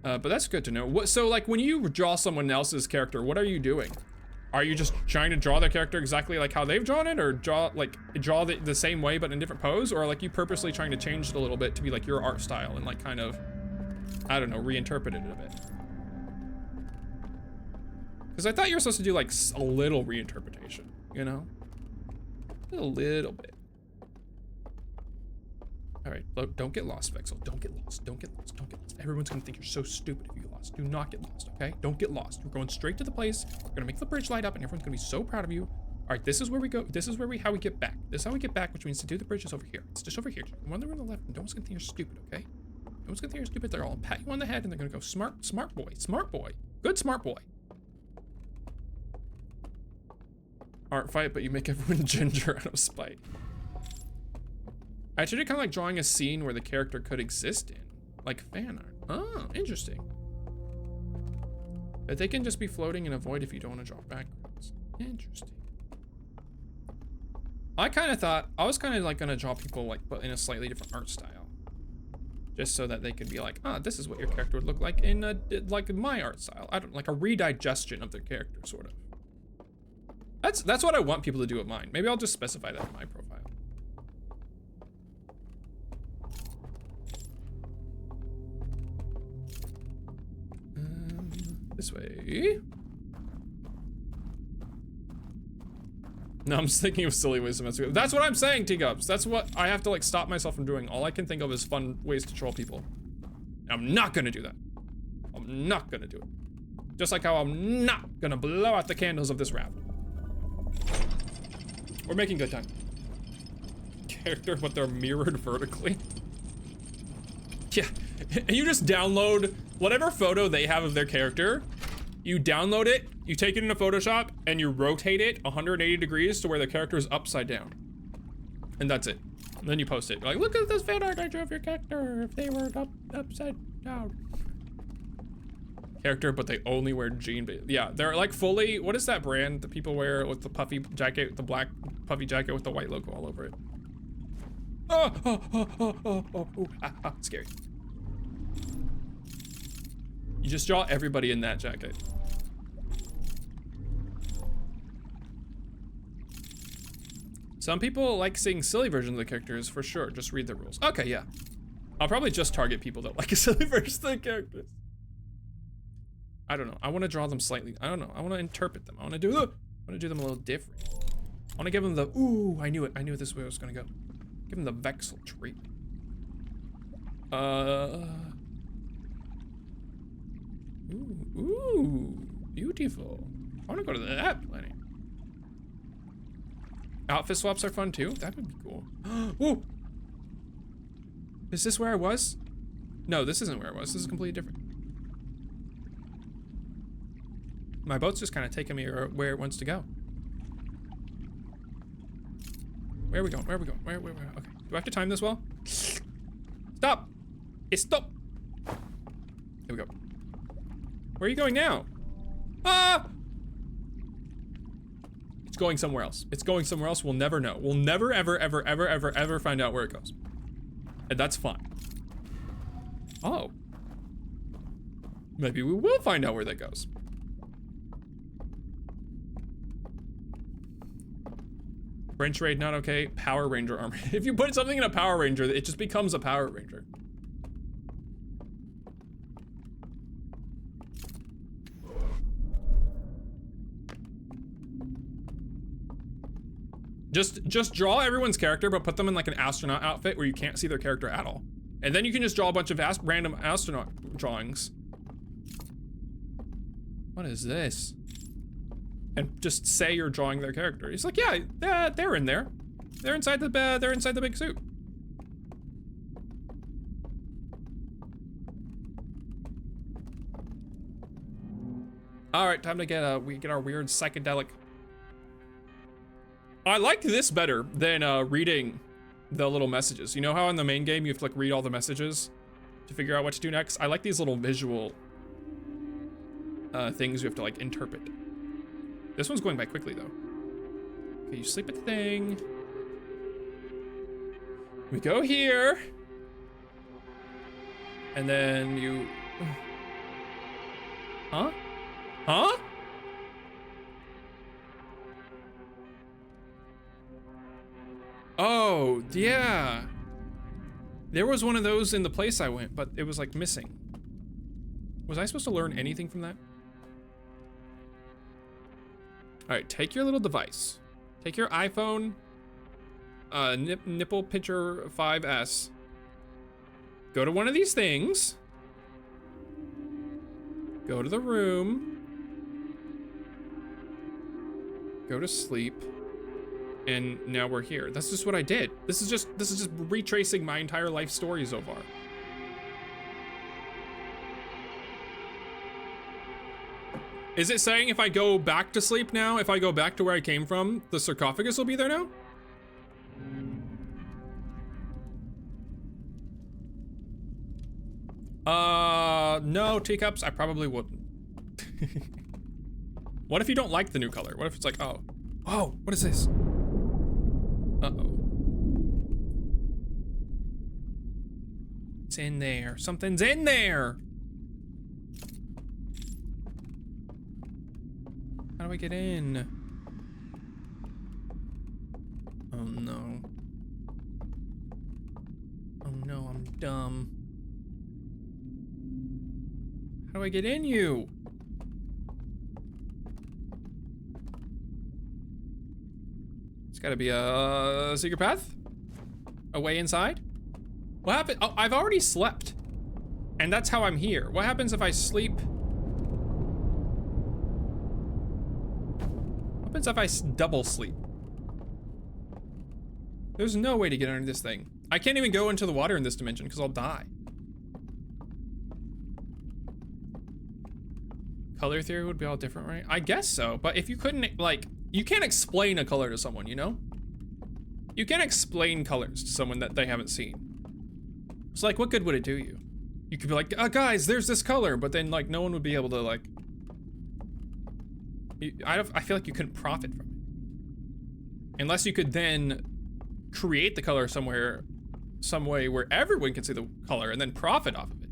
But that's good to know. So like when you draw someone else's character, what are you doing? Are you just trying to draw their character exactly like how they've drawn it, or draw the same way but in a different pose, or like you purposely trying to change it a little bit to be like your art style and like kind of, I don't know, reinterpret it a bit? Because I thought you were supposed to do like a little reinterpretation, you know? A little bit. All right, don't get lost, Vexil. Don't get lost, don't get lost, don't get lost. Everyone's gonna think you're so stupid if you get lost. Do not get lost, okay? Don't get lost. We're going straight to the place. We're gonna make the bridge light up and everyone's gonna be so proud of you. All right, this is where we go. This is how we get back. This is how we get back, which means to do the bridge is over here. It's just over here. One on the left, and no one's gonna think you're stupid, okay? No one's gonna think you're stupid. They're all pat you on the head and they're gonna go, smart boy, good smart boy. Art fight, but you make everyone ginger out of spite. I treat it kind of like drawing a scene where the character could exist in, like fan art. Oh, interesting. But they can just be floating in a void if you don't want to draw backgrounds. Interesting. I kind of thought, I was kind of like gonna draw people like, but in a slightly different art style. Just so that they could be like, this is what your character would look like in like my art style. I don't, like a redigestion of their character, sort of. That's what I want people to do with mine. Maybe I'll just specify that in my profile. This way. No, I'm just thinking of silly ways to mess with it. That's what I'm saying, Teacups. That's what I have to like stop myself from doing. All I can think of is fun ways to troll people. I'm not gonna do that. I'm not gonna do it. Just like how I'm not gonna blow out the candles of this raft. We're making good time. Character, but they're mirrored vertically. Yeah, you just download whatever photo they have of their character, you download it, you take it into Photoshop, and you rotate it 180 degrees to where the character is upside down. And that's it. And then you post it. You're like, look at this fan art I drew of your character if they were upside down. Character, but they only wear jean. Yeah, they're like fully, what is that brand that people wear with the puffy jacket, the black puffy jacket with the white logo all over it? Scary. You just draw everybody in that jacket. Some people like seeing silly versions of the characters, for sure. Just read the rules. Okay, yeah. I'll probably just target people that like a silly version of the characters. I don't know. I want to draw them slightly. I don't know. I want to interpret them. I want to do them a little different. I want to give them the, ooh, I knew it. I knew this way it was going to go. Give them the Vexil trait. Ooh, beautiful. I want to go to that planet. Outfit swaps are fun too. That would be cool. Whoa! Is this where I was? No, this isn't where I was. This is completely different. My boat's just kind of taking me where it wants to go. Where are we going? Where are we going? Where? Okay. Do I have to time this well? Stop! Stop! Here we go. Where are you going now? Ah! It's going somewhere else. It's going somewhere else. We'll never know. We'll never, ever find out where it goes. And that's fine. Oh. Maybe we will find out where that goes. French raid, not okay. Power Ranger armor. If you put something in a Power Ranger, it just becomes a Power Ranger. Just draw everyone's character, but put them in like an astronaut outfit where you can't see their character at all. And then you can just draw a bunch of random astronaut drawings. What is this? And just say you're drawing their character. He's like, yeah, they're in there. They're inside the big suit. All right, time to get we get our weird psychedelic. I like this better than reading the little messages. You know how in the main game you have to like read all the messages to figure out what to do next? I like these little visual things you have to like interpret. This one's going by quickly though. Okay, you sleep at the thing. We go here. And then you... Huh? Huh? Oh, yeah. There was one of those in the place I went, but it was like missing. Was I supposed to learn anything from that? All right, take your little device. Take your iPhone, Nipple Picture 5S. Go to one of these things. Go to the room. Go to sleep. And now we're here. That's just what I did. This is just retracing my entire life story so far. Is it saying if I go back to sleep now, if I go back to where I came from, the sarcophagus will be there now? No, teacups, I probably wouldn't. What if you don't like the new color? What if it's like, oh, what is this? Uh-oh. It's in there. Something's in there. How do I get in? Oh no. Oh no, I'm dumb. How do I get in you? It's gotta be a secret path? A way inside? What happened? Oh, I've already slept. And that's how I'm here. What happens if I sleep? What happens if I double sleep? There's no way to get under this thing. I can't even go into the water in this dimension because I'll die. Color theory would be all different, right? I guess so, but if you couldn't, like, you can't explain a color to someone, you know? You can't explain colors to someone that they haven't seen. It's like, what good would it do you? You could be like, guys, there's this color, but then, like, no one would be able to, like... I feel like you couldn't profit from it. Unless you could then create the color somewhere, some way where everyone can see the color and then profit off of it.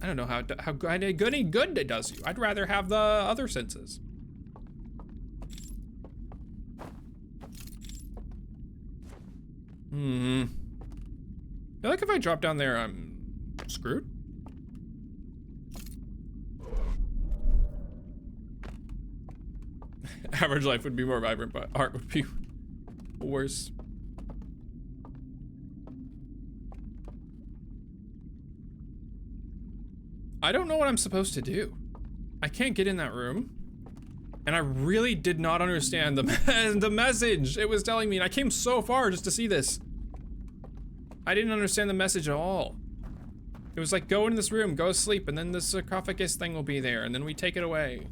I don't know how good it does you. I'd rather have the other senses. I feel like if I drop down there, I'm screwed. Average life would be more vibrant, but art would be worse. I don't know what I'm supposed to do. I can't get in that room. And I really did not understand the message it was telling me. And I came so far just to see this. I didn't understand the message at all. It was like, go in this room, go sleep, and then the sarcophagus thing will be there, and then we take it away.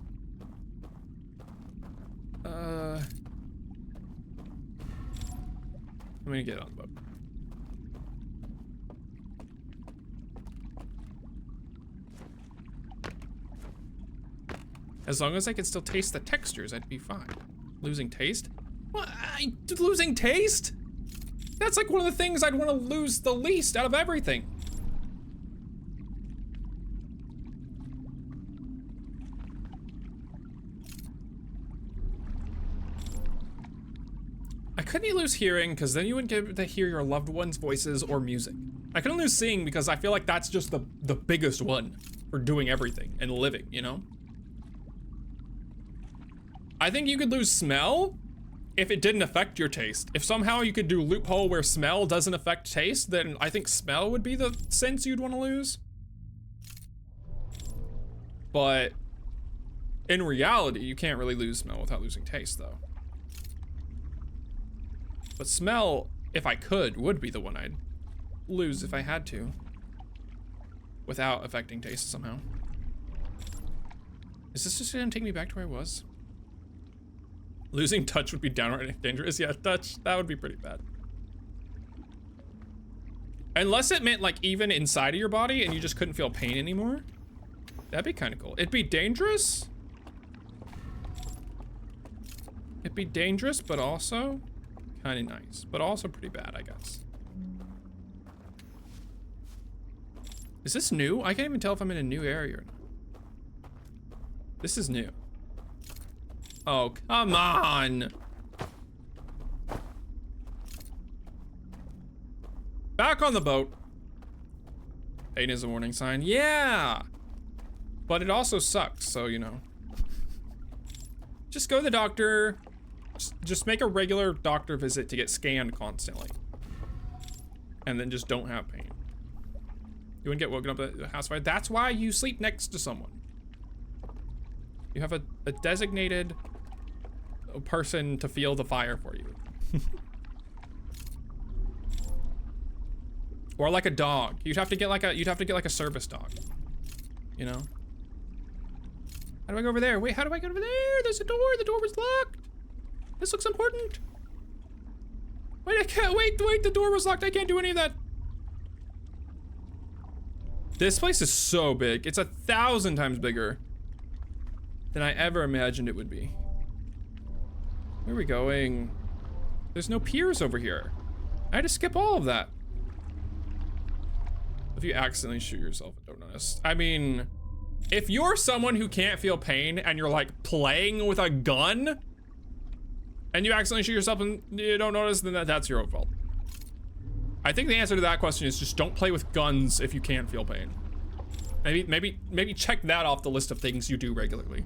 I'm gonna get on the boat. As long as I could still taste the textures, I'd be fine. Losing taste? What? Losing taste? That's like one of the things I'd want to lose the least out of everything. couldn't you lose hearing? Because then you wouldn't get to hear your loved one's voices or music. I couldn't lose seeing because I feel like that's just the biggest one for doing everything and living, you know? I think you could lose smell if it didn't affect your taste. If somehow you could do loophole where smell doesn't affect taste, then I think smell would be the sense you'd want to lose. But in reality, you can't really lose smell without losing taste, though. But smell, if I could, would be the one I'd lose if I had to, without affecting taste somehow. Is this just gonna take me back to where I was? Losing touch would be downright dangerous. Yeah, touch, that would be pretty bad. Unless it meant like even inside of your body and you just couldn't feel pain anymore. That'd be kind of cool. It'd be dangerous. It'd be dangerous, but also kind of nice, but also pretty bad, I guess. Is this new? I can't even tell if I'm in a new area or not. This is new. Oh, come on. Back on the boat. Pain is a warning sign. Yeah. But it also sucks, so you know. Just go to the doctor. Just make a regular doctor visit to get scanned constantly. And then just don't have pain. You wouldn't get woken up at the house fire. That's why you sleep next to someone. You have a designated person to feel the fire for you. Or like a dog. You'd have to get like a service dog. You know? How do I go over there? Wait, how do I get over there? There's a door. The door was locked. This looks important. Wait, I can't wait, the door was locked. I can't do any of that. This place is so big. It's 1,000 times bigger than I ever imagined it would be. Where are we going? There's no piers over here. I had to skip all of that. If you accidentally shoot yourself, don't notice. I mean, if you're someone who can't feel pain and you're like playing with a gun and you accidentally shoot yourself and you don't notice, then that's your own fault. I think the answer to that question is just don't play with guns if you can't feel pain. Maybe check that off the list of things you do regularly.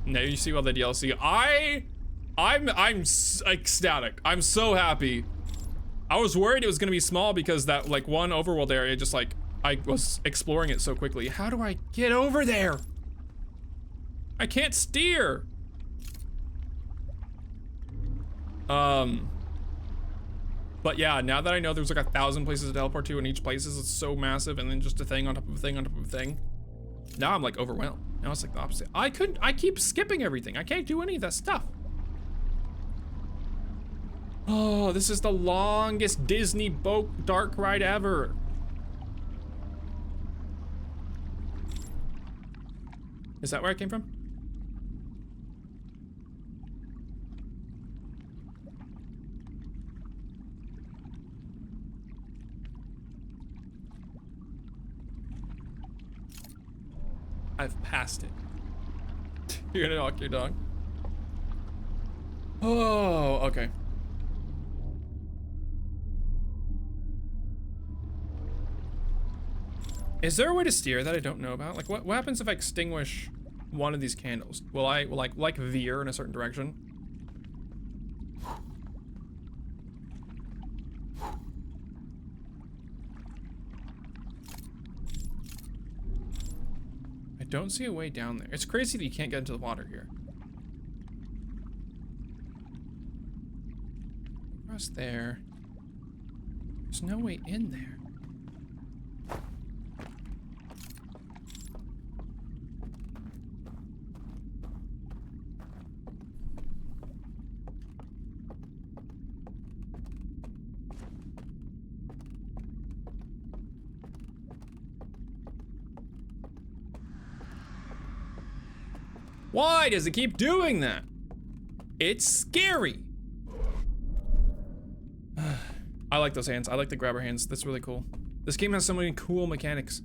Now you see all the DLC. I'm ecstatic. I'm so happy. I was worried it was gonna be small because that like one overworld area just like I was exploring it so quickly. How do I get over there? I can't steer. But yeah, now that I know there's like 1,000 places to teleport to and each place is so massive and then just a thing on top of a thing on top of a thing. Now I'm like overwhelmed. Now it's like the opposite. I keep skipping everything. I can't do any of that stuff. Oh, this is the longest Disney boat dark ride ever. Is that where I came from? I've passed it. You're gonna walk your dog. Oh, okay. Is there a way to steer that I don't know about? Like, what happens if I extinguish one of these candles? Will I like veer in a certain direction? I don't see a way down there. It's crazy that you can't get into the water here. Across there. There's no way in there. Why does it keep doing that? It's scary. I like those hands. I like the grabber hands. That's really cool. This game has so many cool mechanics.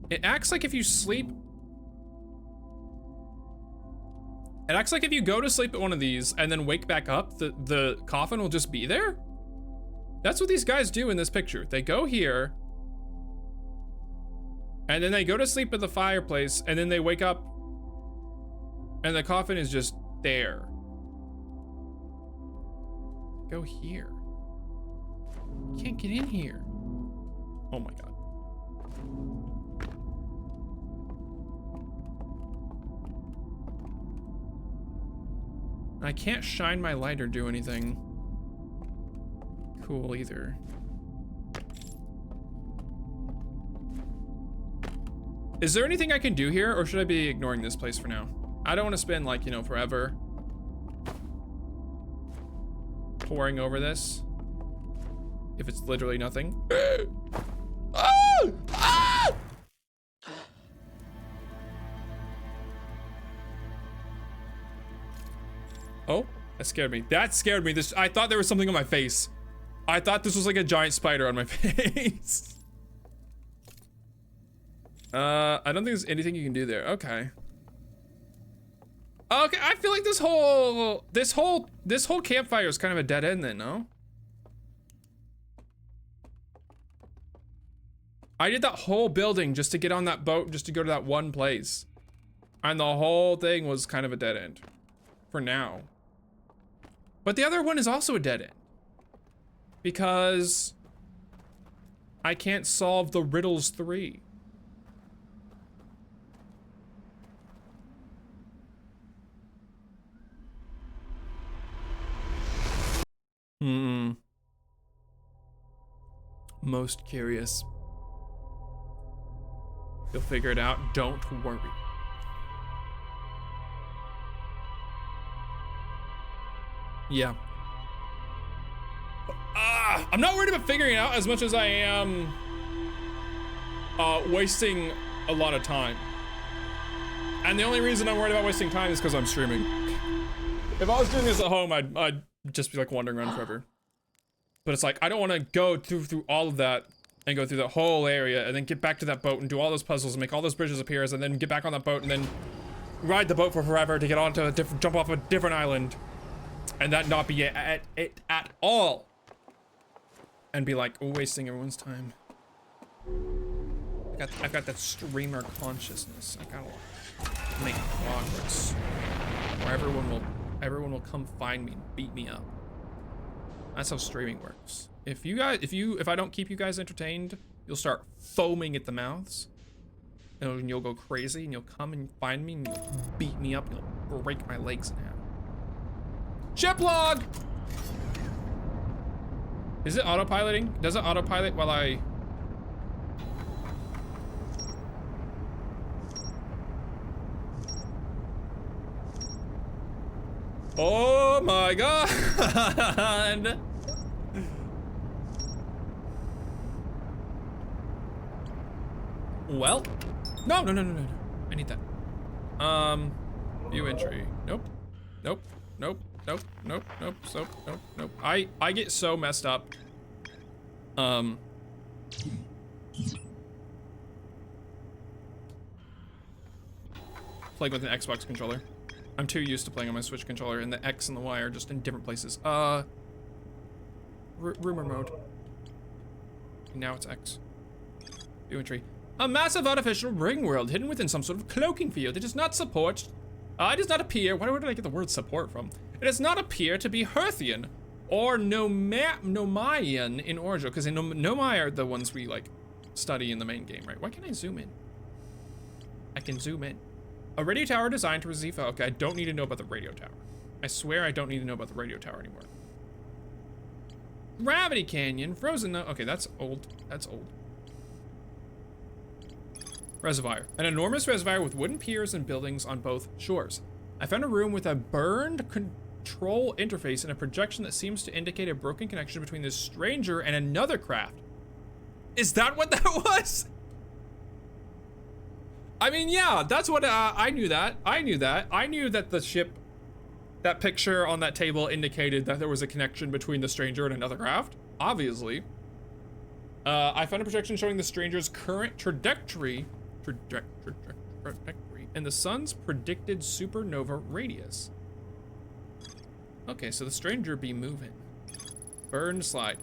It acts like if you sleep. It acts like if you go to sleep at one of these and then wake back up, the coffin will just be there. That's what these guys do in this picture. They go here, and then they go to sleep at the fireplace, and then they wake up, and the coffin is just there. Go here. Can't get in here. Oh my God. I can't shine my light or do anything cool either. Is there anything I can do here, or should I be ignoring this place for now? I don't want to spend, like, you know, forever poring over this if it's literally nothing. Ah! Ah! Oh, that scared me. That scared me. I thought there was something on my face. I thought this was like a giant spider on my face. I don't think there's anything you can do there. Okay. Okay, I feel like this whole campfire is kind of a dead end then, no? I did that whole building just to get on that boat, just to go to that one place. And the whole thing was kind of a dead end. For now. But the other one is also a dead end. Because I can't solve the riddles 3. Most curious. You'll figure it out. Don't worry. Yeah. I'm not worried about figuring it out as much as I am wasting a lot of time. And the only reason I'm worried about wasting time is because I'm streaming. If I was doing this at home, I'd just be like wandering around forever. But it's like, I don't want to go through all of that and go through the whole area and then get back to that boat and do all those puzzles and make all those bridges appear and then get back on that boat and then ride the boat for forever to get onto a different, jump off a different island and that not be it at all. And be like, wasting everyone's time. I've got that streamer consciousness. I gotta make progress. Where everyone will come find me and beat me up. That's how streaming works. If I don't keep you guys entertained, you'll start foaming at the mouths. And you'll go crazy and you'll come and find me and you'll beat me up and you'll break my legs in half. Ship log! Is it autopiloting? Does it autopilot while I... Oh my God! Well, no. I need that. View entry. Nope. I get so messed up. Playing with an Xbox controller. I'm too used to playing on my Switch controller, and the X and the Y are just in different places. Rumor mode. Now it's X. View entry. A massive artificial ring world hidden within some sort of cloaking field. It does not appear, where did I get the word support from? It does not appear to be Hearthian or Nomian in origin, because Nomai are the ones we like study in the main game, right? Why can't I zoom in? I can zoom in. A radio tower designed to receive. Okay, I don't need to know about the radio tower. I swear I don't need to know about the radio tower anymore. Gravity Canyon, frozen. Okay, that's old. That's old. Reservoir. An enormous reservoir with wooden piers and buildings on both shores. I found a room with a burned control interface and a projection that seems to indicate a broken connection between this stranger and another craft. Is that what that was? I mean, yeah, that's what, I knew that. I knew that the ship, that picture on that table indicated that there was a connection between the stranger and another craft, obviously. I found a projection showing the stranger's current trajectory trajectory and the sun's predicted supernova radius. Okay, so the stranger be moving. Burned slide.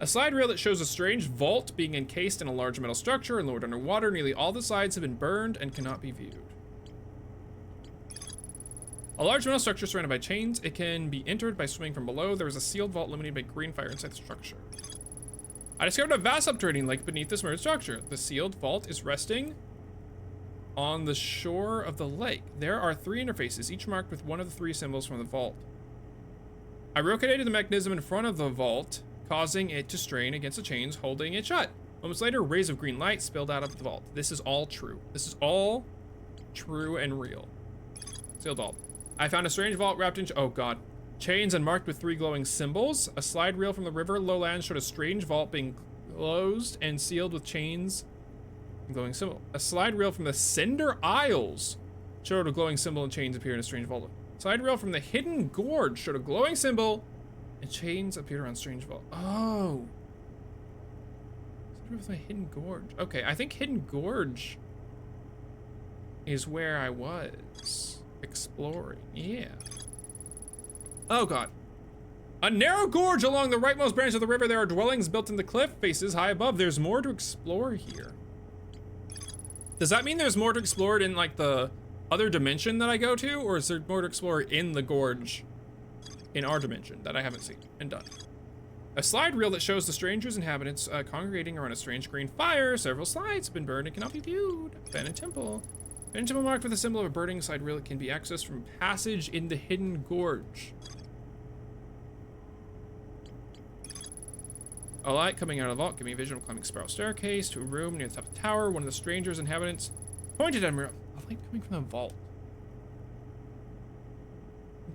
A slide rail that shows a strange vault being encased in a large metal structure and lowered underwater. Nearly all the sides have been burned and cannot be viewed. A large metal structure surrounded by chains. It can be entered by swimming from below. There is a sealed vault illuminated by green fire inside the structure. I discovered a vast subterranean lake beneath this submerged structure. The sealed vault is resting on the shore of the lake. There are 3 interfaces, each marked with one of the 3 symbols from the vault. I rotated the mechanism in front of the vault, causing it to strain against the chains holding it shut. Moments later, rays of green light spilled out of the vault. This is all true. This is all true and real. Sealed vault. I found a strange vault wrapped in, oh god, chains and marked with 3 glowing symbols. A slide reel from the river lowlands showed a strange vault being closed and sealed with chains and glowing symbol. A slide reel from the Cinder Isles showed a glowing symbol and chains appear in a strange vault. Slide reel from the Hidden Gorge showed a glowing symbol and chains appeared around strange vault. Oh. Slide reel from the Hidden Gorge. Okay, I think Hidden Gorge is where I was exploring. Yeah. Oh god. A narrow gorge along the rightmost branch of the river. There are dwellings built in the cliff faces high above. There's more to explore here. Does that mean there's more to explore in like the other dimension that I go to, or is there more to explore in the gorge in our dimension that I haven't seen and done? A slide reel that shows the strangers inhabitants congregating around a strange green fire. Several slides have been burned and cannot be viewed. Abandoned temple. Abandoned temple marked with a symbol of a burning slide reel that can be accessed from passage in the Hidden Gorge. A light coming out of the vault. Give me a vision of climbing spiral staircase to a room near the top of the tower. One of the strangers inhabitants pointed at me. A light coming from the vault.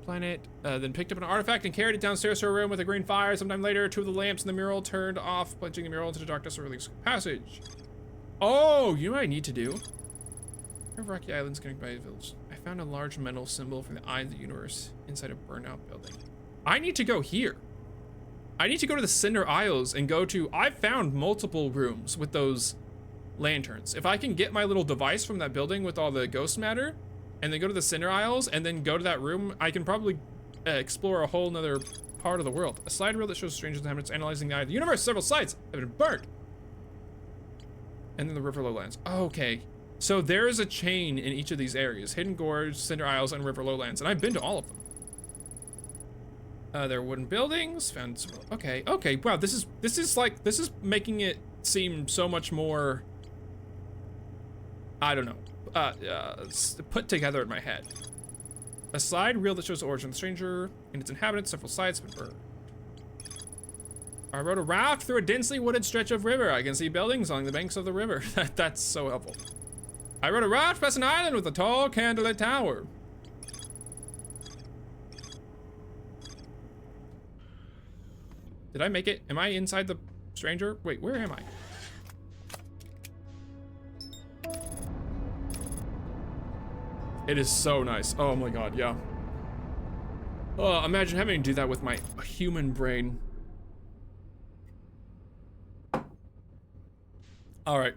Planet, then picked up an artifact and carried it downstairs to a room with a green fire. Sometime later, 2 of the lamps in the mural turned off, plunging the mural into the darkness of release passage. Oh, you know what I need to do? Rocky Islands connected by a village. I found a large metal symbol from the eye of the universe inside a burnout building. I need to go here. I need to go to the Cinder Isles and go to, I've found multiple rooms with those lanterns. If I can get my little device from that building with all the ghost matter, and then go to the Cinder Isles, and then go to that room, I can probably explore a whole nother part of the world. A slide reel that shows strangers inhabitants analyzing the eye of the universe. Several sites have been burnt. And then the river lowlands. Okay. So there is a chain in each of these areas. Hidden Gorge, Cinder Isles, and River Lowlands. And I've been to all of them. There are wooden buildings. Found some, okay. Wow, this is making it seem so much more, I don't know, put together in my head. A slide reel that shows the origin of the stranger and its inhabitants. Several sites have been burned. I rode a raft through a densely wooded stretch of river. I can see buildings along the banks of the river. That's so helpful. I rode a raft past an island with a tall candlelit tower. Did I make it? Am I inside the stranger? Wait, where am I? It is so nice. Oh my god, yeah. Oh, imagine having to do that with my human brain. All right.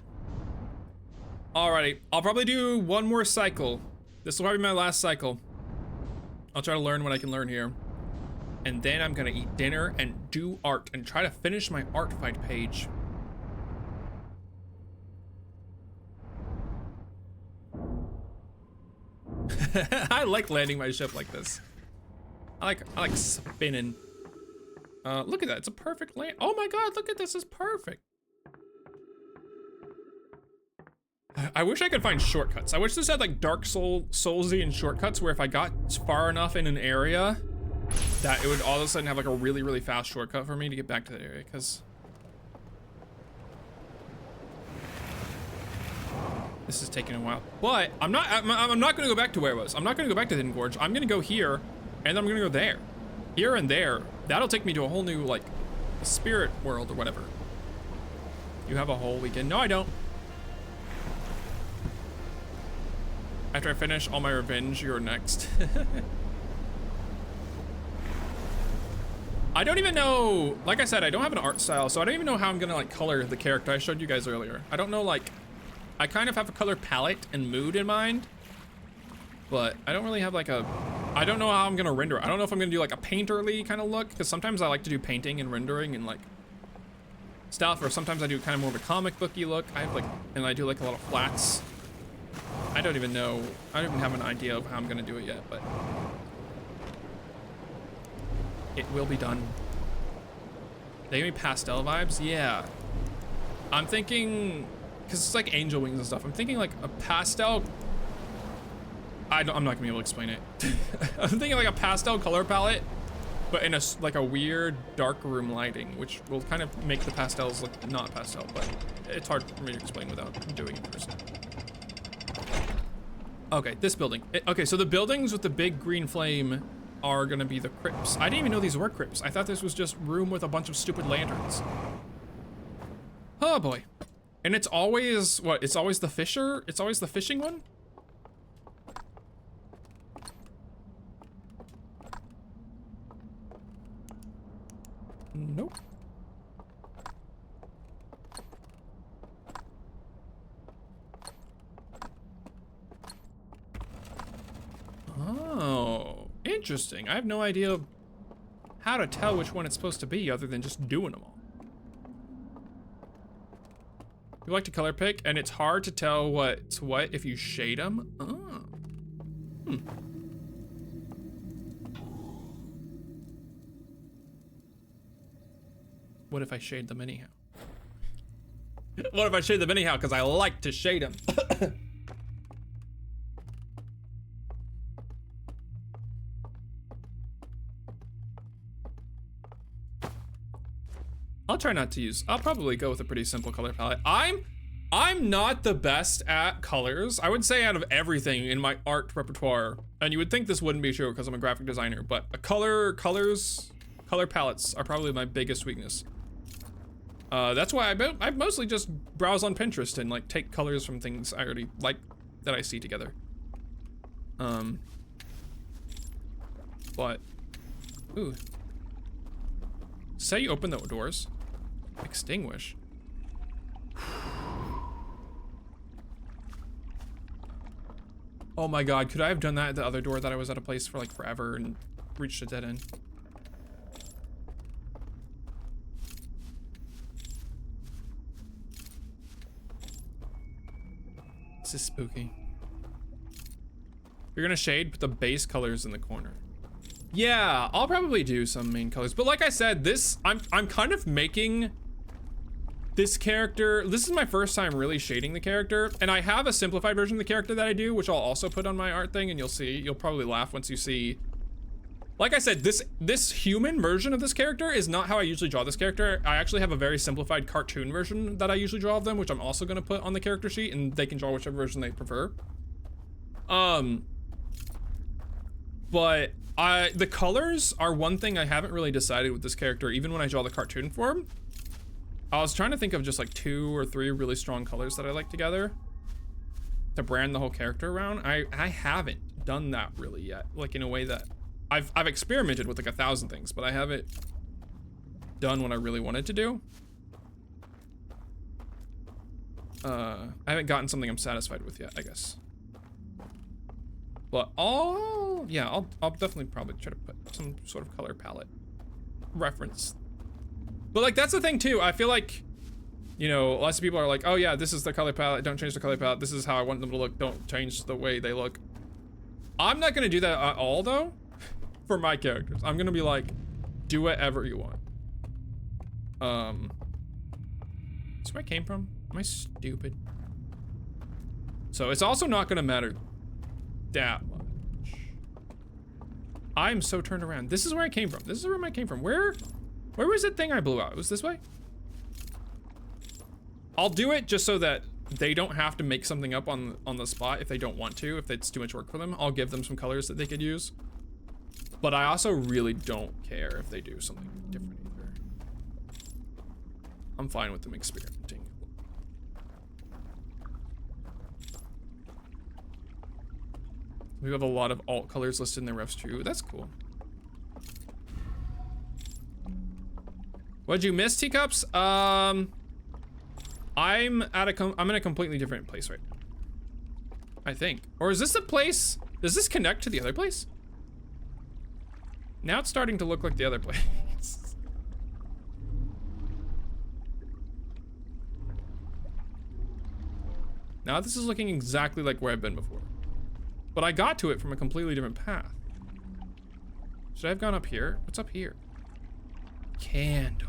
Alrighty, I'll probably do one more cycle. This will probably be my last cycle. I'll try to learn what I can learn here. And then I'm gonna eat dinner and do art and try to finish my art fight page. I like landing my ship like this. I like spinning. Look at that, it's a perfect land. Oh my god, look at this, it's perfect. I wish I could find shortcuts. I wish this had like Dark Soulsian shortcuts where if I got far enough in an area that it would all of a sudden have like a really, really fast shortcut for me to get back to that area, because this is taking a while. But I'm not gonna go back to where I was. I'm not gonna go back to the Hidden Gorge. I'm gonna go here and then I'm gonna go there. Here and there. That'll take me to a whole new like spirit world or whatever. You have a whole weekend. No, I don't. After I finish all my revenge, you're next. I don't even know, like I said, I don't have an art style, so I don't even know how I'm gonna like color the character I showed you guys earlier. I don't know like I kind of have a color palette and mood in mind, but I don't really have like I don't know how I'm gonna render. I don't know if I'm gonna do like a painterly kind of look, because sometimes I like to do painting and rendering and like stuff, or sometimes I do kind of more of a comic booky look. I have like, and I do like a lot of flats. I don't even know. I don't even have an idea of how I'm gonna do it yet, but it will be done. They give me pastel vibes, yeah. I'm thinking, because it's like angel wings and stuff. I'm thinking like a pastel. I'm not gonna be able to explain it. I'm thinking like a pastel color palette, but in like a weird dark room lighting, which will kind of make the pastels look not pastel, but it's hard for me to explain without doing it in person. Okay, this building. Okay, so the buildings with the big green flame are gonna be the crypts. I didn't even know these were crypts. I thought this was just room with a bunch of stupid lanterns. Oh boy. And it's always, what? It's always the fisher? It's always the fishing one? Nope. Oh, interesting. I have no idea how to tell which one it's supposed to be other than just doing them all. You like to color pick, and it's hard to tell what's what if you shade them. Oh. What if I shade them anyhow? What if I shade them anyhow? Because I like to shade them. I'll try not to use. I'll probably go with a pretty simple color palette. I'm not the best at colors. I would say out of everything in my art repertoire, and you would think this wouldn't be true because I'm a graphic designer, but color palettes are probably my biggest weakness. That's why I mostly just browse on Pinterest and like take colors from things I already like that I see together. But, ooh. Say you open the doors. Extinguish. Oh my god, could I have done that at the other door that I was at a place for like forever and reached a dead end? This is spooky. You're gonna shade, put the base colors in the corner. Yeah, I'll probably do some main colors, but like I said, I'm kind of making this character. This is my first time really shading the character, and I have a simplified version of the character that I do, which I'll also put on my art thing, and you'll probably laugh once you see. Like I said, this human version of this character is not how I usually draw this character. I actually have a very simplified cartoon version that I usually draw of them, which I'm also gonna put on the character sheet, and they can draw whichever version they prefer. But the colors are one thing I haven't really decided with this character, even when I draw the cartoon form. I was trying to think of just like 2 or 3 really strong colors that I like together to brand the whole character around. I haven't done that really yet, like in a way that I've experimented with like 1,000 things, but I haven't done what I really wanted to do. I haven't gotten something I'm satisfied with yet, I guess. But I'll definitely probably try to put some sort of color palette reference. But like, that's the thing too. I feel like, you know, lots of people are like, oh yeah, this is the color palette. Don't change the color palette. This is how I want them to look. Don't change the way they look. I'm not gonna do that at all though, for my characters. I'm gonna be like, do whatever you want. That's where I came from. Am I stupid? So it's also not gonna matter that much. I'm so turned around. This is where I came from. This is where I came from. Where was that thing I blew out? It was this way? I'll do it just so that they don't have to make something up on the spot if they don't want to, if it's too much work for them. I'll give them some colors that they could use. But I also really don't care if they do something different either. I'm fine with them experimenting. We have a lot of alt colors listed in the refs too. That's cool. What'd you miss, teacups? I I'm in a completely different place right now. I think. Or is this a place? Does this connect to the other place? Now it's starting to look like the other place. Now this is looking exactly like where I've been before. But I got to it from a completely different path. Should I have gone up here? What's up here? Candle.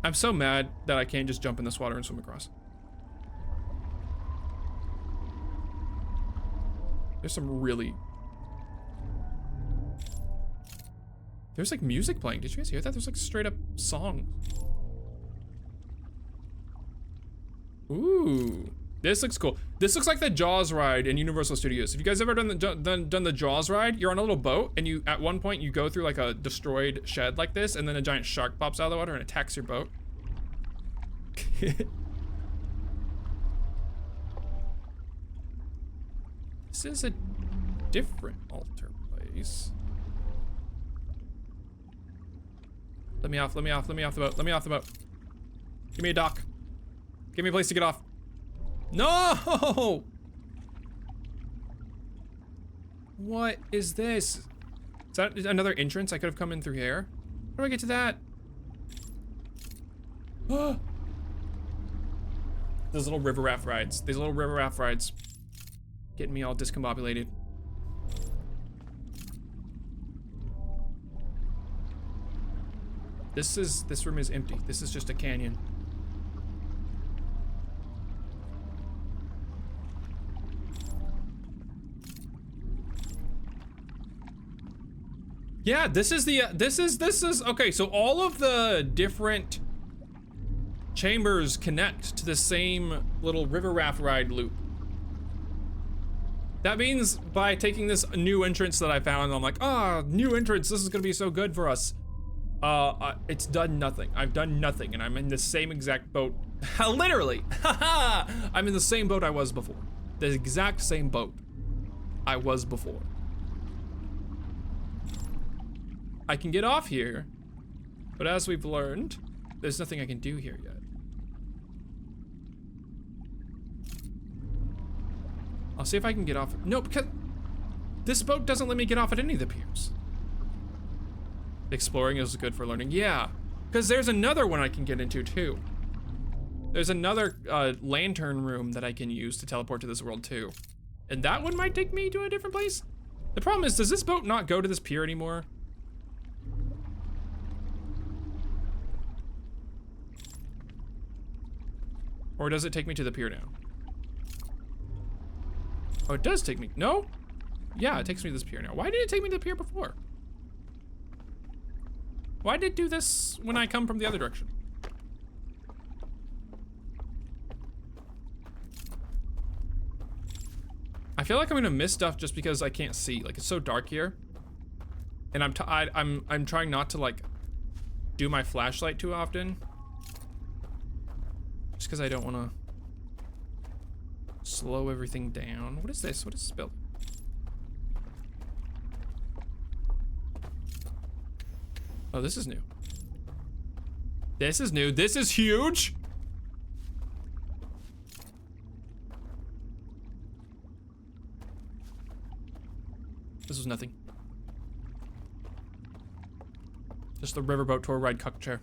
I'm so mad that I can't just jump in this water and swim across. There's some really... There's like music playing. Did you guys hear that? There's like straight up song. Ooh. This looks cool. This looks like the Jaws ride in Universal Studios. Have you guys ever done the Jaws ride? You're on a little boat and you, at one point, you go through like a destroyed shed like this, and then a giant shark pops out of the water and attacks your boat. This is a different altar place. Let me off the boat, let me off the boat. Give me a dock. Give me a place to get off. No! What is this? Is that another entrance? I could have come in through here. How do I get to that? Those little river raft rides. These little river raft rides. Getting me all discombobulated. This room is empty. This is just a canyon. Yeah, this is okay, so all of the different chambers connect to the same little river raft ride loop. That means by taking this new entrance that I found, I'm like, ah, new entrance, this is gonna be so good for us. It's done nothing. I've done nothing, and I'm in the same exact boat. Literally, haha! I'm in the same boat I was before. The exact same boat I was before. I can get off here, but as we've learned, there's nothing I can do here yet. I'll see if I can get off. No, because this boat doesn't let me get off at any of the piers. Exploring is good for learning. Yeah, because there's another one I can get into too. There's another lantern room that I can use to teleport to this world too. And that one might take me to a different place. The problem is, does this boat not go to this pier anymore? Or does it take me to the pier now? Oh, it does take me. No? Yeah, it takes me to this pier now. Why did it take me to the pier before? Why did it do this when I come from the other direction? I feel like I'm gonna miss stuff just because I can't see. Like, it's so dark here. And I'm trying not to like do my flashlight too often. Just because I don't want to slow everything down. What is this? What is this building? Oh, this is new. This is new. This is huge. This was nothing. Just the riverboat tour ride cuck chair.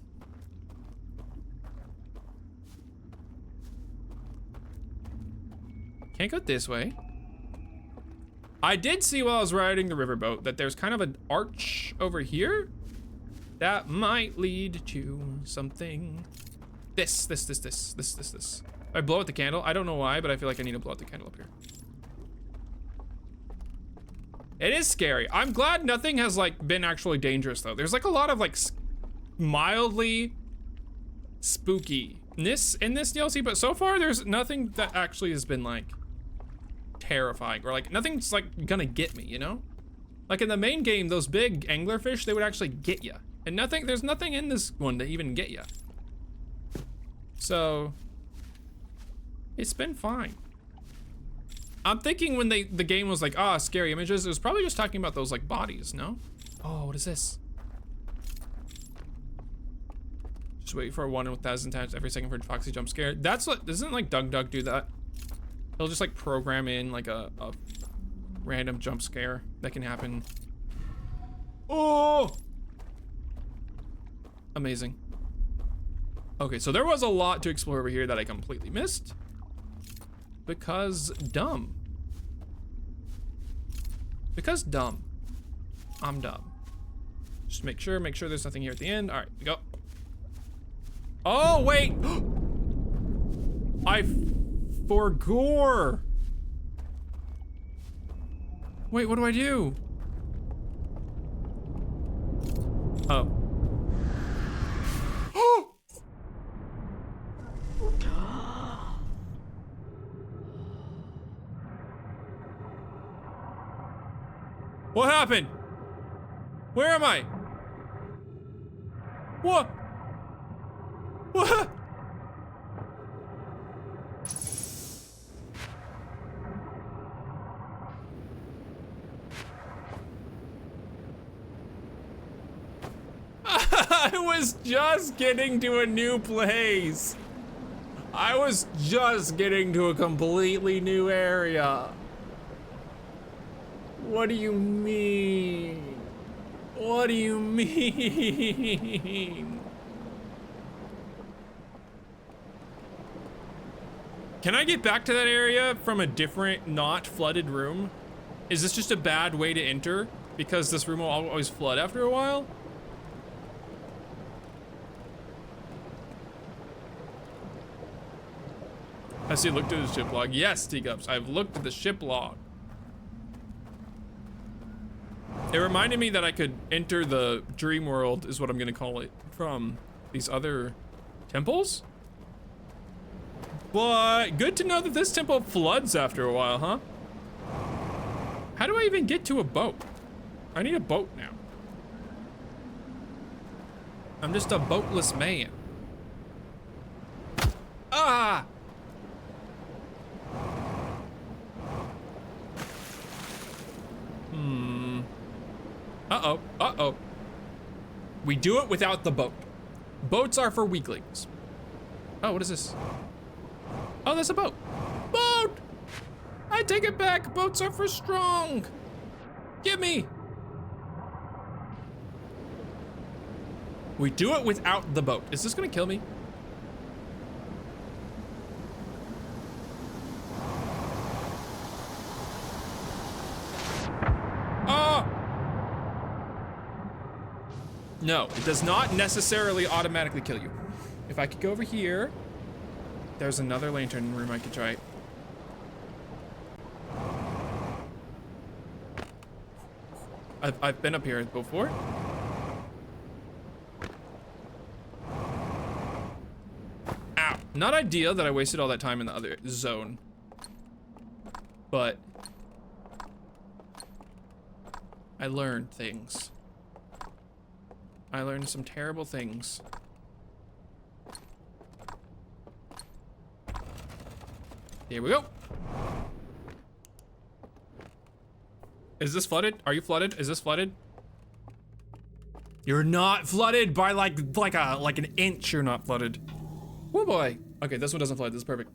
Can't go this way. I did see while I was riding the riverboat that there's kind of an arch over here that might lead to something. This. I blow out the candle. I don't know why, but I feel like I need to blow out the candle up here. It is scary. I'm glad nothing has like been actually dangerous though. There's like a lot of like mildly spookiness in this DLC, but so far there's nothing that actually has been like terrifying or like nothing's like gonna get me, you know? Like in the main game, those big anglerfish, they would actually get you. And there's nothing in this one to even get you. So it's been fine. I'm thinking when the game was like, ah, scary images, it was probably just talking about those like bodies, no? Oh, what is this? Just wait for 1,000 times every second for a Foxy jump scare. That's what, doesn't like Doug do that? He'll just like program in like a random jump scare that can happen. Oh! Amazing. Okay, so there was a lot to explore over here that I completely missed. Because dumb. Because dumb. I'm dumb. Just make sure there's nothing here at the end. All right, we go. Oh, wait. I forgore. Wait, what do I do? Oh. What happened? Where am I? What? What? I was just getting to a new place. I was just getting to a completely new area. What do you mean? What do you mean? Can I get back to that area from a different, not flooded room? Is this just a bad way to enter? Because this room will always flood after a while? Has he looked at the ship log? Yes, Teacups, I've looked at the ship log. It reminded me that I could enter the dream world, is what I'm gonna call it, from these other temples. But good to know that this temple floods after a while, huh? How do I even get to a boat? I need a boat now. I'm just a boatless man. Ah! Uh-oh, uh-oh. We do it without the boat. Boats are for weaklings. Oh, what is this? Oh, there's a boat. Boat! I take it back. Boats are for strong. Give me. We do it without the boat. Is this gonna kill me? No, it does not necessarily automatically kill you. If I could go over here, there's another lantern room I could try. I've been up here before. Ow, not ideal that I wasted all that time in the other zone, but I learned things. I learned some terrible things. Here we go. Is this flooded? Are you flooded? Is this flooded? You're not flooded by like an inch. You're not flooded. Oh boy. Okay, this one doesn't flood. This is perfect.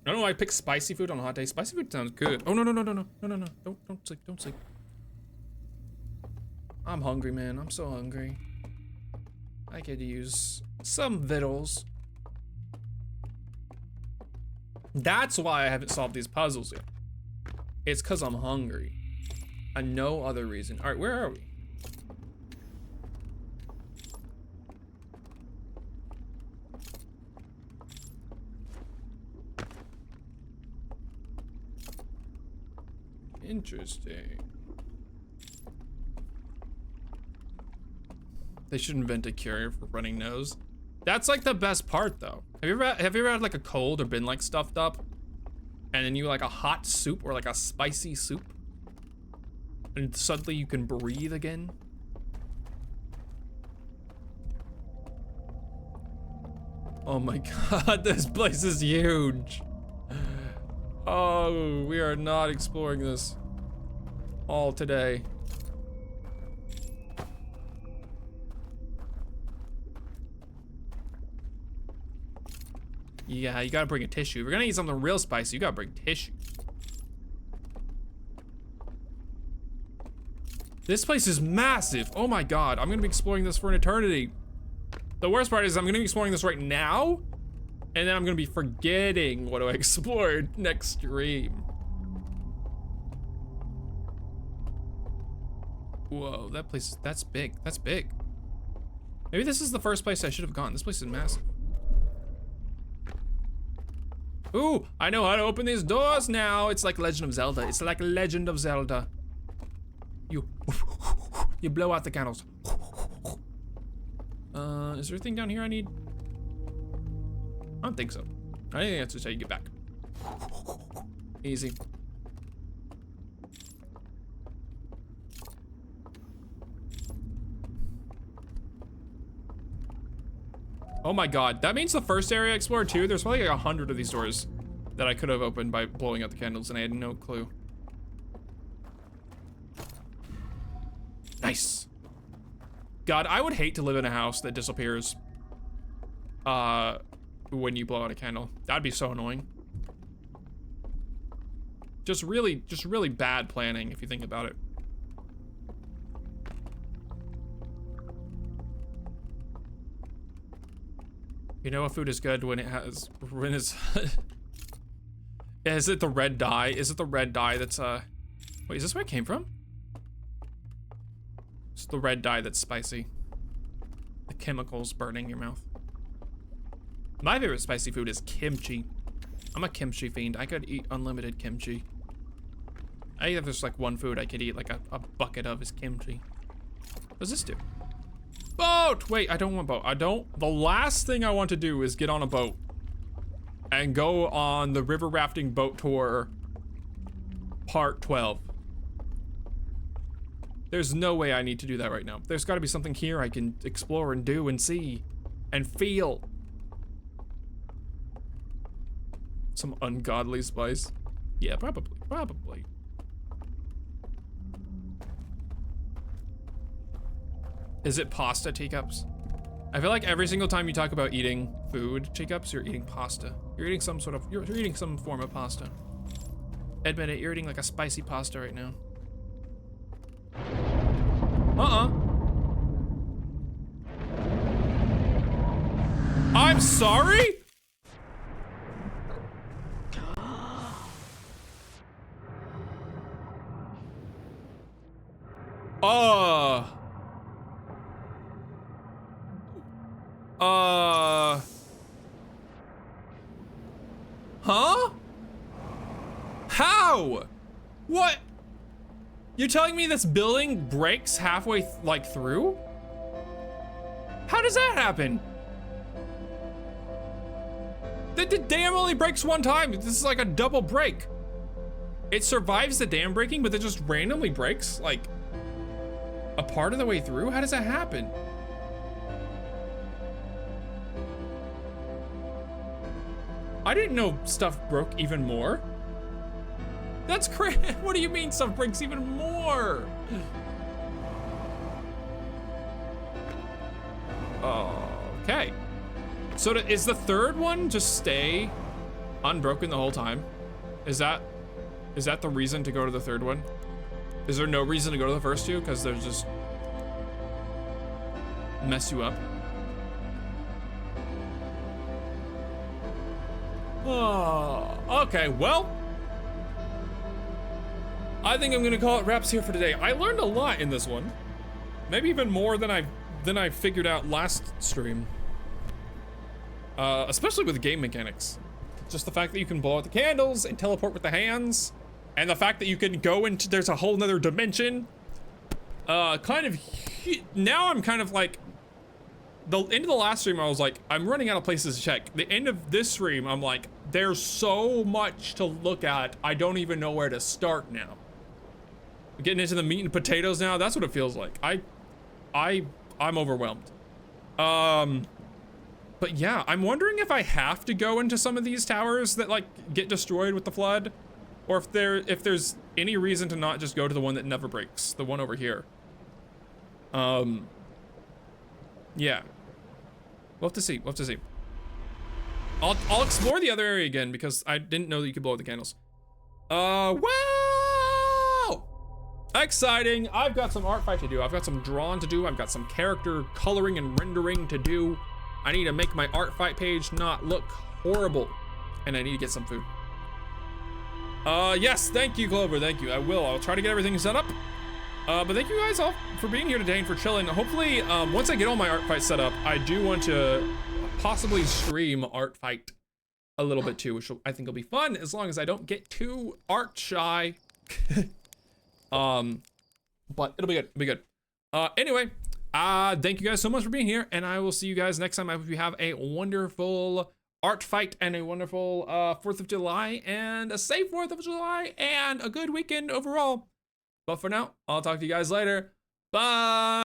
I don't know why I picked spicy food on a hot day. Spicy food sounds good. Oh no. Don't sleep. I'm hungry, man. I'm so hungry. I could use some victuals. That's why I haven't solved these puzzles yet. It's because I'm hungry. And no other reason. All right, where are we? Interesting. They should invent a cure for running nose. That's like the best part though. Have you ever had like a cold or been like stuffed up? And then you like a hot soup or like a spicy soup? And suddenly you can breathe again? Oh my God, this place is huge. Oh, we are not exploring this all today. Yeah, you gotta bring a tissue. If we're gonna eat something real spicy, you gotta bring tissue. This place is massive. Oh my god, I'm gonna be exploring this for an eternity. The worst part is I'm gonna be exploring this right now, and then I'm gonna be forgetting what I explored next stream. Whoa, that place, that's big. That's big. Maybe this is the first place I should have gone. This place is massive. Ooh, I know how to open these doors now. It's like Legend of Zelda. It's like Legend of Zelda. You blow out the candles. Is there a thing down here I need? I don't think so. I think that's just how you get back. Easy. Oh my god, that means the first area I explored too. There's probably like 100 of these doors that I could have opened by blowing out the candles, and I had no clue. Nice. God, I would hate to live in a house that disappears when you blow out a candle. That'd be so annoying. Just really bad planning if you think about it. You know a food is good when it's is it the red dye? Is it the red dye that's wait, is this where it came from? It's the red dye that's spicy. The chemicals burning your mouth. My favorite spicy food is kimchi. I'm a kimchi fiend. I could eat unlimited kimchi. I think if there's like one food I could eat like a bucket of is kimchi. What does this do? Boat! Wait, I don't want boat. The last thing I want to do is get on a boat and go on the river rafting boat tour part 12. There's no way I need to do that right now. There's gotta be something here I can explore and do and see and feel. Some ungodly spice. Yeah, probably. Is it pasta, teacups? I feel like every single time you talk about eating food, teacups, you're eating pasta. You're eating you're eating some form of pasta. Admit it, you're eating like a spicy pasta right now. I'm sorry? Huh? How? What? You're telling me this building breaks halfway through? How does that happen? The dam only breaks one time. This is like a double break. It survives the dam breaking, but it just randomly breaks like a part of the way through? How does that happen? I didn't know stuff broke even more. That's crazy. What do you mean stuff breaks even more? Okay. So is the third one just stay unbroken the whole time? Is that the reason to go to the third one? Is there no reason to go to the first two? Because they're just mess you up. Oh, okay, well, I think I'm gonna call it wraps here for today. I learned a lot in this one. Maybe even more than I figured out last stream. Especially with game mechanics. Just the fact that you can blow out the candles and teleport with the hands, and the fact that you can go into, there's a whole nother dimension. Now I'm kind of like, the end of the last stream I was like, I'm running out of places to check. The end of this stream, I'm like, there's so much to look at, I don't even know where to start now. Getting into the meat and potatoes now, that's what it feels like. I'm overwhelmed. But yeah, I'm wondering if I have to go into some of these towers that like get destroyed with the flood, or if there's any reason to not just go to the one that never breaks, the one over here. Yeah. We'll have to see. I'll explore the other area again because I didn't know that you could blow out the candles. Wow! Exciting! I've got some art fight to do. I've got some drawing to do. I've got some character coloring and rendering to do. I need to make my art fight page not look horrible. And I need to get some food. Yes, thank you, Clover, thank you. I will. I'll try to get everything set up. But thank you guys all for being here today and for chilling. Hopefully, once I get all my art fight set up, I do want to possibly stream art fight a little bit too, which I think will be fun as long as I don't get too art shy. But it'll be good, it'll be good. Anyway, thank you guys so much for being here, and I will see you guys next time. I hope you have a wonderful art fight and a wonderful 4th of July and a safe 4th of July and a good weekend overall. But for now, I'll talk to you guys later. Bye.